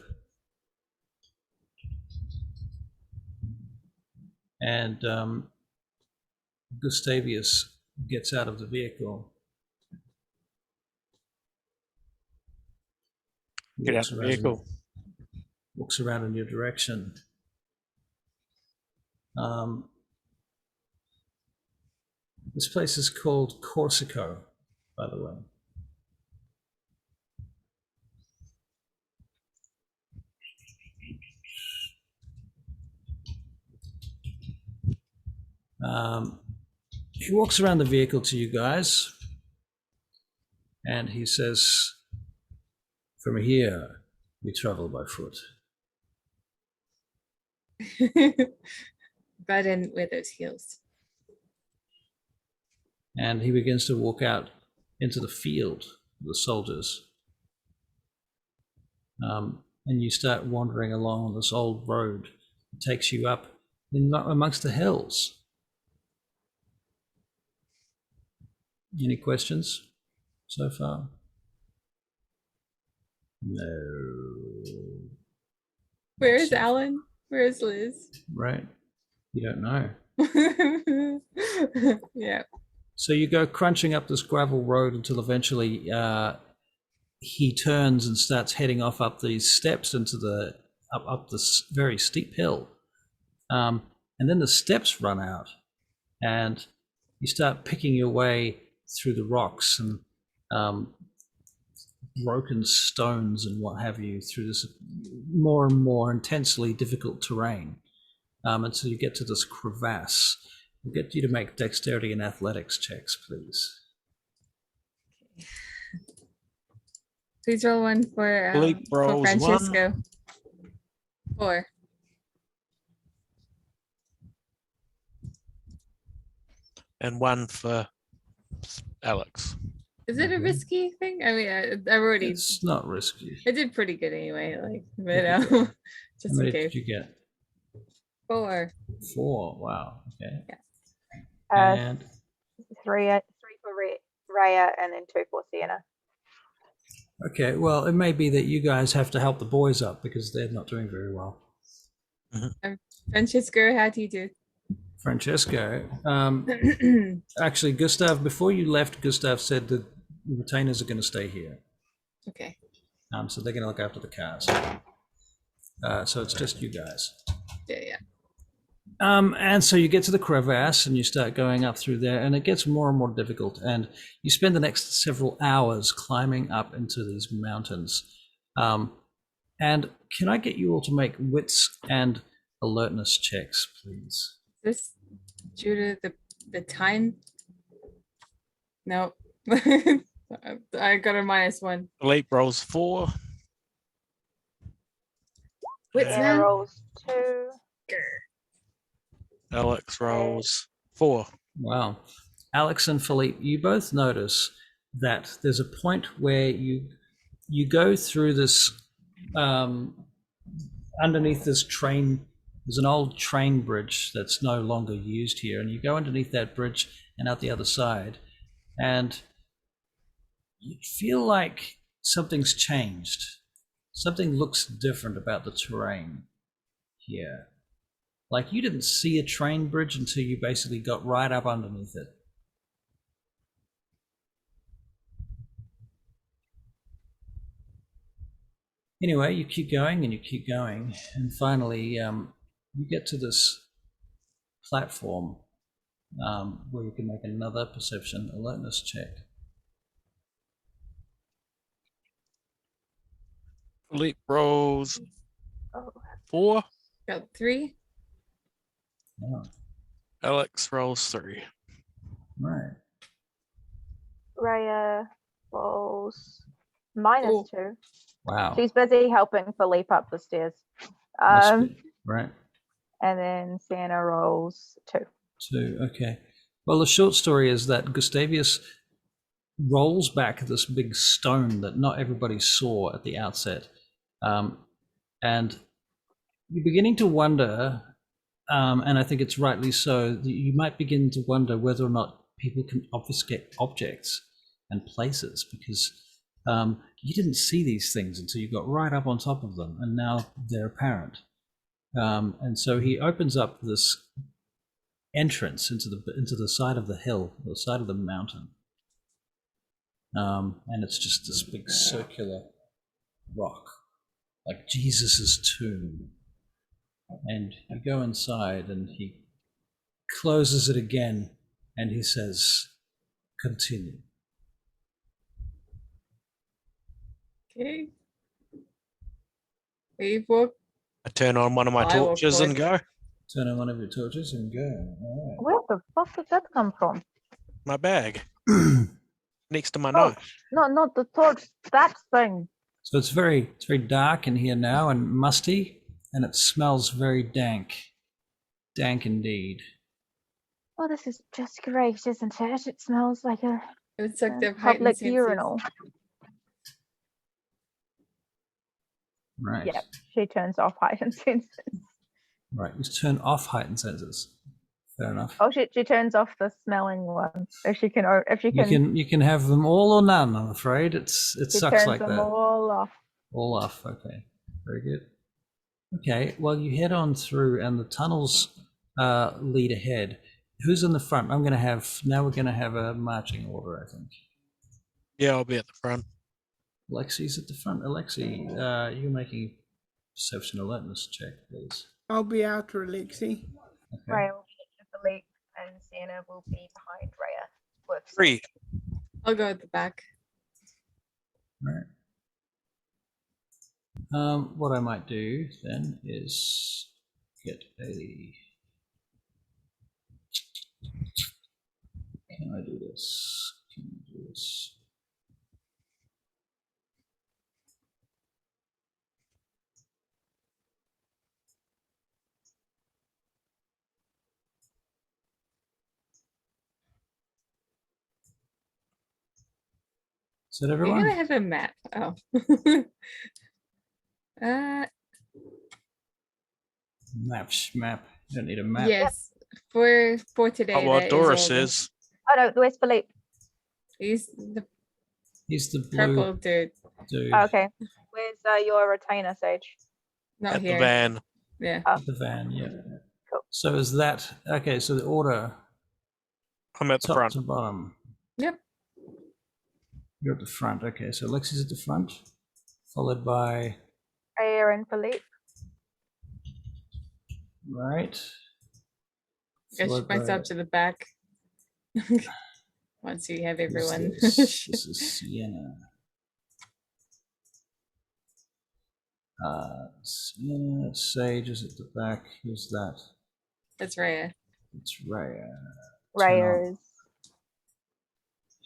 And Gustavius gets out of the vehicle. Get out of the vehicle. Walks around in your direction. This place is called Corsico, by the way. He walks around the vehicle to you guys, and he says, "From here, we travel by foot." But I didn't wear those heels. And he begins to walk out into the field of the soldiers. And you start wandering along this old road. It takes you up amongst the hills. Any questions so far? No. Where is Alan? Where is Liz? Right. You don't know. Yeah. So you go crunching up this gravel road until eventually he turns and starts heading off up these steps into the up this very steep hill, and then the steps run out, and you start picking your way through the rocks and broken stones and what have you through this more and more intensely difficult terrain, until you get to this crevasse. We'll get you to make dexterity and athletics checks, please. Please roll one for Philippe rolls Francesco. 4. And 1 for Alex. Is it a risky thing? I mean, I've already. It's not risky. I did pretty good anyway. Like, but How just many in case. did you get? 4. 4. Wow. Okay. Yeah. And 3 for Raya, and then 2 for Sienna. okay, well, it may be that you guys have to help the boys up because they're not doing very well. Francesco, how do you do? Francesco, actually, Gustav, before you left, Gustav said that the retainers are going to stay here. Okay. So they're going to look after the cars. So it's just you guys. Yeah. And so you get to the crevasse and you start going up through there, and it gets more and more difficult. And you spend the next several hours climbing up into these mountains. And can I get you all to make wits and alertness checks, please? This due to the time. No. I got a -1. Philippe rolls 4. Wits Sienna now? rolls 2. Alex rolls 4. Wow. Alex and Philippe, you both notice that there's a point where you go through this underneath this train. There's an old train bridge that's no longer used here, and you go underneath that bridge and out the other side, and you feel like something's changed. Something looks different about the terrain here. Like you didn't see a train bridge until you basically got right up underneath it. Anyway, you keep going and you keep going, and finally you get to this platform where you can make another perception alertness check. Philippe rolls Oh. 4. Got 3. Oh, Alex rolls 3. right. Raya rolls Ooh. -2. Wow. She's busy helping Philippe up the stairs. Must be, right. And then Sienna rolls 2. 2, okay. Well, the short story is that Gustavius rolls back this big stone that not everybody saw at the outset. And you're beginning to wonder, and I think it's rightly so, that you might begin to wonder whether or not people can obfuscate objects and places, because you didn't see these things until you got right up on top of them, and now they're apparent. And so he opens up this entrance into the side of the hill, the side of the mountain, and it's just this big circular rock, like Jesus's tomb. And you go inside, and he closes it again, and he says, "Continue." Okay. We walk. I turn on one of my I walk torches and go. Turn on one of your torches and go. All Where the fuck did that come from? My bag right. next to my Oh, knife. no, not the torch. That thing. So it's very dark in here now and musty, and it smells very dank. Dank indeed. Oh, this is just great, isn't it? It smells like a It's like the heightened public senses. urinal. Right. Yep, she turns off heightened senses. Right. You turn off heightened senses. Fair enough. Oh, she turns off the smelling one. If she can, You can have them all or none. I'm afraid it she sucks turns like them that. all off. All off. Okay. Very good. Okay. Well, you head on through, and the tunnels lead ahead. Who's in the front? Now we're gonna have a marching order, I think. Yeah, I'll be at the front. Alexi's at the front. Alexi, you're making perception alertness check, please. I'll be after Alexi. Okay. Rhea will be at the left, and Sienna will be behind Rhea. With 3. I'll go at the back. Right. What I might do then is get a. Can I do this? Can I do this? Is that You're everyone? gonna have a map. Oh. Map. You don't need a map. Yes. For today. Oh, well, that is Doris all the- is. Oh no, where's Philippe? He's the He's the blue purple dude. dude Oh, okay. Where's your retainer, Sage? Not At here. the van. Yeah. at the van. Yeah. Cool. So is that okay? So the order I'm at the top front. to bottom. Yep. You're at the front. Okay, so Lexi's at the front, followed by Rhea and Philippe. right. I followed shift myself by- to the back. Once you have who's everyone. This? This is Sienna. Sienna, Sage is at the back. Who's that? That's Rhea. It's Rhea. Rhea is.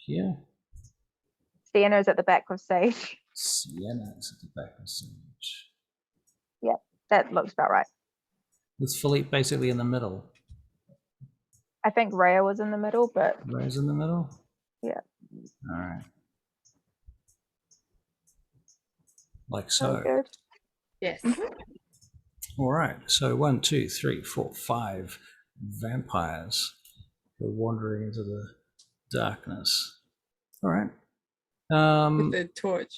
Here. Sienna's at the back with Sage. Sienna is at the back of Sage. That looks about right. With Philippe basically in the middle. I think Rhea was in the middle, but Rhea's in the middle? Yeah. All right. Like so so. good. Yes. All right. So 1, 2, 3, 4, 5 vampires go wandering into the darkness. All right. With the torch.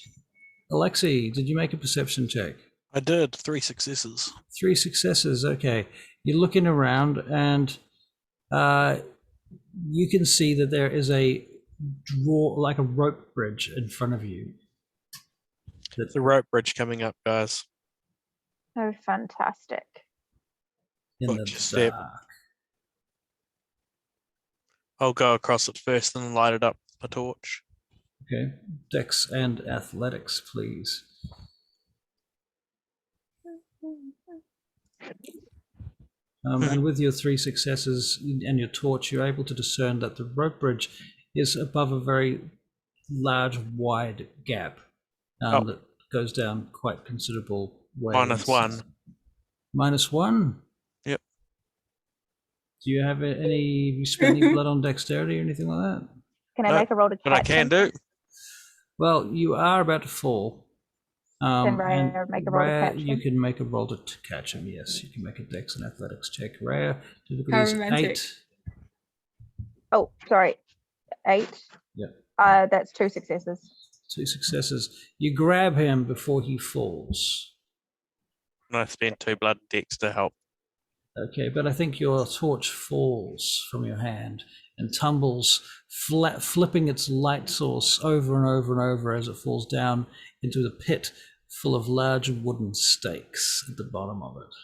Alexi, did you make a perception check? I did 3 successes. 3 successes. Okay. You're looking around, and you can see that there is a like a rope bridge in front of you. There's a rope bridge coming up, guys. Oh, fantastic. In Watch the your step. dark. I'll go across it first and then light it up with a torch. Okay. Dex and athletics, please. And with your 3 successes and your torch, you're able to discern that the rope bridge is above a very large, wide gap that goes down quite considerable way. -1. -1? Yep. Do you have any? Have you spent any blood on dexterity or anything like that? Can I No, make a roll to catch But I can him? do. Well, you are about to fall. Can Rhea and make a roll to Rhea, catch you him? can make a roll to catch him. Yes, you can make a dex and athletics check. Rhea, difficulty How is romantic. 8. Oh, sorry. 8. Yep. That's 2 successes. 2 successes. You grab him before he falls. And I spent 2 blood decks to help. Okay, but I think your torch falls from your hand and tumbles, flipping its light source over and over and over as it falls down into the pit full of large wooden stakes at the bottom of it.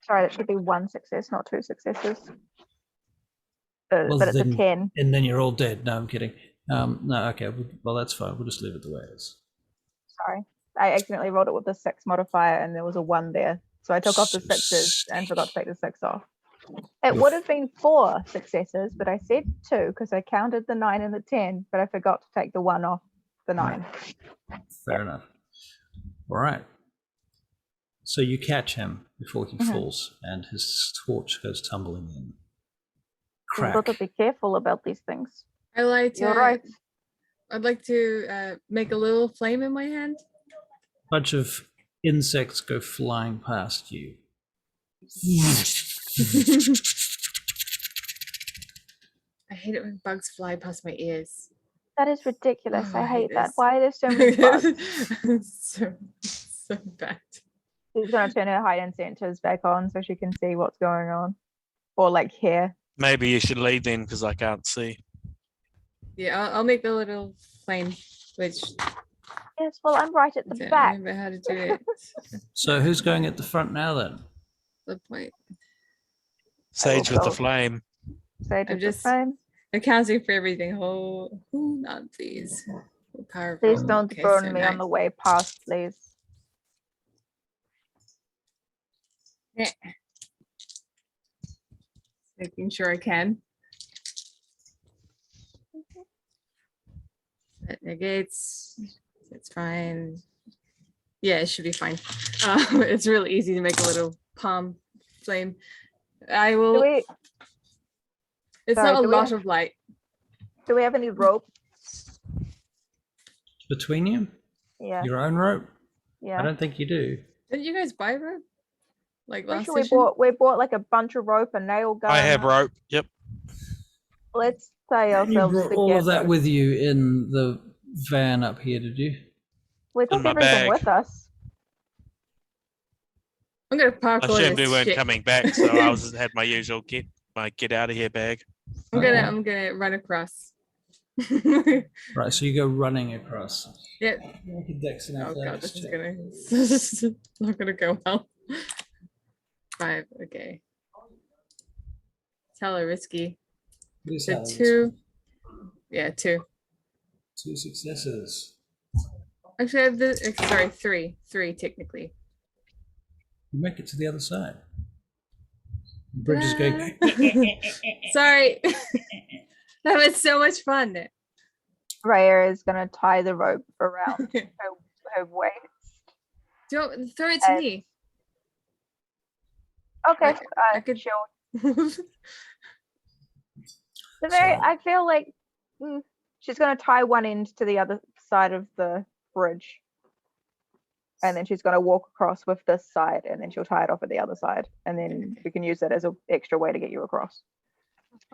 Sorry, that should be 1 success, not 2 successes. Well, But it's a then- 10. And then you're all dead. No, I'm kidding. No, okay, well, that's fine. We'll just leave it the way it is. Sorry. I accidentally rolled it with the 6 modifier and there was a 1 there. So I took off the 6s and forgot to take the 6 off. It would have been 4 successes, but I said 2 because I counted the 9 and the 10, but I forgot to take the 1 off the 9. Fair enough. All right. So you catch him before he falls, and his torch goes tumbling in. You've got to be careful about these things. I like to. You're right. I'd like to make a little flame in my hand. Bunch of insects go flying past you. I hate it when bugs fly past my ears. That is ridiculous. Oh, I hate that. this. Why are there so many bugs? so bad. She's going to turn her hiding sensors back on so she can see what's going on. Or like hear. Maybe you should lead then because I can't see. Yeah, I'll make the little flame, which Yes, well, I'm right at I the don't back. remember how to do it. So who's going at the front now then? The point. Sage with the flame. Sage I'm with the just flame. accounting for everything. Hold on, please. Powerful. Please don't Okay, burn so me on the way past, please. Yeah. Making sure I can. That negates. It's fine. Yeah, it should be fine. It's really easy to make a little palm flame. I will. It's Sorry, not a lot of light. Do we have any rope? Between you? Yeah. Your own rope? Yeah. I don't think you do. Didn't you guys buy rope? Like last Sure we session? bought like a bunch of rope, a nail gun. I have rope. Yep. Let's tie You ourselves brought together. all of that with you in the van up here, did you? We took In my everything bag. with us. I'm gonna I parkour assumed we this weren't shit. coming back, so I had my usual get out of here bag. I'm gonna run across. Right, so you go running across. Yeah. Make a dex and Oh god, athletics this is check. gonna this is not gonna go well. 5, okay. It's hella risky. It is So hella 2. Yeah, 2. 2 successes. Actually, I have the sorry, 3. 3 technically. You make it to the other side. The bridge is going. Sorry. That was so much fun. Raya is gonna tie the rope around her waist. Don't throw it to me. Okay, I could chill. show. I feel like she's gonna tie one end to the other side of the bridge. And then she's gonna walk across with this side, and then she'll tie it off at the other side. And then we can use that as an extra way to get you across.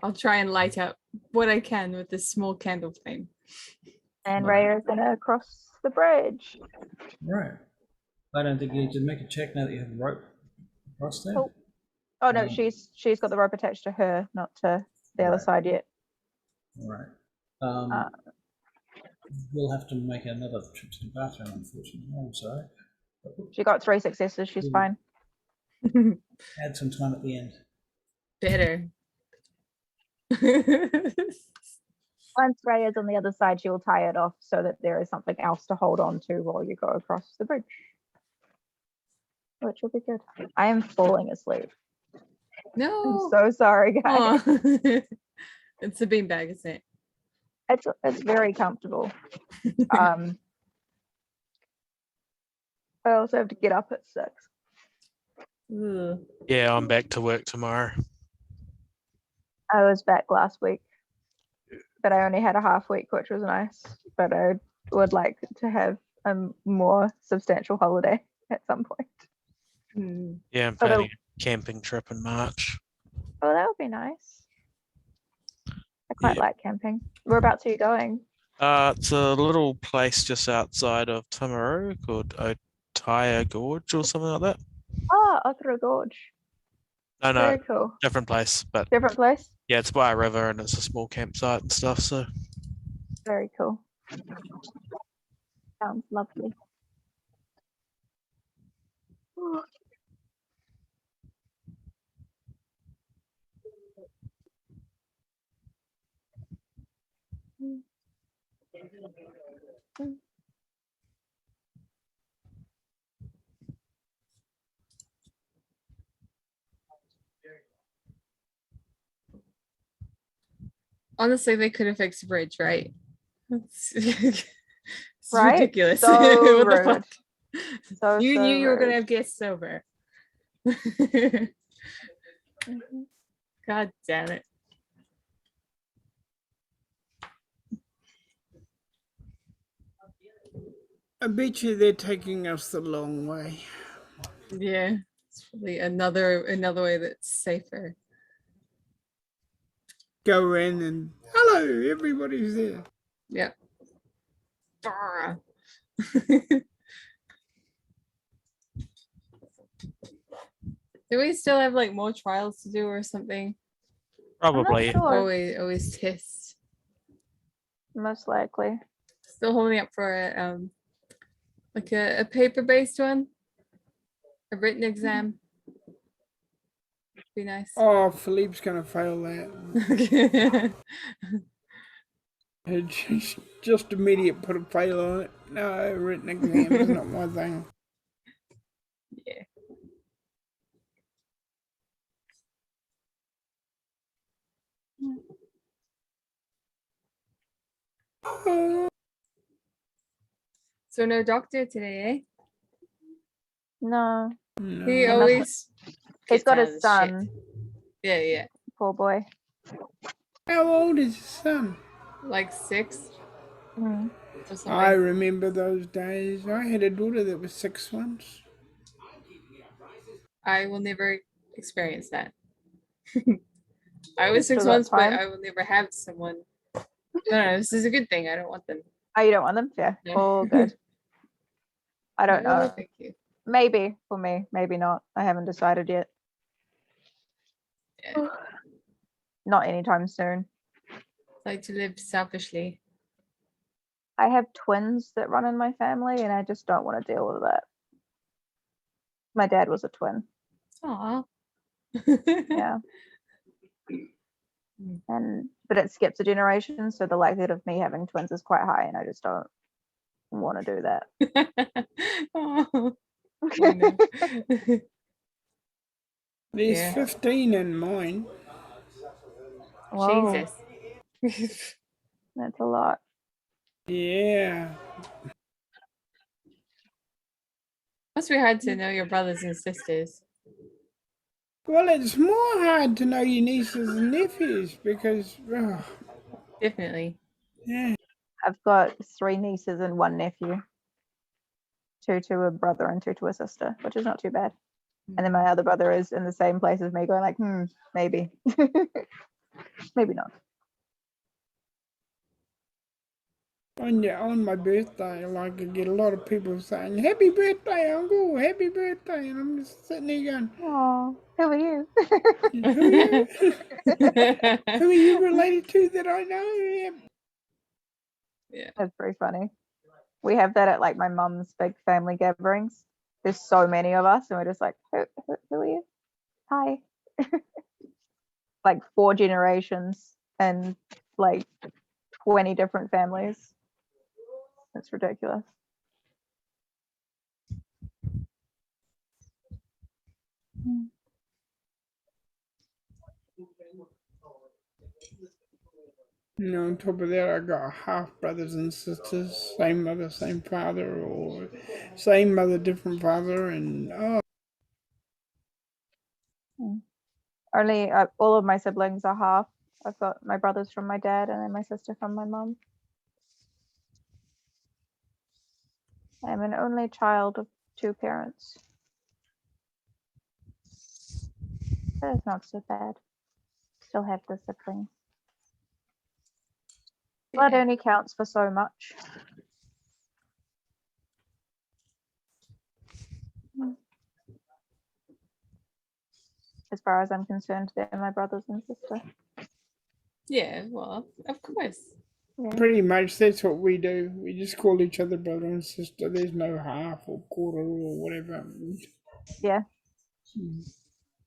I'll try and light up what I can with this small candle flame. And Raya is gonna cross the bridge. Right. I don't think you need to make a check now that you have a rope across there. Oh no, she's got the rope attached to her, not to the other side yet. All right. We'll have to make another trip to the bathroom, unfortunately. Oh, I'm sorry. She got 3 successes. She's fine. Add some time at the end. Better. Once Raya's on the other side, she will tie it off so that there is something else to hold on to while you go across the bridge. Which will be good. I am falling asleep. No. I'm so sorry, guys. Aw. It's a beanbag, isn't it? It's very comfortable. I also have to get up at 6. Ugh. Yeah, I'm back to work tomorrow. I was back last week, but I only had a half week, which was nice. But I would like to have a more substantial holiday at some point. Yeah, I'm planning a camping trip in March. Oh, that would be nice. I quite like camping. Whereabouts are you going? It's a little place just outside of Timaru called Otaya Gorge or something like that. Oh, Othra Gorge. No, Very cool. different place, but Different place? yeah, it's by a river and it's a small campsite and stuff. So Very cool. Sounds lovely. Honestly, they could have fixed the bridge, right? It's Right? ridiculous. So What the rude. fuck? So You knew you were gonna rude. have guests over. Mhm. God damn it. I bet you they're taking us the long way. Yeah. It's probably another way that's safer. Go in and hello, everybody's there. Yep. Brr. Do we still have like more trials to do or something? Probably. Sure. Always tests. Most likely. Still holding up for a like a paper-based one, a written exam. Be nice. Oh, Philippe's gonna fail that. Just immediate put a fail on it. No, written exam is not my thing. Yeah. So no doctor today, No. eh? No. He He must- always He's gets got out his of the shit. son. Yeah. Poor boy. How old is his son? Like 6 Mm. or something. I remember those days. I had a daughter that was 6 once. I will never experience that. I was 6 Still got months, but time. I will never have someone. No, this is a good thing. I don't want them. Oh, you don't want them? Yeah. No. All good. I don't No, know. thank you. Maybe for me, maybe not. I haven't decided yet. Yeah. Not anytime soon. Like to live selfishly. I have twins that run in my family, and I just don't want to deal with that. My dad was a twin. Aw. Yeah. But it skips a generation, so the likelihood of me having twins is quite high, and I just don't want to do that. Oh, no. There's Yeah. 15 in mine. Whoa, Jesus. that's a lot. Yeah. Must be hard to know your brothers and sisters. Well, it's more hard to know your nieces and nephews because, Definitely. yeah. I've got 3 nieces and 1 nephew. 2 to a brother and 2 to a sister, which is not too bad. And then my other brother is in the same place as me, going like, maybe. Maybe not. On my birthday, like I get a lot of people saying, "Happy birthday, Uncle! Happy birthday!" And I'm just sitting there going, Oh, who are you? "Who are you? Who are you related to that I know?" Yeah. That's pretty funny. We have that at like my mum's big family gatherings. There's so many of us, and we're just like, who are you? Hi. Like 4 generations and like 20 different families. It's ridiculous. And on top of that, I got half brothers and sisters, same mother, same father, or same mother, different father, and Only all of my siblings are half. I've got my brothers from my dad and then my sister from my mum. I'm an only child of 2 parents. But it's not so bad. Still have the siblings. Blood Yeah. only counts for so much. As far as I'm concerned, they're my brothers and sister. Yeah, well, of course. Yeah. pretty much that's what we do. We just call each other brother and sister. There's no half or quarter or whatever. Yeah.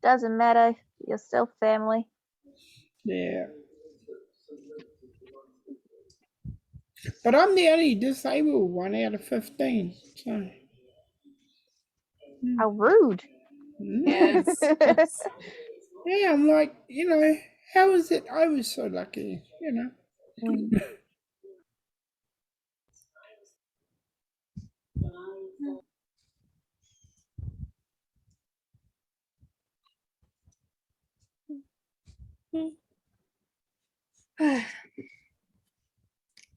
Doesn't matter. You're still family. Yeah. But I'm the only disabled one out of 15. So. How rude. Yes. Yeah, I'm like, How is it? I was so lucky, you know. Mm.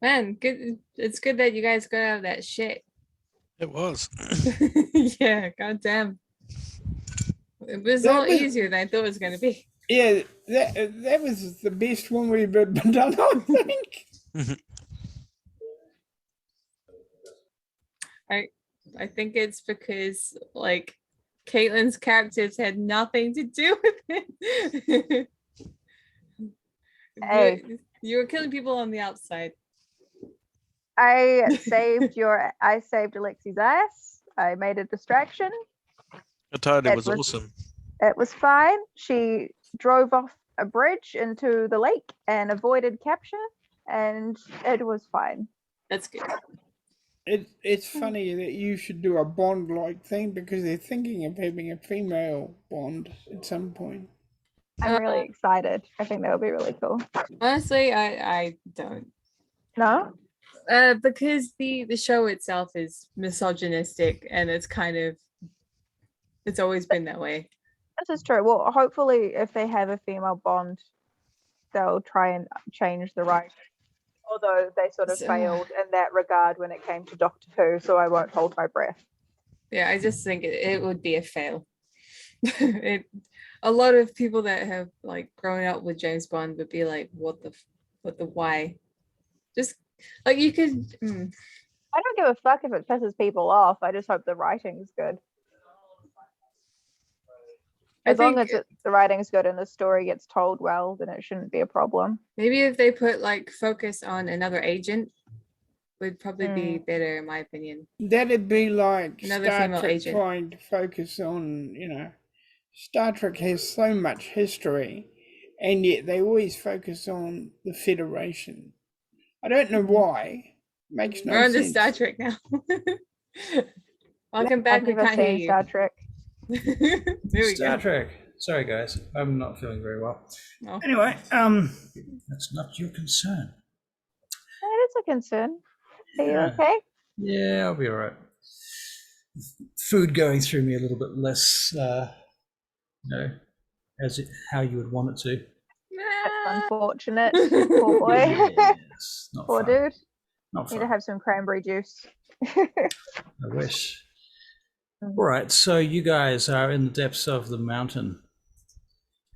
Man, good. It's good that you guys got out of that shit. It was. Yeah, goddamn. It was a That lot was- easier than I thought it was gonna be. Yeah, that was the best one we've ever done, I think. I think it's because like Caitlin's characters had nothing to do with it. Hey. You were killing people on the outside. I saved Alexi's ass. I made a distraction. I told it It was was- awesome. It was fine. She drove off a bridge into the lake and avoided capture, and it was fine. That's good. It's funny that you should do a Bond-like thing because they're thinking of having a female Bond at some point. I'm really excited. I think that would be really cool. Honestly, I don't. No? Because the show itself is misogynistic and it's always been that way. This is true. Well, hopefully, if they have a female Bond, they'll try and change the right. Although they sort of So- failed in that regard when it came to Doctor Who, so I won't hold my breath. Yeah, I just think it would be a fail. A lot of people that have like grown up with James Bond would be like, what the why? Just like you could. I don't give a fuck if it pisses people off. I just hope the writing's good. As long as the writing's good and the story gets told well, then it shouldn't be a problem. Maybe if they put like focus on another agent, would probably be better in my opinion. That'd be like Another Star female Trek agent. trying to focus on, Star Trek has so much history, and yet they always focus on the Federation. I don't know why. Makes no We're on to sense. Star Trek now. Welcome back. I've We never can't hear seen you. Star Trek. There we Star go. Trek. Sorry, guys. I'm not feeling very well. Oh. Anyway, that's not your concern. That is a concern. Are you Yeah. okay? Yeah, I'll be all right. Food going through me a little bit less, how you would want it to. That's unfortunate. Poor boy. Yes, not Poor fun. dude. Not Need to fun. have some cranberry juice. I wish. All right, so you guys are in the depths of the mountain.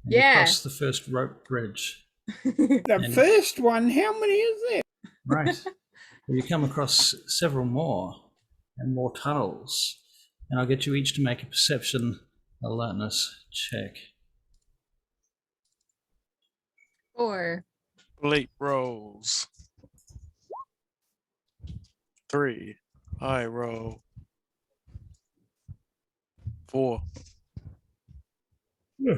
And you Yeah. cross the first rope bridge. The first one, how many is there? Right. Well, you come across several more and more tunnels. And I'll get you each to make a perception alertness check. Or Leap rolls. 3. I roll. 4. Yeah.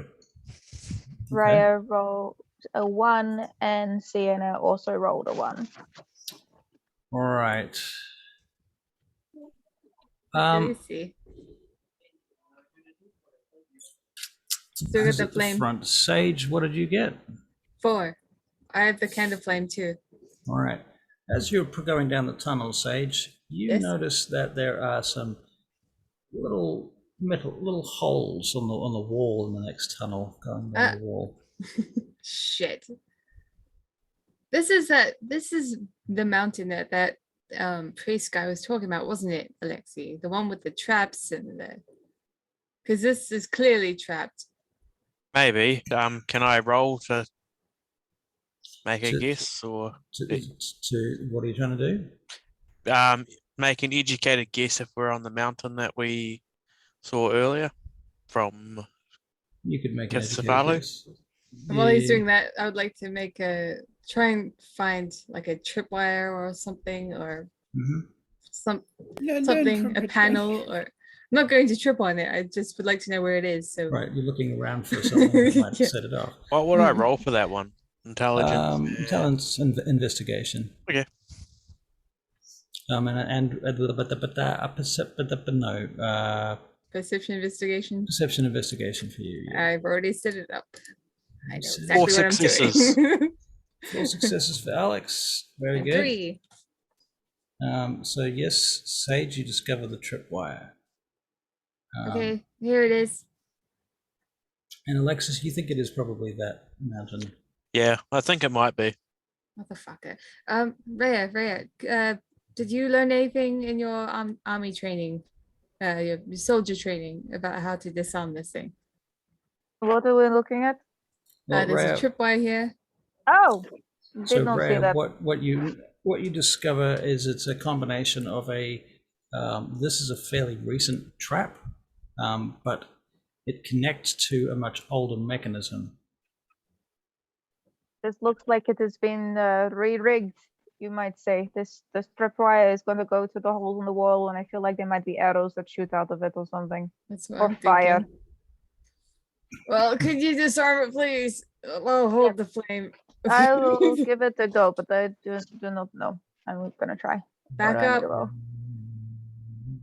Raya rolled a 1 and Sienna also rolled a 1. All right. let me see. Still got who's the at flame. front. Sage, what did you get? 4. I have the candle flame too. All right. As you're going down the tunnel, Sage, you Yes. notice that there are some little holes on the wall in the next tunnel going down the wall. Shit. This is the mountain that priest guy was talking about, wasn't it, Alexi? The one with the traps and the, because this is clearly trapped. Maybe. Can I roll to make a To- guess, or To what are you trying to do? make an educated guess if we're on the mountain that we saw earlier from You could make an educated Castello? guess. And while he's Yeah. doing that, I would like to try and find like a tripwire or something, or Mhm. No, don't something, trip a it. panel, or I'm not going to trip on it. I just would like to know where it is. So Right, you're looking around for something that might Yeah. set it off. what would I roll for that one? Intelligence. Intelligence and investigation. Okay. perception investigation. Perception investigation for you. Yeah. I've already set it up. I know Four exactly what I'm successes. doing. 4 successes for Alex. Very And good. 3. So yes, Sage, you discover the tripwire. Okay, here it is. And Alexis, you think it is probably that mountain. Yeah, I think it might be. Motherfucker. Rhea, did you learn anything in your army training, your soldier training about how to disarm this thing? What are we looking at? Well, There's a Rhea, tripwire here. Oh, so did not see Rhea, that. what you discover is it's a combination of a this is a fairly recent trap, but it connects to a much older mechanism. This looks like it has been re-rigged, you might say. This tripwire is going to go to the hole in the wall, and I feel like there might be arrows that shoot out of it or something. That's what Or I'm fire. thinking. Well, could you disarm it, please? Well, hold the flame. I will give it a go, but I do not know. I'm going to try. Back What do I need up. to roll?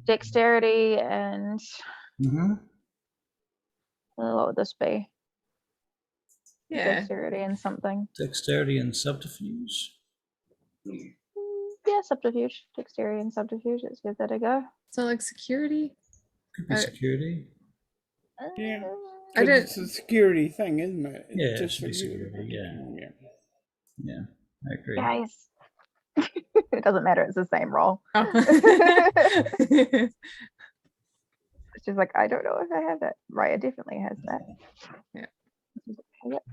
Dexterity and Mm-hmm. what would this be? Yeah. Dexterity and something. Dexterity and subterfuge. Yeah, subterfuge. Dexterity and subterfuge. Let's give that a go. So like security? Could be security. Yeah. I 'Cause don't- it's a security thing, isn't it? It's Yeah, it just should be for you. security, yeah. Yeah, I agree. Guys. It doesn't matter. It's the same roll. Oh. It's just like, I don't know if I have that. Right, it definitely has that. Yeah. Yep.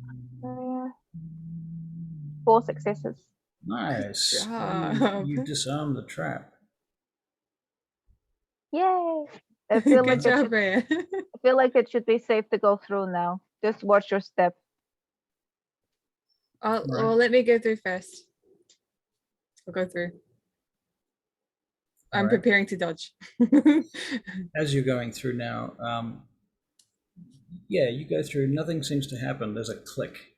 4 successes. Nice. Job. You disarm the trap. Yay! I feel Good like job, Rhea. I feel like it should be safe to go through now. Just watch your step. Well, let me go through first. I'll go through. I'm Alright. preparing to dodge. As you're going through now, yeah, you go through, nothing seems to happen. There's a click,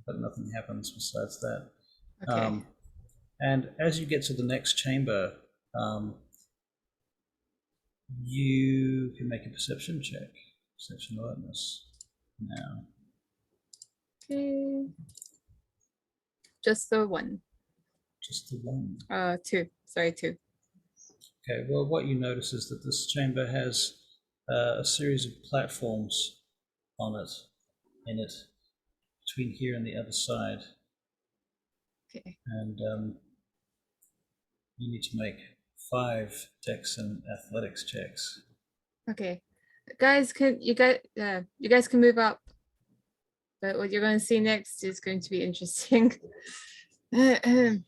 but nothing happens besides that. Okay. And as you get to the next chamber, you can make a perception check. Perception alertness now. Okay. Just the one. Just the one. 2. Sorry, 2. Okay, well, what you notice is that this chamber has a series of platforms on it, in it, between here and the other side. Okay. And you need to make 5 dex and athletics checks. Okay. Guys, you guys can move up. But what you're going to see next is going to be interesting. All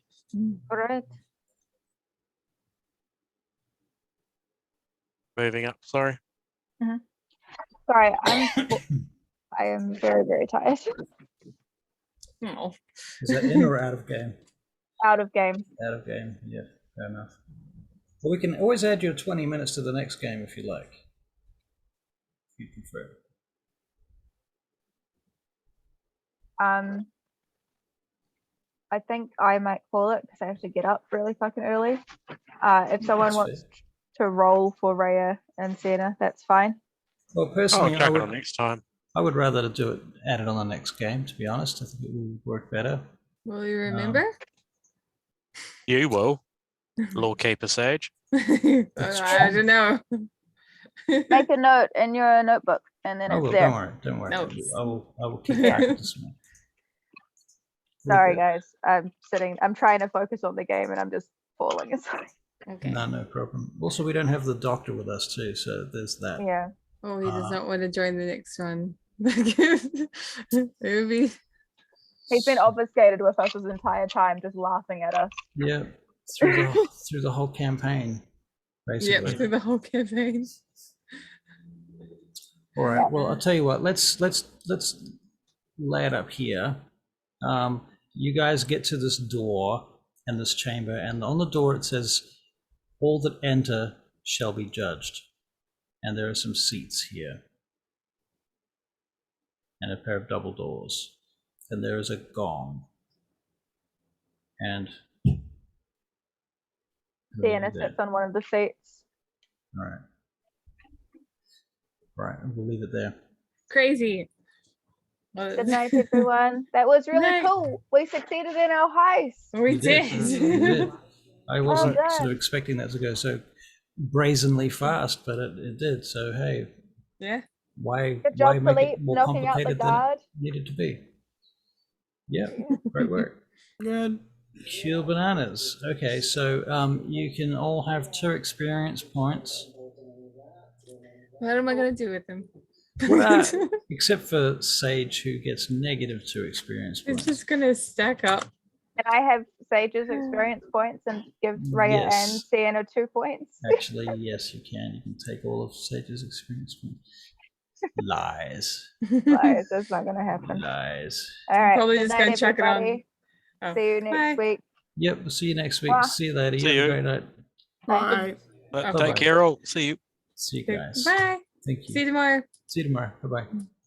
right. Moving up, sorry. Sorry, I am very, very tired. Oh. Is that in or out of game? Out of game. Out of game, yeah, fair enough. Well, we can always add your 20 minutes to the next game if you like. If you prefer. I think I might call it because I have to get up really fucking early. If someone That's wants fair. to roll for Rhea and Sienna, that's fine. Well, I'll personally, crack it on next time. I would rather do it, add it on the next game, to be honest. I think it will work better. Will you remember? You will, Lord Keeper Sage. That's I true. don't know. Make a note in your notebook, and then I it's will, there. don't worry. Notes. I will keep track of this one. Sorry, guys. I'm trying to focus on the game, and I'm just falling asleep. Okay. No problem. Also, we don't have the doctor with us too, so there's that. Yeah. Oh, he does not want to join the next one. It would be. He's been obfuscated with us this entire time, just laughing at us. Yeah, through the whole campaign, basically. Yep, through the whole campaign. All right. Well, I'll tell you what. Let's lay it up here. You guys get to this door and this chamber, and on the door it says, "All that enter shall be judged." And there are some seats here, and a pair of double doors, and there is a gong. And Sienna sits on one of the seats. All right. Right, we'll leave it there. Crazy. Good night, everyone. That was really Night. cool. We succeeded in our heist. We You did. You did. I wasn't done. sort of expecting that to go so brazenly fast, but it did. So hey, Yeah. why Good job, make Philippe, it more knocking out the complicated than it guard. needed to be? Yeah, great work. Good. Cool bananas. Okay, so you can all have 2 experience points. What am I gonna do with them? Except for Sage, who gets -2 experience It's points. just gonna stack up. Can I have Sage's experience points and give Rhea and Yes. Sienna 2 points? Actually, yes, you can. You can take all of Sage's experience points. Lies. Lies, that's not gonna happen. Lies. All right. Probably Good just night, gonna chuck it on. everybody. Oh, See you next bye. week. Yep, we'll see you next week. Bye. See you later. See You have you. a great night. Bye. Oh, Take care all. See you. See you guys. Bye. Thank you. See you tomorrow. See you tomorrow. Bye-bye.